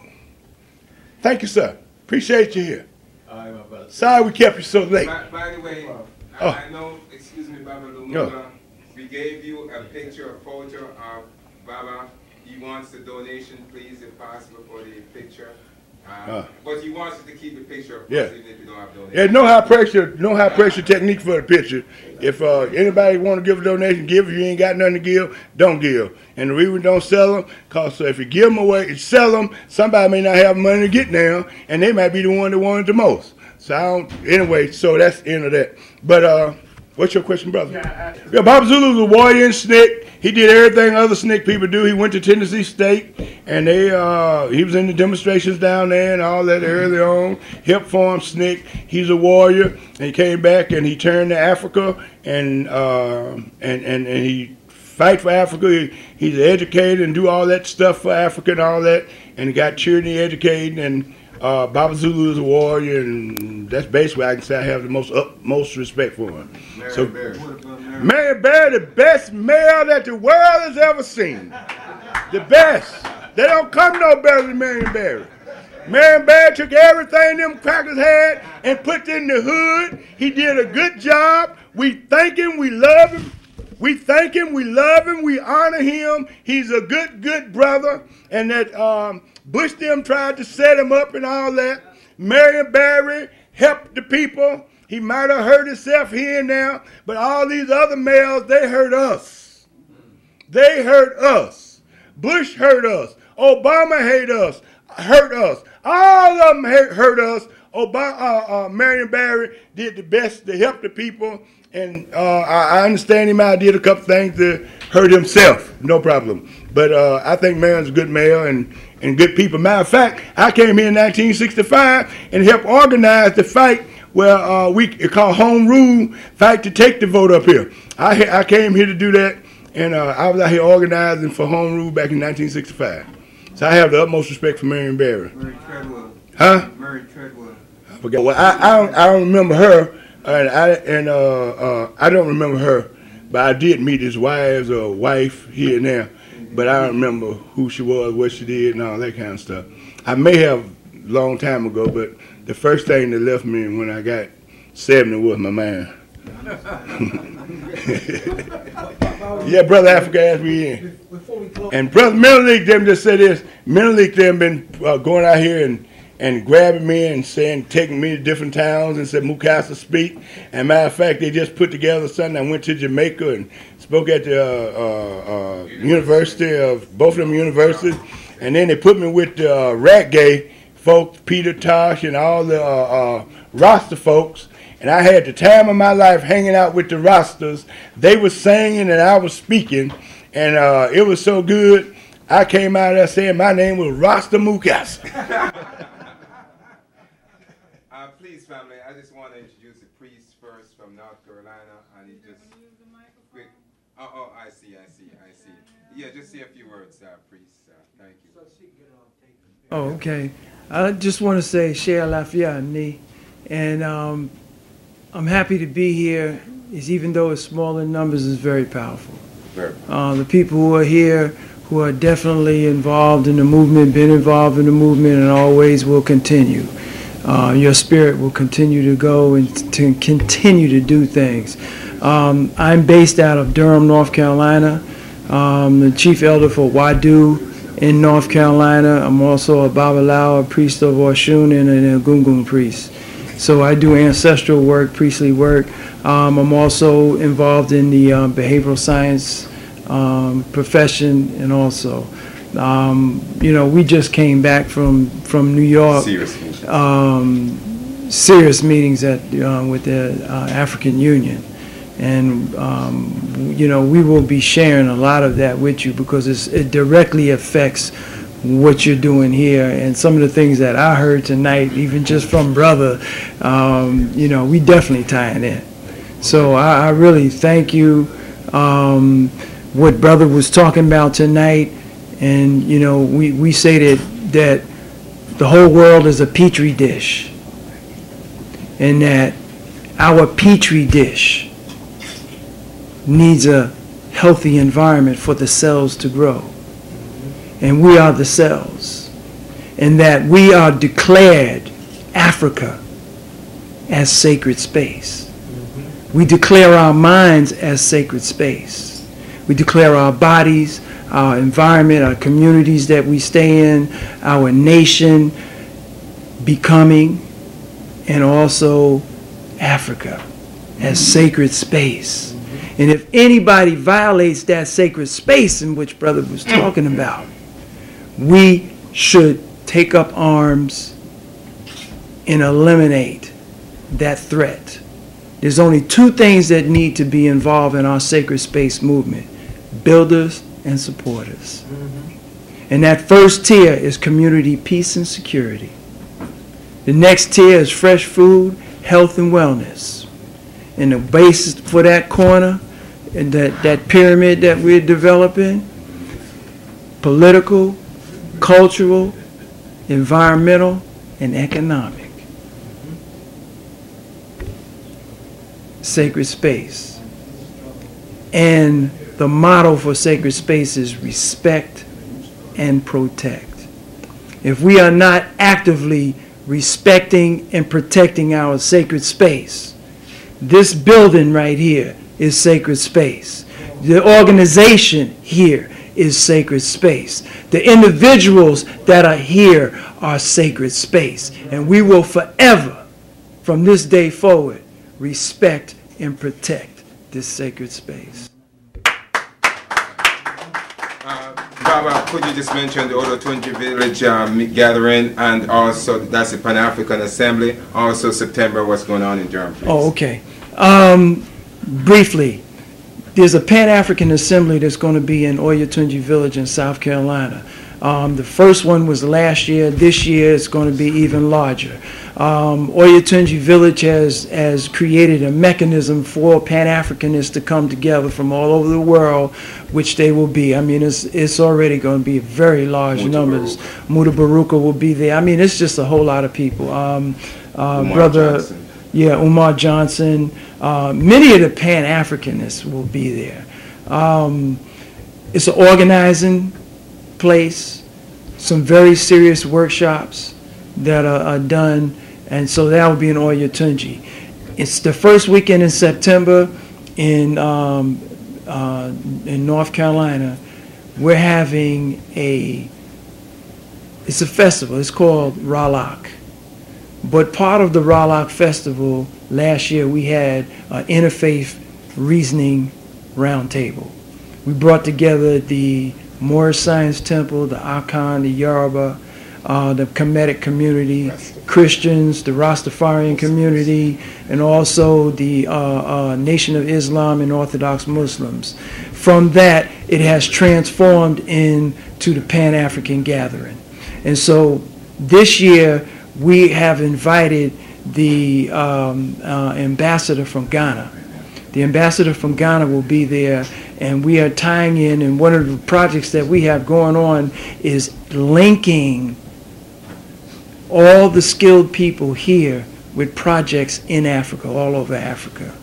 Thank you, sir. Appreciate you here. All right, my brother. Sorry we kept you so late. By the way, Oh. I know, excuse me, Baba Lumumba, we gave you a picture, a photo of Baba. He wants the donation, please, if possible, for the picture. But he wants you to keep the picture, of course, even if you don't have donation. Yeah, no high pressure technique for the picture. If anybody want to give a donation, give. If you ain't got nothing to give, don't give. And the reason we don't sell them, because if you give them away, sell them, somebody may not have money to get down, and they might be the one that wanted the most. So anyway, so that's the end of that. But what's your question, brother? Yeah, Baba Zulu was a warrior in SNCC. He did everything other SNCC people do. He went to Tennessee State, and he was in the demonstrations down there and all that early on. Helped form SNCC. He's a warrior, and he came back and he turned to Africa and he fight for Africa. He's educated and do all that stuff for Africa and all that, and he got children educated. And Baba Zulu is a warrior, and that's basically I can say I have the most respect for him. Marion Barry, the best mayor that the world has ever seen. The best. They don't come no better than Marion Barry. Marion Barry took everything them crackers had and put it in the hood. He did a good job. We thank him. We love him. We thank him. We love him. We honor him. He's a good brother. And that Bush them tried to set him up and all that. Marion Barry helped the people. He might have hurt himself here and there, but all these other males, they hurt us. They hurt us. Bush hurt us. Obama hurt us. All of them hurt us. Marion Barry did the best to help the people, and I understand he might have did a couple things hurt himself, no problem. But I think man's a good mayor and good people. Matter of fact, I came here in 1965 and helped organize the fight where we called home rule fight to take the vote up here. I came here to do that, and I was out here organizing for home rule back in 1965. So I have the utmost respect for Marion Barry. Mary Treadwell. Huh? Mary Treadwell. I forgot. Well, I don't remember her, and I don't remember her, but I did meet his wife or wife here and there. But I don't remember who she was, what she did, and all that kind of stuff. I may have a long time ago, but the first thing that left me when I got 70 was my man. Yeah, Brother Africa asked me in. And Brother Menelik, them just said this. Menelik, them been going out here and grabbing me and saying, taking me to different towns and said, Mukasa speak. And matter of fact, they just put together something. I went to Jamaica and spoke at the university of, both of them universities. And then they put me with the reggae folks, Peter Tosh and all the Rasta folks. And I had the time of my life hanging out with the Rastas. They were singing and I was speaking. And it was so good, I came out there saying my name was Rasta Mukasa. Please, family, I just want to introduce the priest first from North Carolina. And he just quick. Oh, I see. Yeah, just say a few words, priest. Thank you. Oh, okay. I just want to say, Share Lafia Ni. And I'm happy to be here. Even though it's small in numbers, it's very powerful. The people who are here, who are definitely involved in the movement, been involved in the movement, and always will continue. Your spirit will continue to go and to continue to do things. I'm based out of Durham, North Carolina. The chief elder for Wadu in North Carolina. I'm also a Babalawo, a priest of Oshun, and a Gungun priest. So I do ancestral work, priestly work. I'm also involved in the behavioral science profession, and also, you know, we just came back from New York. Serious meetings at with the African Union, and you know, we will be sharing a lot of that with you because it directly affects what you're doing here, and some of the things that I heard tonight, even just from brother, you know, we definitely tying in. So I really thank you. What brother was talking about tonight, and you know, we say that the whole world is a petri dish, and that our petri dish needs a healthy environment for the cells to grow. And we are the cells, and that we are declared Africa as sacred space. We declare our minds as sacred space. We declare our bodies, our environment, our communities that we stay in, our nation becoming, and also Africa as sacred space. And if anybody violates that sacred space in which brother was talking about, we should take up arms and eliminate that threat. There's only two things that need to be involved in our sacred space movement: builders and supporters. And that first tier is community peace and security. The next tier is fresh food, health, and wellness. And the basis for that corner, and that pyramid that we're developing: political, cultural, environmental, and economic. Sacred space. And the motto for sacred space is respect and protect. If we are not actively respecting and protecting our sacred space, this building right here is sacred space. The organization here is sacred space. The individuals that are here are sacred space. And we will forever, from this day forward, respect and protect this sacred space. Baba, could you just mention the other 20 village gathering, and also that's the Pan-African Assembly, also September, what's going on in Durham, please? Oh, okay. Briefly, there's a Pan-African Assembly that's going to be in Oyotunji Village in South Carolina. The first one was last year. This year it's going to be even larger. Oyotunji Village has created a mechanism for Pan-Africanists to come together from all over the world, which they will be. I mean, it's already going to be very large numbers. Mutabaruka will be there. I mean, it's just a whole lot of people. Brother, Johnson. Yeah, Umar Johnson. Many of the Pan-Africanists will be there. It's an organizing place, some very serious workshops that are done, and so that will be in Oyotunji. It's the first weekend in September in North Carolina. We're having it's a festival. It's called Ralak. But part of the Ralak Festival, last year we had an interfaith reasoning roundtable. We brought together the Moorish Science Temple, the Akan, the Yoruba, the Kemetic community, Christians, the Rastafarian community, and also the Nation of Islam and Orthodox Muslims. From that, it has transformed into the Pan-African Gathering. And so this year, we have invited the ambassador from Ghana. The ambassador from Ghana will be there, and we are tying in, and one of the projects that we have going on is linking all the skilled people here with projects in Africa, all over Africa.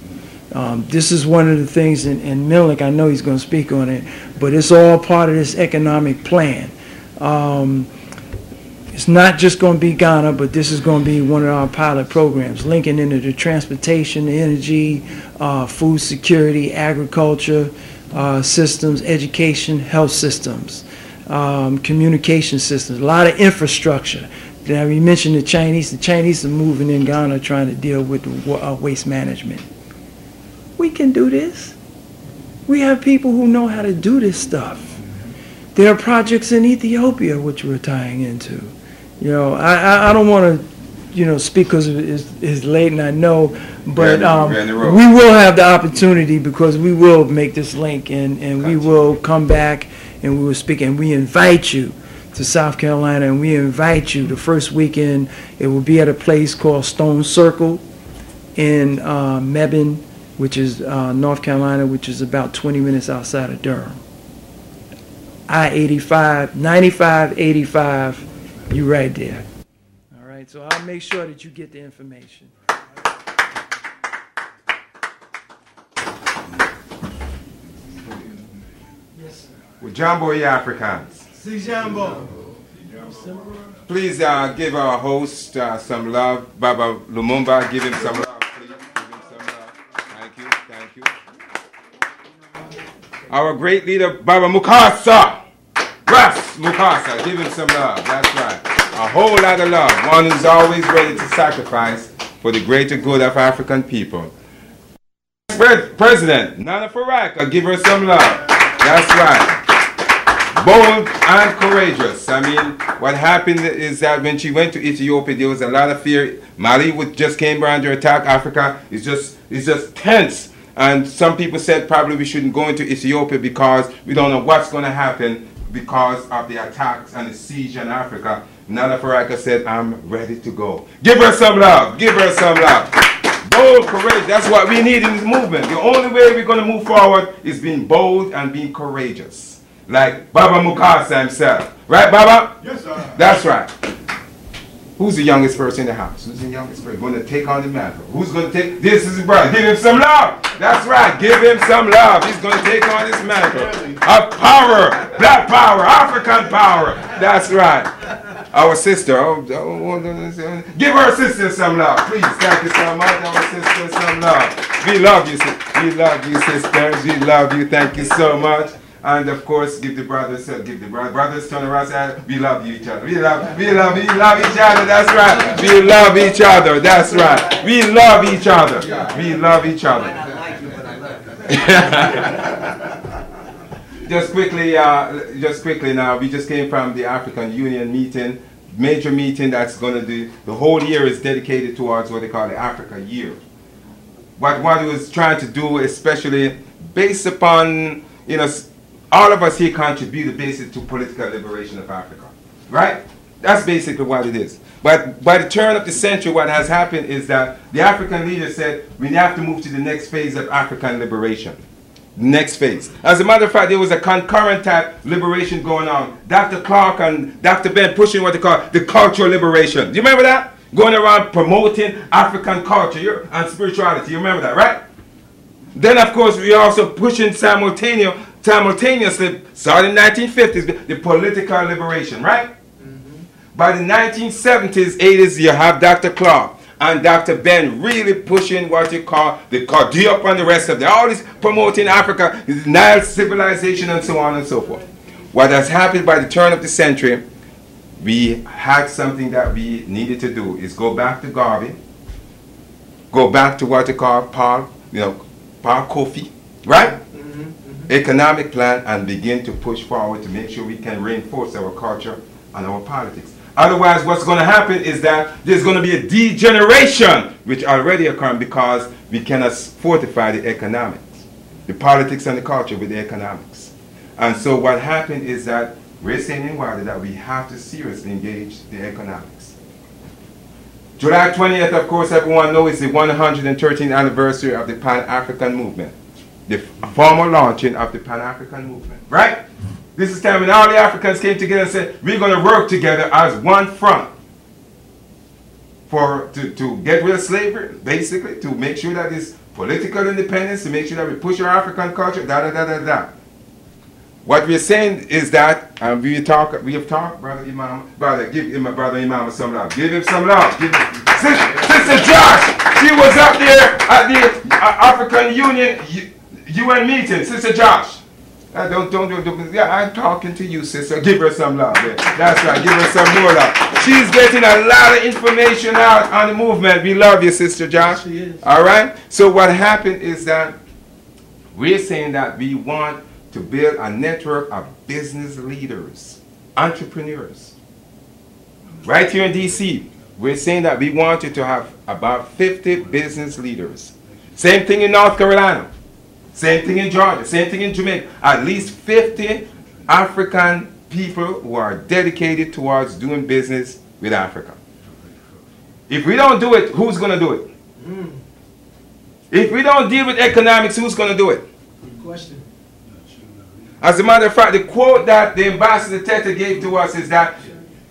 This is one of the things, and Milik, I know he's going to speak on it, but it's all part of this economic plan. It's not just going to be Ghana, but this is going to be one of our pilot programs, linking into the transportation, the energy, food security, agriculture systems, education, health systems, communication systems, a lot of infrastructure. Now, we mentioned the Chinese. The Chinese are moving in Ghana trying to deal with waste management. We can do this. We have people who know how to do this stuff. There are projects in Ethiopia which we're tying into. You know, I don't want to, you know, speak because it's late and I know, but we will have the opportunity because we will make this link and we will come back and we will speak, and we invite you to South Carolina, and we invite you the first weekend. It will be at a place called Stone Circle in Mebane, which is North Carolina, which is about 20 minutes outside of Durham. I-85, 95, 85, you right there. All right, so I'll make sure that you get the information. Yes, sir. Well, Jambo, Africans. See Jambo. Please give our host some love. Baba Lumumba, give him some love, please. Give him some love. Thank you, thank you. Our great leader, Baba Mukasa. Ras Mukasa, give him some love. That's right. A whole lot of love. One who's always ready to sacrifice for the greater good of African people. President Nana Faraka, give her some love. That's right. Bold and courageous. I mean, what happened is that when she went to Ethiopia, there was a lot of fear. Mali just came under attack. Africa is just tense. And some people said probably we shouldn't go into Ethiopia because we don't know what's going to happen because of the attacks and the siege in Africa. Nana Faraka said, I'm ready to go. Give her some love. Give her some love. Bold, courageous. That's what we need in this movement. The only way we're going to move forward is being bold and being courageous. Like Baba Mukasa himself. Right, Baba? Yes, sir. That's right. Who's the youngest person in the house? Who's the youngest person going to take on the mantle? Who's going to take? This is his brother. Give him some love. That's right. Give him some love. He's going to take on this mantle of power, black power, African power. That's right. Our sister. Give our sister some love, please. Thank you so much. Our sister, some love. We love you, we love you, sisters. We love you. Thank you so much. And of course, give the brothers turn around, say, we love you each other. We love each other, that's right. We love each other, that's right. We love each other. We love each other. Just quickly now, we just came from the African Union meeting, major meeting that's going to do, the whole year is dedicated towards what they call the Africa Year. What one was trying to do, especially based upon, you know, all of us here contributed basically to political liberation of Africa, right? That's basically what it is. But by the turn of the century, what has happened is that the African leaders said, we have to move to the next phase of African liberation. Next phase. As a matter of fact, there was a concurrent type liberation going on. Dr. Clark and Dr. Ben pushing what they call the cultural liberation. Do you remember that? Going around promoting African culture and spirituality. You remember that, right? Then, of course, we also pushing simultaneously, starting in the 1950s, the political liberation, right? By the 1970s, 80s, you have Dr. Clark and Dr. Ben really pushing what you call the Diop and the rest of them. All this promoting Africa, Nile civilization and so on and so forth. What has happened by the turn of the century, we had something that we needed to do is go back to Garvey, go back to what you call Paul Kofi, right? Economic plan, and begin to push forward to make sure we can reinforce our culture and our politics. Otherwise, what's going to happen is that there's going to be a degeneration, which already occurred because we cannot fortify the economics, the politics and the culture with the economics. And so what happened is that we're saying in Wilder that we have to seriously engage the economics. July 20th, of course, everyone knows is the 113th anniversary of the Pan-African movement, the formal launching of the Pan-African movement, right? This is time when all the Africans came together and said, we're going to work together as one front to get rid of slavery, basically, to make sure that there's political independence, to make sure that we push our African culture, da-da-da-da-da. What we're saying is that, and we have talked, Brother Imam, give my Brother Imam some love. Give him some love. Sister Josh, she was up there at the African Union UN meeting. Sister Josh. Yeah, I'm talking to you, sister. Give her some love. Yeah. That's right. Give her some more love. She's getting a lot of information out on the movement. We love you, Sister Josh. She is. All right? So what happened is that we're saying that we want to build a network of business leaders, entrepreneurs. Right here in D.C., we're saying that we wanted to have about 50 business leaders. Same thing in North Carolina. Same thing in Georgia, same thing in Jamaica. At least 50 African people who are dedicated towards doing business with Africa. If we don't do it, who's going to do it? If we don't deal with economics, who's going to do it? Good question. As a matter of fact, the quote that the Ambassador Tete gave to us is that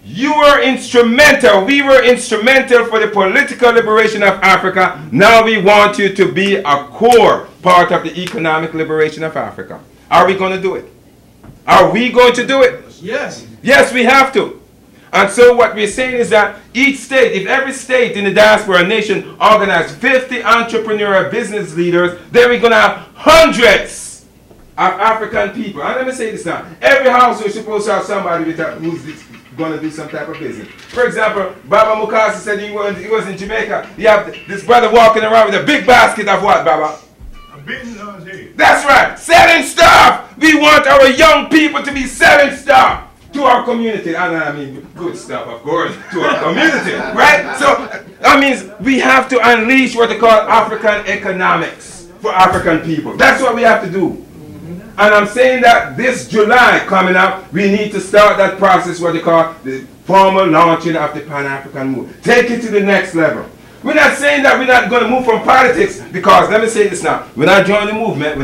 you were instrumental, we were instrumental for the political liberation of Africa. Now we want you to be a core part of the economic liberation of Africa. Are we going to do it? Are we going to do it? Yes. Yes, we have to. And so what we're saying is that each state, if every state in the diaspora nation organized 50 entrepreneurial business leaders, then we're going to have hundreds of African people. And let me say this now. Every household is supposed to have somebody who's going to do some type of business. For example, Baba Mukasa said he was in Jamaica. You have this brother walking around with a big basket of what, Baba? A business on his head. That's right. Selling stuff. We want our young people to be selling stuff to our community. And I mean good stuff, of course, to our community. Right? So, that means we have to unleash what they call African economics for African people. That's what we have to do. And I'm saying that this July coming up, we need to start that process, what they call the formal launching of the Pan-African movement. Take it to the next level. We're not saying that we're not going to move from politics, because let me say this now. When I joined the movement,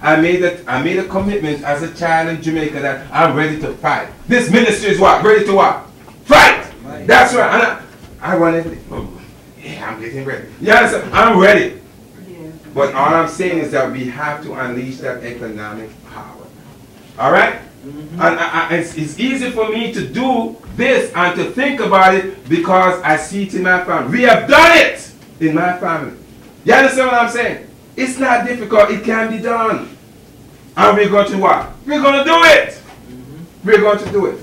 I made a commitment as a child in Jamaica that I'm ready to fight. This ministry is what? Ready to what? Fight! That's right. And I want it. Yeah, I'm getting ready. Yes, I'm ready. But all I'm saying is that we have to unleash that economic power. All right? And it's easy for me to do this and to think about it because I see it in my family. We have done it in my family. You understand what I'm saying? It's not difficult. It can be done. And we're going to what? We're going to do it. We're going to do it.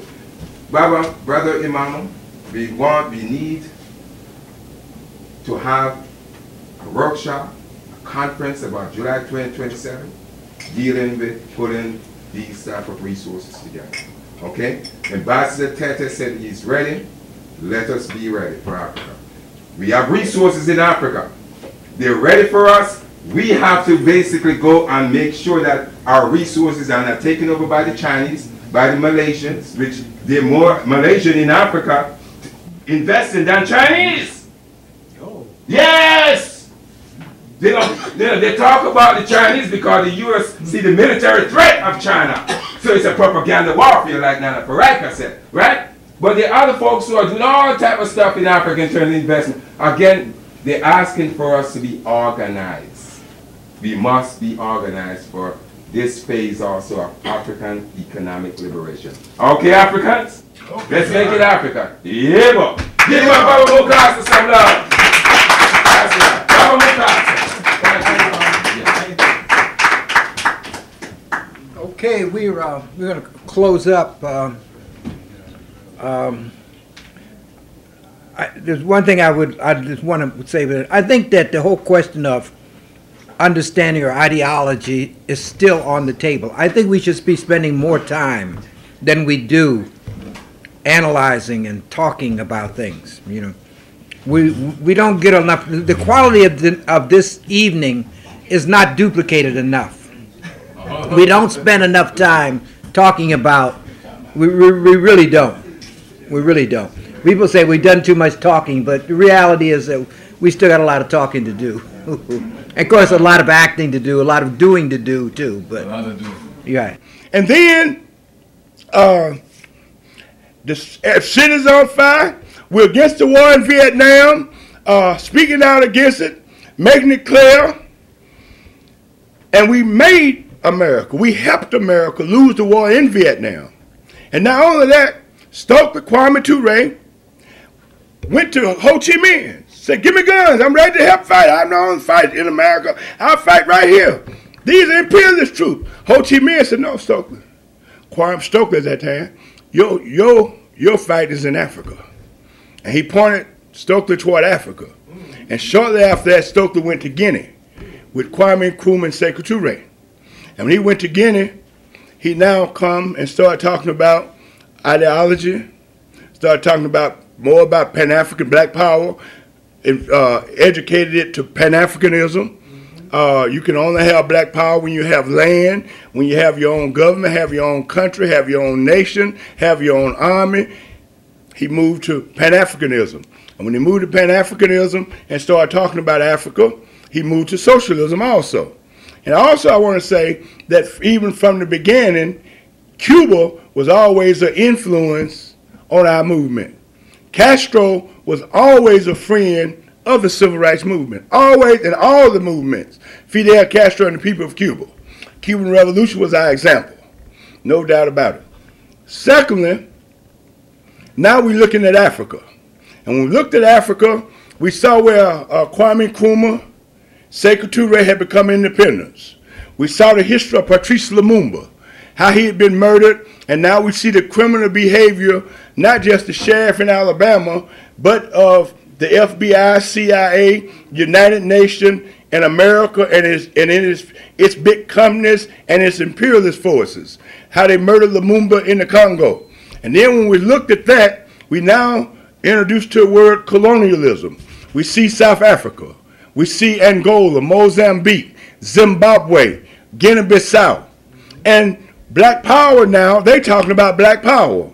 Brother Imam, we need to have a workshop, conference about July 2027 dealing with putting these type of resources together. Okay? Ambassador Tete said he's ready. Let us be ready for Africa. We have resources in Africa. They're ready for us. we have to basically go and make sure that our resources are not taken over by the Chinese, by the Malaysians, which they're more Malaysian in Africa investing than Chinese. Oh. Yes! They talk about the Chinese because the U.S. see the military threat of China. So it's a propaganda warfare like Nana Paraka said, right? But the other folks who are doing all type of stuff in Africa in terms of investment, again, they're asking for us to be organized. We must be organized for this phase also of African economic liberation. Okay, Africans? Okay, let's make it Africa. Yeah, boy. Give my Baba Mukasa some love. That's right. Baba Mukasa. Okay, we're going to close up. There's one thing I just want to say, but I think that the whole question of understanding or ideology is still on the table. I think we should be spending more time than we do analyzing and talking about things. You know, we don't get enough. The quality of this evening is not duplicated enough. We don't spend enough time talking about. We really don't. We really don't. People say we've done too much talking, but the reality is that we still got a lot of talking to do. And of course, a lot of acting to do, a lot of doing to do too. But a lot of doing. Yeah. And then the city's on fire. We're against the war in Vietnam, speaking out against it, making it clear. And we made America, we helped America lose the war in Vietnam. And not only that, Stokely Kwame Ture went to Ho Chi Minh, said, give me guns, I'm ready to help fight. I'm not going to fight in America, I'll fight right here. These are imperialist troops. Ho Chi Minh said, no, Stokely. Kwame Stokely at that time, your fight is in Africa. And he pointed Stokely toward Africa. And shortly after that, Stokely went to Guinea with Kwame Nkrumah and Sekou Touré. And when he went to Guinea, he now come and started talking about ideology, started talking about more about Pan-African black power, educated it to Pan-Africanism. You can only have black power when you have land, when you have your own government, have your own country, have your own nation, have your own army. He moved to Pan-Africanism. And when he moved to Pan-Africanism and started talking about Africa, he moved to socialism also. And also I want to say that even from the beginning, Cuba was always an influence on our movement. Castro was always a friend of the civil rights movement, always in all the movements. Fidel Castro and the people of Cuba. Cuban Revolution was our example, no doubt about it. Secondly, now we're looking at Africa. And when we looked at Africa, we saw where Kwame Nkrumah, Sekou Touré had become independence. We saw the history of Patrice Lumumba, how he had been murdered, and now we see the criminal behavior, not just the sheriff in Alabama, but of the FBI, CIA, United Nations, and America, and its big companies and its imperialist forces, how they murdered Lumumba in the Congo. And then when we looked at that, we now introduced to the word colonialism. We see South Africa. We see Angola, Mozambique, Zimbabwe, Guinea-Bissau. And black power now, they talking about black power.